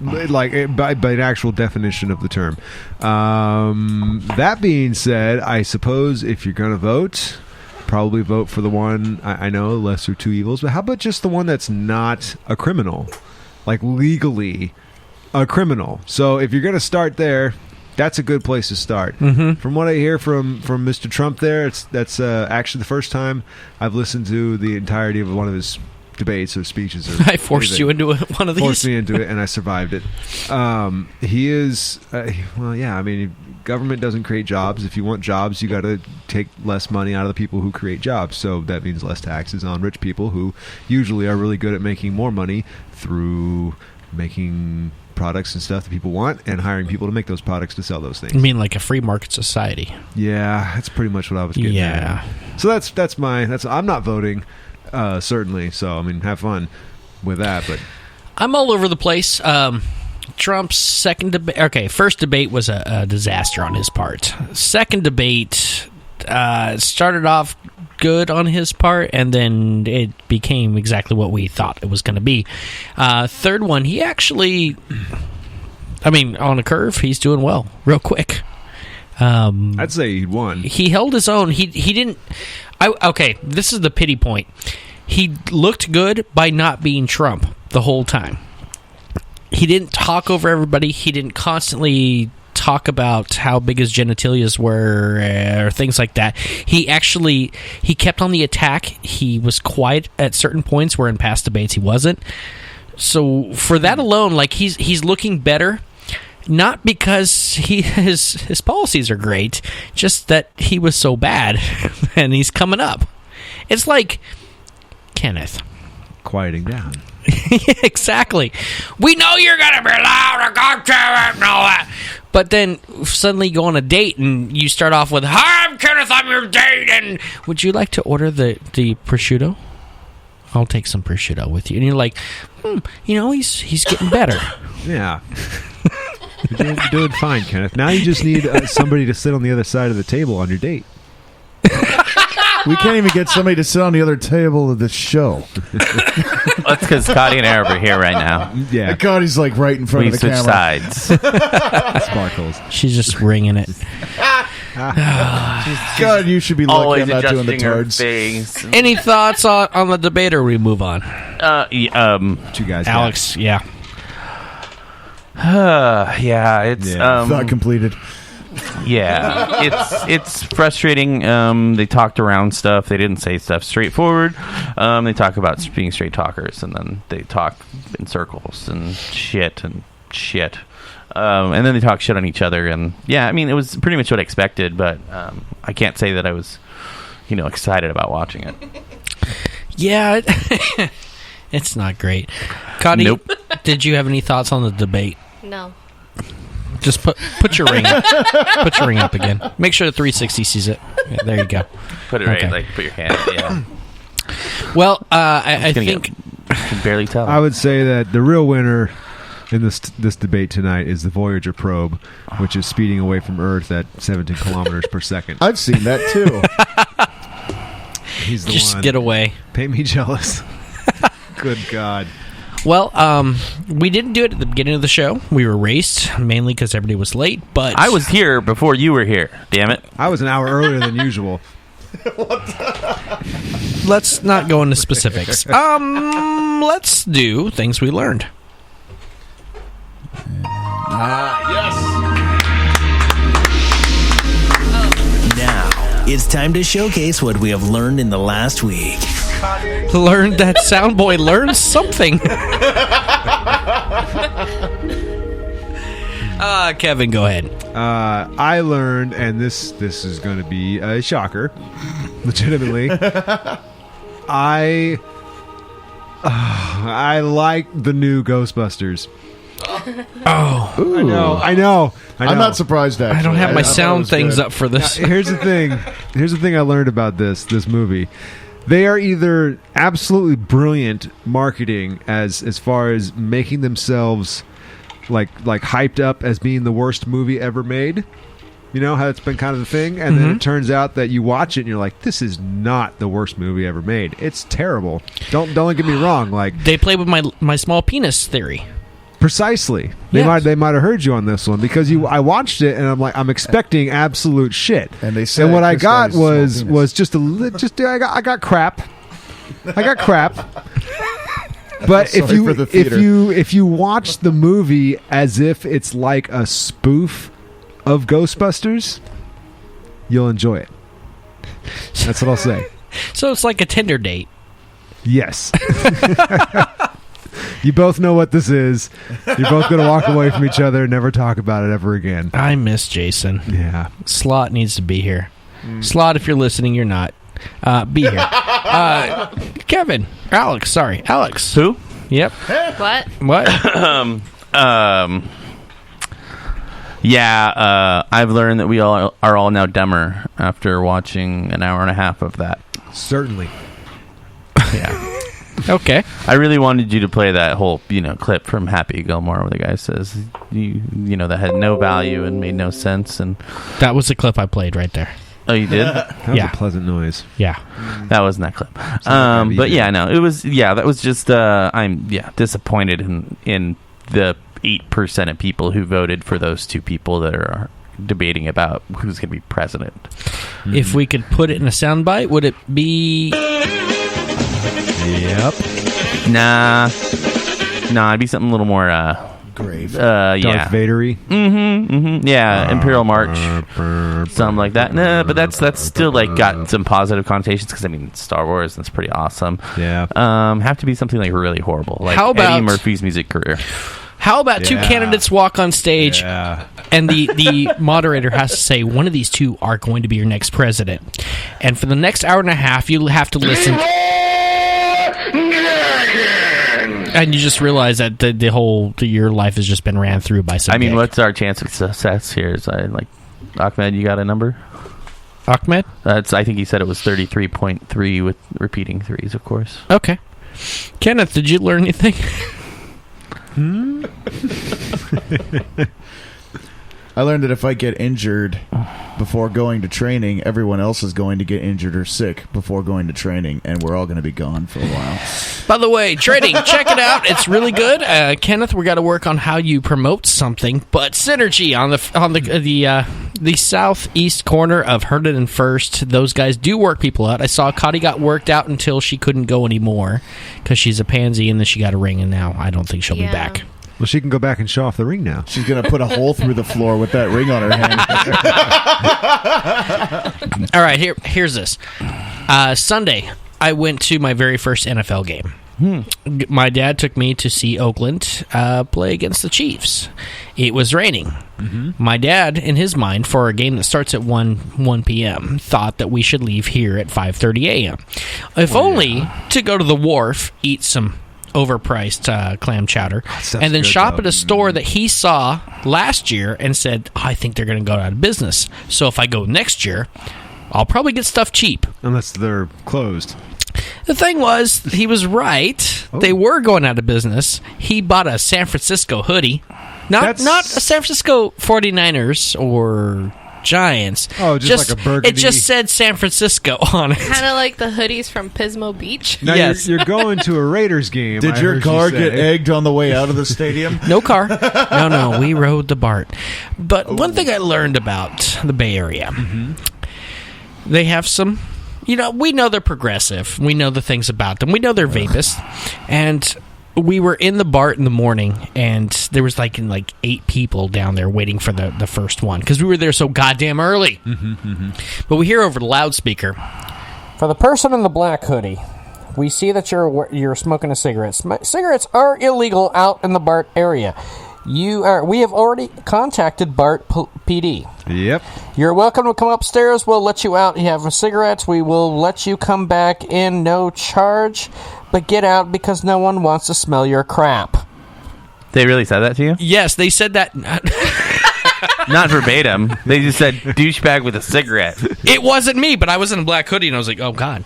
Like by an actual definition of the term. That being said, I suppose if you're going to vote, probably vote for the one, I know, lesser two evils, but how about just the one that's not a criminal? Like legally a criminal. So if you're going to start there, that's a good place to start. Mm-hmm. From what I hear from Mr. Trump there, that's actually the first time I've listened to the entirety of one of his debates or speeches. Or I forced you into one of these. Forced me into it, and I survived it. He is, well, yeah, I mean, government doesn't create jobs. If you want jobs, you got to take less money out of the people who create jobs. So that means less taxes on rich people who usually are really good at making more money through making products and stuff that people want and hiring people to make those products to sell those things. I mean, like a free market society. Yeah, that's pretty much what I was getting at. So that's I'm not voting. Certainly. So, I mean, have fun with that. But I'm all over the place. Trump's second debate. Okay, first debate was a disaster on his part. Second debate started off good on his part, and then it became exactly what we thought it was going to be. Third one, he actually, I mean, on a curve, he's doing well, real quick. I'd say he won. He held his own. He didn't. Okay, this is the pity point. He looked good by not being Trump the whole time. He didn't talk over everybody. He didn't constantly talk about how big his genitalias were or things like that. He kept on the attack. He was quiet at certain points where in past debates he wasn't. So for that alone, like he's looking better. Not because his policies are great, just that he was so bad, and he's coming up. It's like Kenneth. Quieting down. Yeah, exactly. We know you're going to be loud and all that. But then suddenly you go on a date, and you start off with, "Hi, I'm Kenneth, I'm your date, and would you like to order the prosciutto? I'll take some prosciutto with you." And you're like, he's getting better. Yeah. You're doing fine, Kenneth. Now you just need somebody to sit on the other side of the table on your date. We can't even get somebody to sit on the other table of this show. That's because Kari and Arab are here right now. Yeah. And Kari's like right in front We of the switch camera. sides. Sparkles. She's just ringing it. God, you should be lucky I'm not doing the adjusting her tards. face. Any thoughts on the debate, or we move on? You guys, Alex, yeah. It's Thought completed. Yeah, it's frustrating. They talked around stuff. They didn't say stuff straightforward. They talk about being straight talkers, and then they talk in circles and shit. And then they talk shit on each other. And yeah, I mean, it was pretty much what I expected, but I can't say that I was, excited about watching it. Yeah, it's not great. Kari, Nope. Did you have any thoughts on the debate? No. Just put your ring up. Put your ring up again. Make sure the 360 sees it. Yeah, there you go. Put it right, put your hand. Yeah. Well, I think I can barely tell. I would say that the real winner in this debate tonight is the Voyager probe, which is speeding away from Earth at 17 kilometers per second. I've seen that too. He's the just one. get away. Paint me jealous. Good God. Well, we didn't do it at the beginning of the show. We were raced, mainly because everybody was late, but... I was here before you were here, damn it. I was an hour earlier than usual. Let's not go into specifics. Let's do things we learned. Yes. Now, it's time to showcase what we have learned in the last week. Learned that Soundboy learned something. Kevin, go ahead. I learned, and this is going to be a shocker, legitimately. I like the new Ghostbusters. Oh, I know. I'm not surprised. Actually, I don't have my sound things up for this. Here's the thing. Here's the thing I learned about this movie. They are either absolutely brilliant marketing as far as making themselves like hyped up as being the worst movie ever made. You know how it's been kind of the thing, and then it turns out that you watch it and you're like, this is not the worst movie ever made. It's terrible. Don't get me wrong. Like, they play with my small penis theory. Precisely. They might have heard you on this one because I watched it and I'm expecting absolute shit. And they said, and what I got was just I got crap. I got crap. But if you watch the movie as if it's like a spoof of Ghostbusters, you'll enjoy it. That's what I'll say. So it's like a Tinder date. Yes. You both know what this is. You're both going to walk away from each other and never talk about it ever again. I miss Jason. Yeah. Slot needs to be here. Slot, if you're listening, you're not. Be here. Kevin. Alex. Who? Yep. What? I've learned that we all are all now dumber after watching an hour and a half of that. Certainly. Yeah. Okay. I really wanted you to play that whole, clip from Happy Gilmore where the guy says, that had no value and made no sense. And that was the clip I played right there. Oh, you did? That was a pleasant noise. Yeah. That wasn't that clip. But yeah, no, it was, that was just, I'm disappointed in the 8% of people who voted for those two people that are debating about who's going to be president. If we could put it in a soundbite, would it be... Yep. Nah, it'd be something a little more grave. Darth Vader-y. Yeah, Imperial March, something like that. Nah, but that's still got some positive connotations because Star Wars, that's pretty awesome. Yeah. Have to be something really horrible, like how about Eddie Murphy's music career. How about two candidates walk on stage and the moderator has to say one of these two are going to be your next president, and for the next hour and a half you'll have to listen. And you just realize that your life has just been ran through by some dick. What's our chance of success here? Is Ahmed, you got a number? Ahmed? I think he said it was 33.3 with repeating threes, of course. Okay. Kenneth, did you learn anything? I learned that if I get injured before going to training, everyone else is going to get injured or sick before going to training, and we're all going to be gone for a while. By the way, trading, check it out. It's really good. Kenneth, we got to work on how you promote something, but Synergy on the southeast corner of Herndon and First, those guys do work people out. I saw Kari got worked out until she couldn't go anymore because she's a pansy, and then she got a ring, and now I don't think she'll be back. Well, she can go back and show off the ring now. She's going to put a hole through the floor with that ring on her hand. All right, here's this. Sunday, I went to my very first NFL game. My dad took me to see Oakland play against the Chiefs. It was raining. My dad, in his mind, for a game that starts at 1 p.m., thought that we should leave here at 5:30 a.m. If only to go to the wharf, eat some overpriced clam chowder, and then shop at a store that he saw last year and said, I think they're going to go out of business. So if I go next year, I'll probably get stuff cheap. Unless they're closed. The thing was, he was right. They were going out of business. He bought a San Francisco hoodie. Not a San Francisco 49ers or Giants. Oh, just like a burgundy. It just said San Francisco on it. Kind of like the hoodies from Pismo Beach. Now you're going to a Raiders game. Did your car get egged on the way out of the stadium? No car. No, we rode the BART. But one thing I learned about the Bay Area, they have some, we know they're progressive. We know the things about them. We know they're vapist. And we were in the BART in the morning, and there was like 8 people down there waiting for the first one because we were there so goddamn early. But we hear over the loudspeaker, for the person in the black hoodie, we see that you're smoking a cigarette. Cigarettes are illegal out in the BART area. We have already contacted BART PD. Yep. You're welcome to come upstairs. We'll let you out. You have cigarettes. We will let you come back in, no charge. But get out because no one wants to smell your crap. They really said that to you? Yes, they said that. Not verbatim. They just said douchebag with a cigarette. It wasn't me, but I was in a black hoodie, and I was like, oh, God.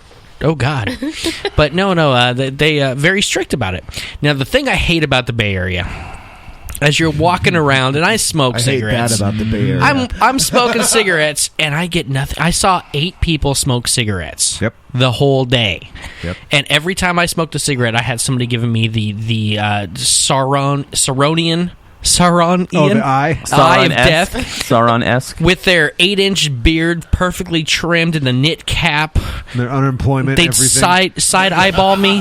But no, they very strict about it. Now, the thing I hate about the Bay Area, as you're walking around, and I smoke cigarettes. I hate that about the Bay Area. I'm smoking cigarettes, and I get nothing. I saw 8 people smoke cigarettes. Yep. The whole day. Yep. And every time I smoked a cigarette, I had somebody giving me the Saronian. The eye? Eye of death. Sauron-esque. With their 8-inch beard perfectly trimmed in a knit cap. Their unemployment, they'd everything. side eyeball me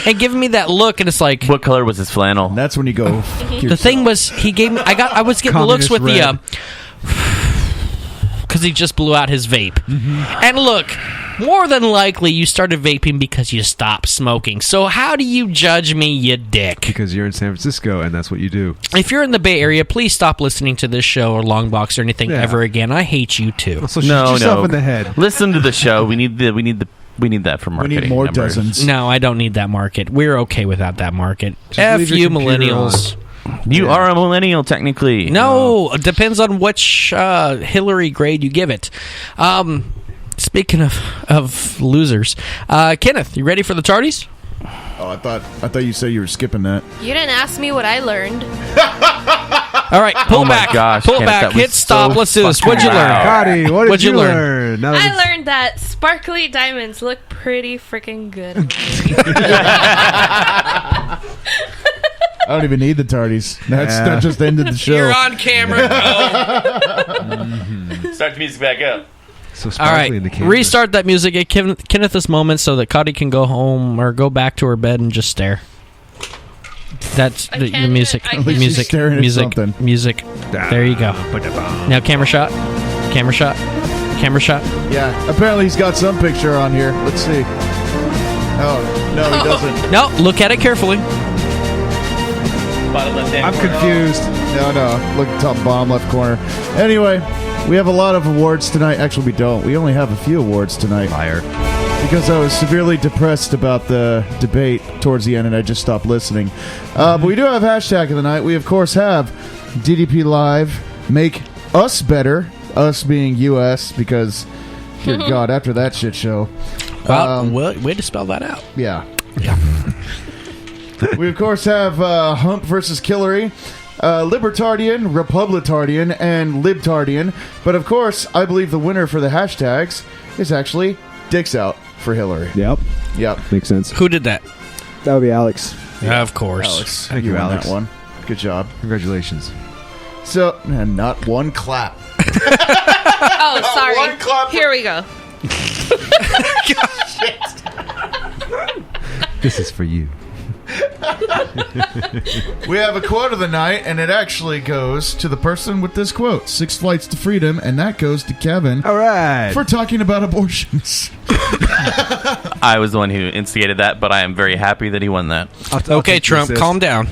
and giving me that look, and it's like, what color was his flannel? That's when you go. The thing was, he gave me. I was getting Communist looks with red. because he just blew out his vape. And look, more than likely you started vaping because you stopped smoking. So how do you judge me, you dick? Because you're in San Francisco, and that's what you do. If you're in the Bay Area, please stop listening to this show or Longbox or anything ever again. I hate you too. So shoot yourself in the head. Listen to the show. We need that for marketing. We need more numbers. dozens. No, I don't need that market. We're okay without that market. Just F leave your you, computer millennials. You are a millennial, technically. No, it depends on which Hillary grade you give it. Speaking of losers, Kenneth, you ready for the Tardies? Oh, I thought you said you were skipping that. You didn't ask me what I learned. All right, pull back. Gosh, pull Kenneth, back. that was Hit stop. so Let's do this. fucking What'd you learn? loud. Kari, what did you learn? I learned that sparkly diamonds look pretty freaking good. I don't even need the Tardies. That just ended the show. You're on camera. Start the music back up. So All right, in the camera. restart that music at Kenneth this moment so that Kari can go home or go back to her bed and just stare. That's the music. Music. Staring at something. Music. There you go. Now camera shot. Camera shot. Camera shot. Yeah. Apparently he's got some picture on here. Let's see. Oh, no, he doesn't. No, look at it carefully. I'm confused. No. Look at the top bottom left corner. Anyway, we have a lot of awards tonight. Actually, we don't. We only have a few awards tonight. Liar. Because I was severely depressed about the debate towards the end, and I just stopped listening. But we do have hashtag of the night. We, of course, have DDP Live, Make Us Better, us being U.S., because, dear God, after that shit show. Well, way to spell that out. Yeah. We, of course, have Hump versus Killary. Libertarian, Republitardian, and Libtardian. But of course, I believe the winner for the hashtags is actually Dicks Out for Hillary. Yep. Makes sense. Who did that? That would be Alex. Yeah, of course. Alex. Thank you, won Alex. that one. Good job. Congratulations. So, not one clap. Oh, sorry. One clap. Here we go. This is for you. We have a quote of the night, and it actually goes to the person with this quote, 6 Flights to Freedom, and that goes to Kevin. All right. For talking about abortions. I was the one who instigated that, but I am very happy that he won that. Okay, Trump, calm down.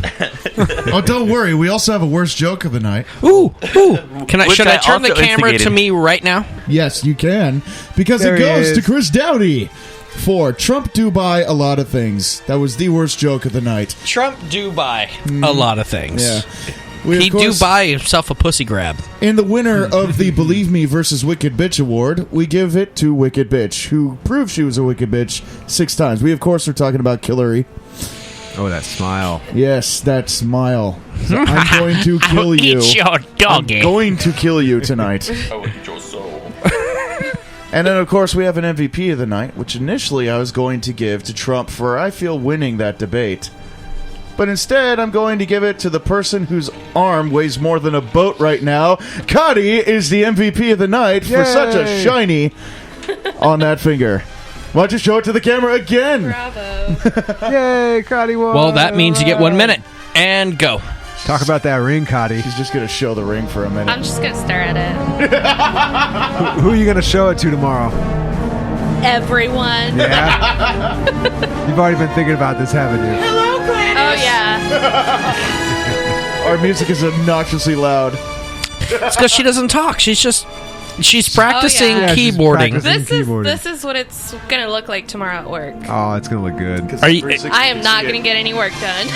Oh, don't worry. We also have a worst joke of the night. Ooh. Should I turn the also camera to instigated. me right now? Yes, you can. Because There it he goes is. to Chris Dowdy for Trump do buy a lot of things. That was the worst joke of the night. Trump do buy a lot of things. Yeah. We, He of course, do buy himself a pussy grab. And the winner of the Believe Me versus Wicked Bitch award, we give it to Wicked Bitch, who proved she was a wicked bitch 6 times. We, of course, are talking about Killary. Oh, that smile. Yes, that smile. So I'm going to kill you. Eat your doggy. I'm going to kill you tonight. And then, of course, we have an MVP of the night, which initially I was going to give to Trump for, I feel, winning that debate. But instead, I'm going to give it to the person whose arm weighs more than a boat right now. Kari is the MVP of the night for such a shiny on that finger. Why don't you show it to the camera again? Bravo. Yay, Kari won. Well, that means you get 1 minute. And go. Talk about that ring, Kari. He's just going to show the ring for a minute. I'm just going to stare at it. Who are you going to show it to tomorrow? Everyone. Yeah? You've already been thinking about this, haven't you? Hello, Gladys. Oh, yeah. Our music is obnoxiously loud. It's because she doesn't talk. She's practicing Yeah, she's keyboarding. practicing. This is what it's going to look like tomorrow at work. Oh, it's going to look good. Are you I am not going to get any work done.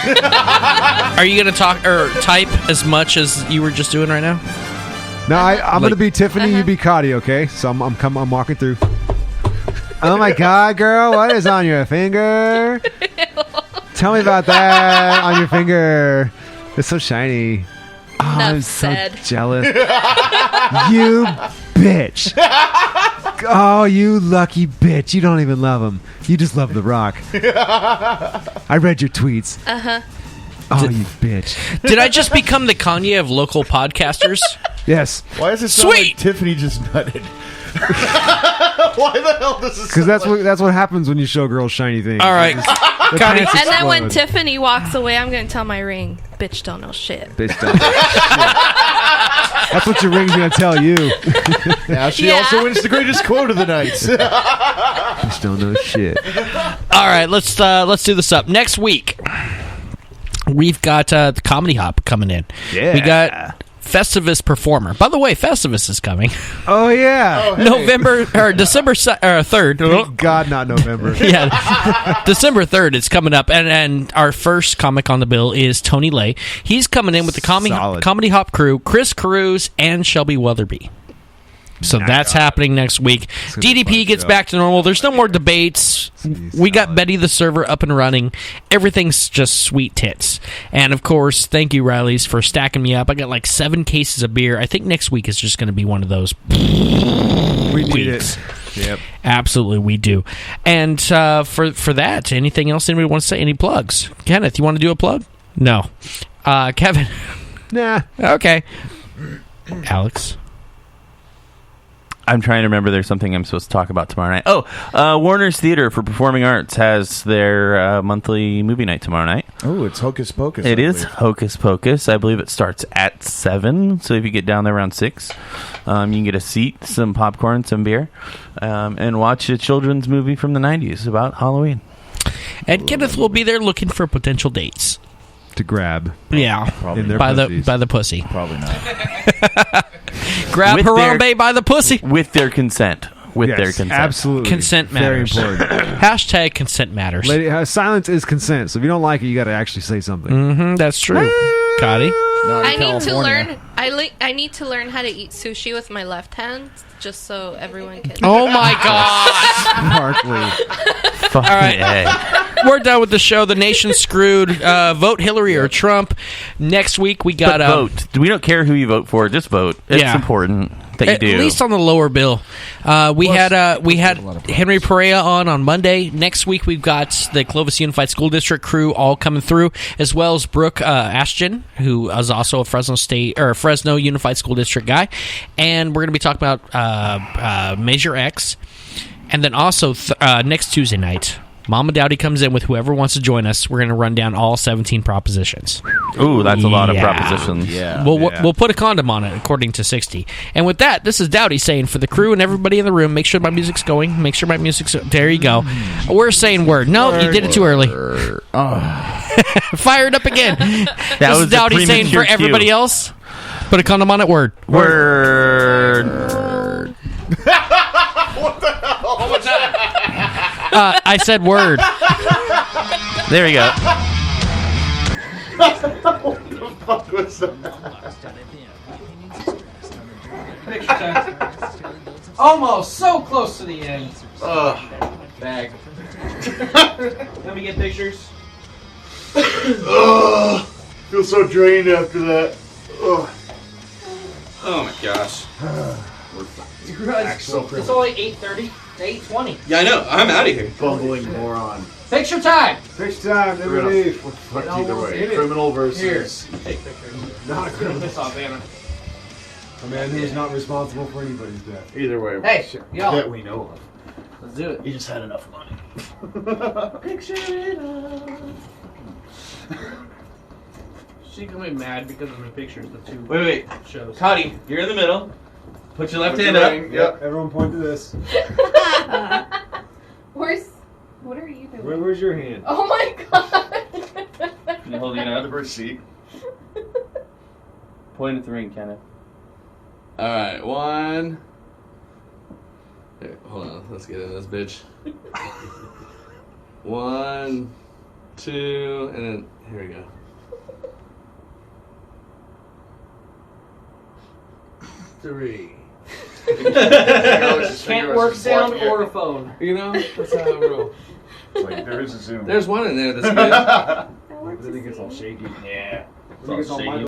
Are you going to talk or type as much as you were just doing right now? No, I'm going to be Tiffany, Uh-huh. you be Kari, okay? So I'm walking through. Oh my God, girl, what is on your finger? Tell me about that on your finger. It's so shiny. Oh, I'm so jealous. You bitch. Oh, you lucky bitch. You don't even love him. You just love The Rock. I read your tweets. Uh-huh. Oh, you bitch. Did I just become the Kanye of local podcasters? Yes. Why does it sound Sweet. like Tiffany just nutted? Why the hell does it Because that's what happens when you show girls shiny things. All right. The Kari. pants And then when explode. Tiffany walks away, I'm going to tell my ring, bitch don't know shit. Bitch don't know shit. That's what your ring's going to tell you. Now she also wins the greatest quote of the night. Bitch don't know shit. All right, let's do this up. Next week, we've got the Comedy Hop coming in. Yeah. We got Festivus Performer. By the way, Festivus is coming. Oh, yeah. December 3rd. Thank God, not November. Yeah, December 3rd. It's coming up, and our first comic on the bill is Tony Lay. He's coming in with the Comedy Hop crew, Chris Carews and Shelby Weatherby. So that's happening next week. DDP gets back to normal. There's no more debates. We got Betty the server up and running. Everything's just sweet tits. And of course, thank you, Riley's, for stacking me up. I got like 7 cases of beer. I think next week is just going to be one of those We need weeks. it. Yep. Absolutely, we do. And for that, anything else anybody wants to say? Any plugs? Kenneth, you want to do a plug? No. Kevin? Nah. Okay. Alex? I'm trying to remember there's something I'm supposed to talk about tomorrow night. Warner's Theater for Performing Arts has their monthly movie night tomorrow night. Oh, it's Hocus Pocus. It is Hocus Pocus. I believe it starts at 7. So if you get down there around 6, you can get a seat, some popcorn, some beer, and watch a children's movie from the 90s about Halloween. And Kenneth will be there looking for potential dates. To grab. Yeah. In their by pussies. the pussy. Probably not. Grab Harambe by the pussy. With their consent. Their consent. Absolutely. Consent matters. Very important. Hashtag consent matters. Silence is consent. So if you don't like it, you got to actually say something. Mm-hmm, that's true. Kari? I need to learn. I need to learn how to eat sushi with my left hand, just so everyone can. Oh my God! Sparkly. All right. we're done with the show. The nation's screwed. Vote Hillary or Trump. Next week we got vote. We don't care who you vote for. Just vote. It's important that you do. At least on the lower bill. We had Henry Perea on Monday. Next week we've got the Clovis Unified School District crew all coming through, as well as Brooke Ashton, who is also a Fresno Unified School District guy, and we're going to be talking about Measure X, and then also next Tuesday night, Mama Dowdy comes in with whoever wants to join us. We're going to run down all 17 propositions. Ooh, that's a lot of propositions. Yeah. We'll put a condom on it, according to 60. And with that, this is Dowdy saying for the crew and everybody in the room, make sure my music's going. Make sure my music's... There you go. We're saying word. No, you did it too early. Fire it up again. This is Dowdy saying for everybody else, put a condom on it. Word. What the hell? One more time. I said word. There you go. What the fuck was that? Almost so close to the end. Bag. Let me get pictures. Feel so drained after that. Oh my gosh. It's only 8:30 to 8:20. Yeah, I know. I'm out of here. Bumbling moron. Picture time. Picture time. Then we leave. Fuck either way. Criminal versus. Here. Take pictures. Not a criminal. Piss off, Anna. A man who is not responsible for anybody's death. Either way. Hey, y'all. That we know of. Let's do it. He just had enough money. Picture it up. She's gonna be mad because of the pictures. The two. Wait. Shows. Kari, you're in the middle. Put your left hand up. Yep. Everyone point to this. What are you doing? Where's your hand? Oh my god. You holding it up? The receipt. Point at the ring, Kenneth. Alright, one. Here, hold on, let's get in this bitch. 1, 2, and then here we go. 3. Can't work sound or a phone. You know, that's how I roll. Like, there is a zoom. There's one in there that's good. Then it gets all shaky. Yeah. Then it gets all shaky.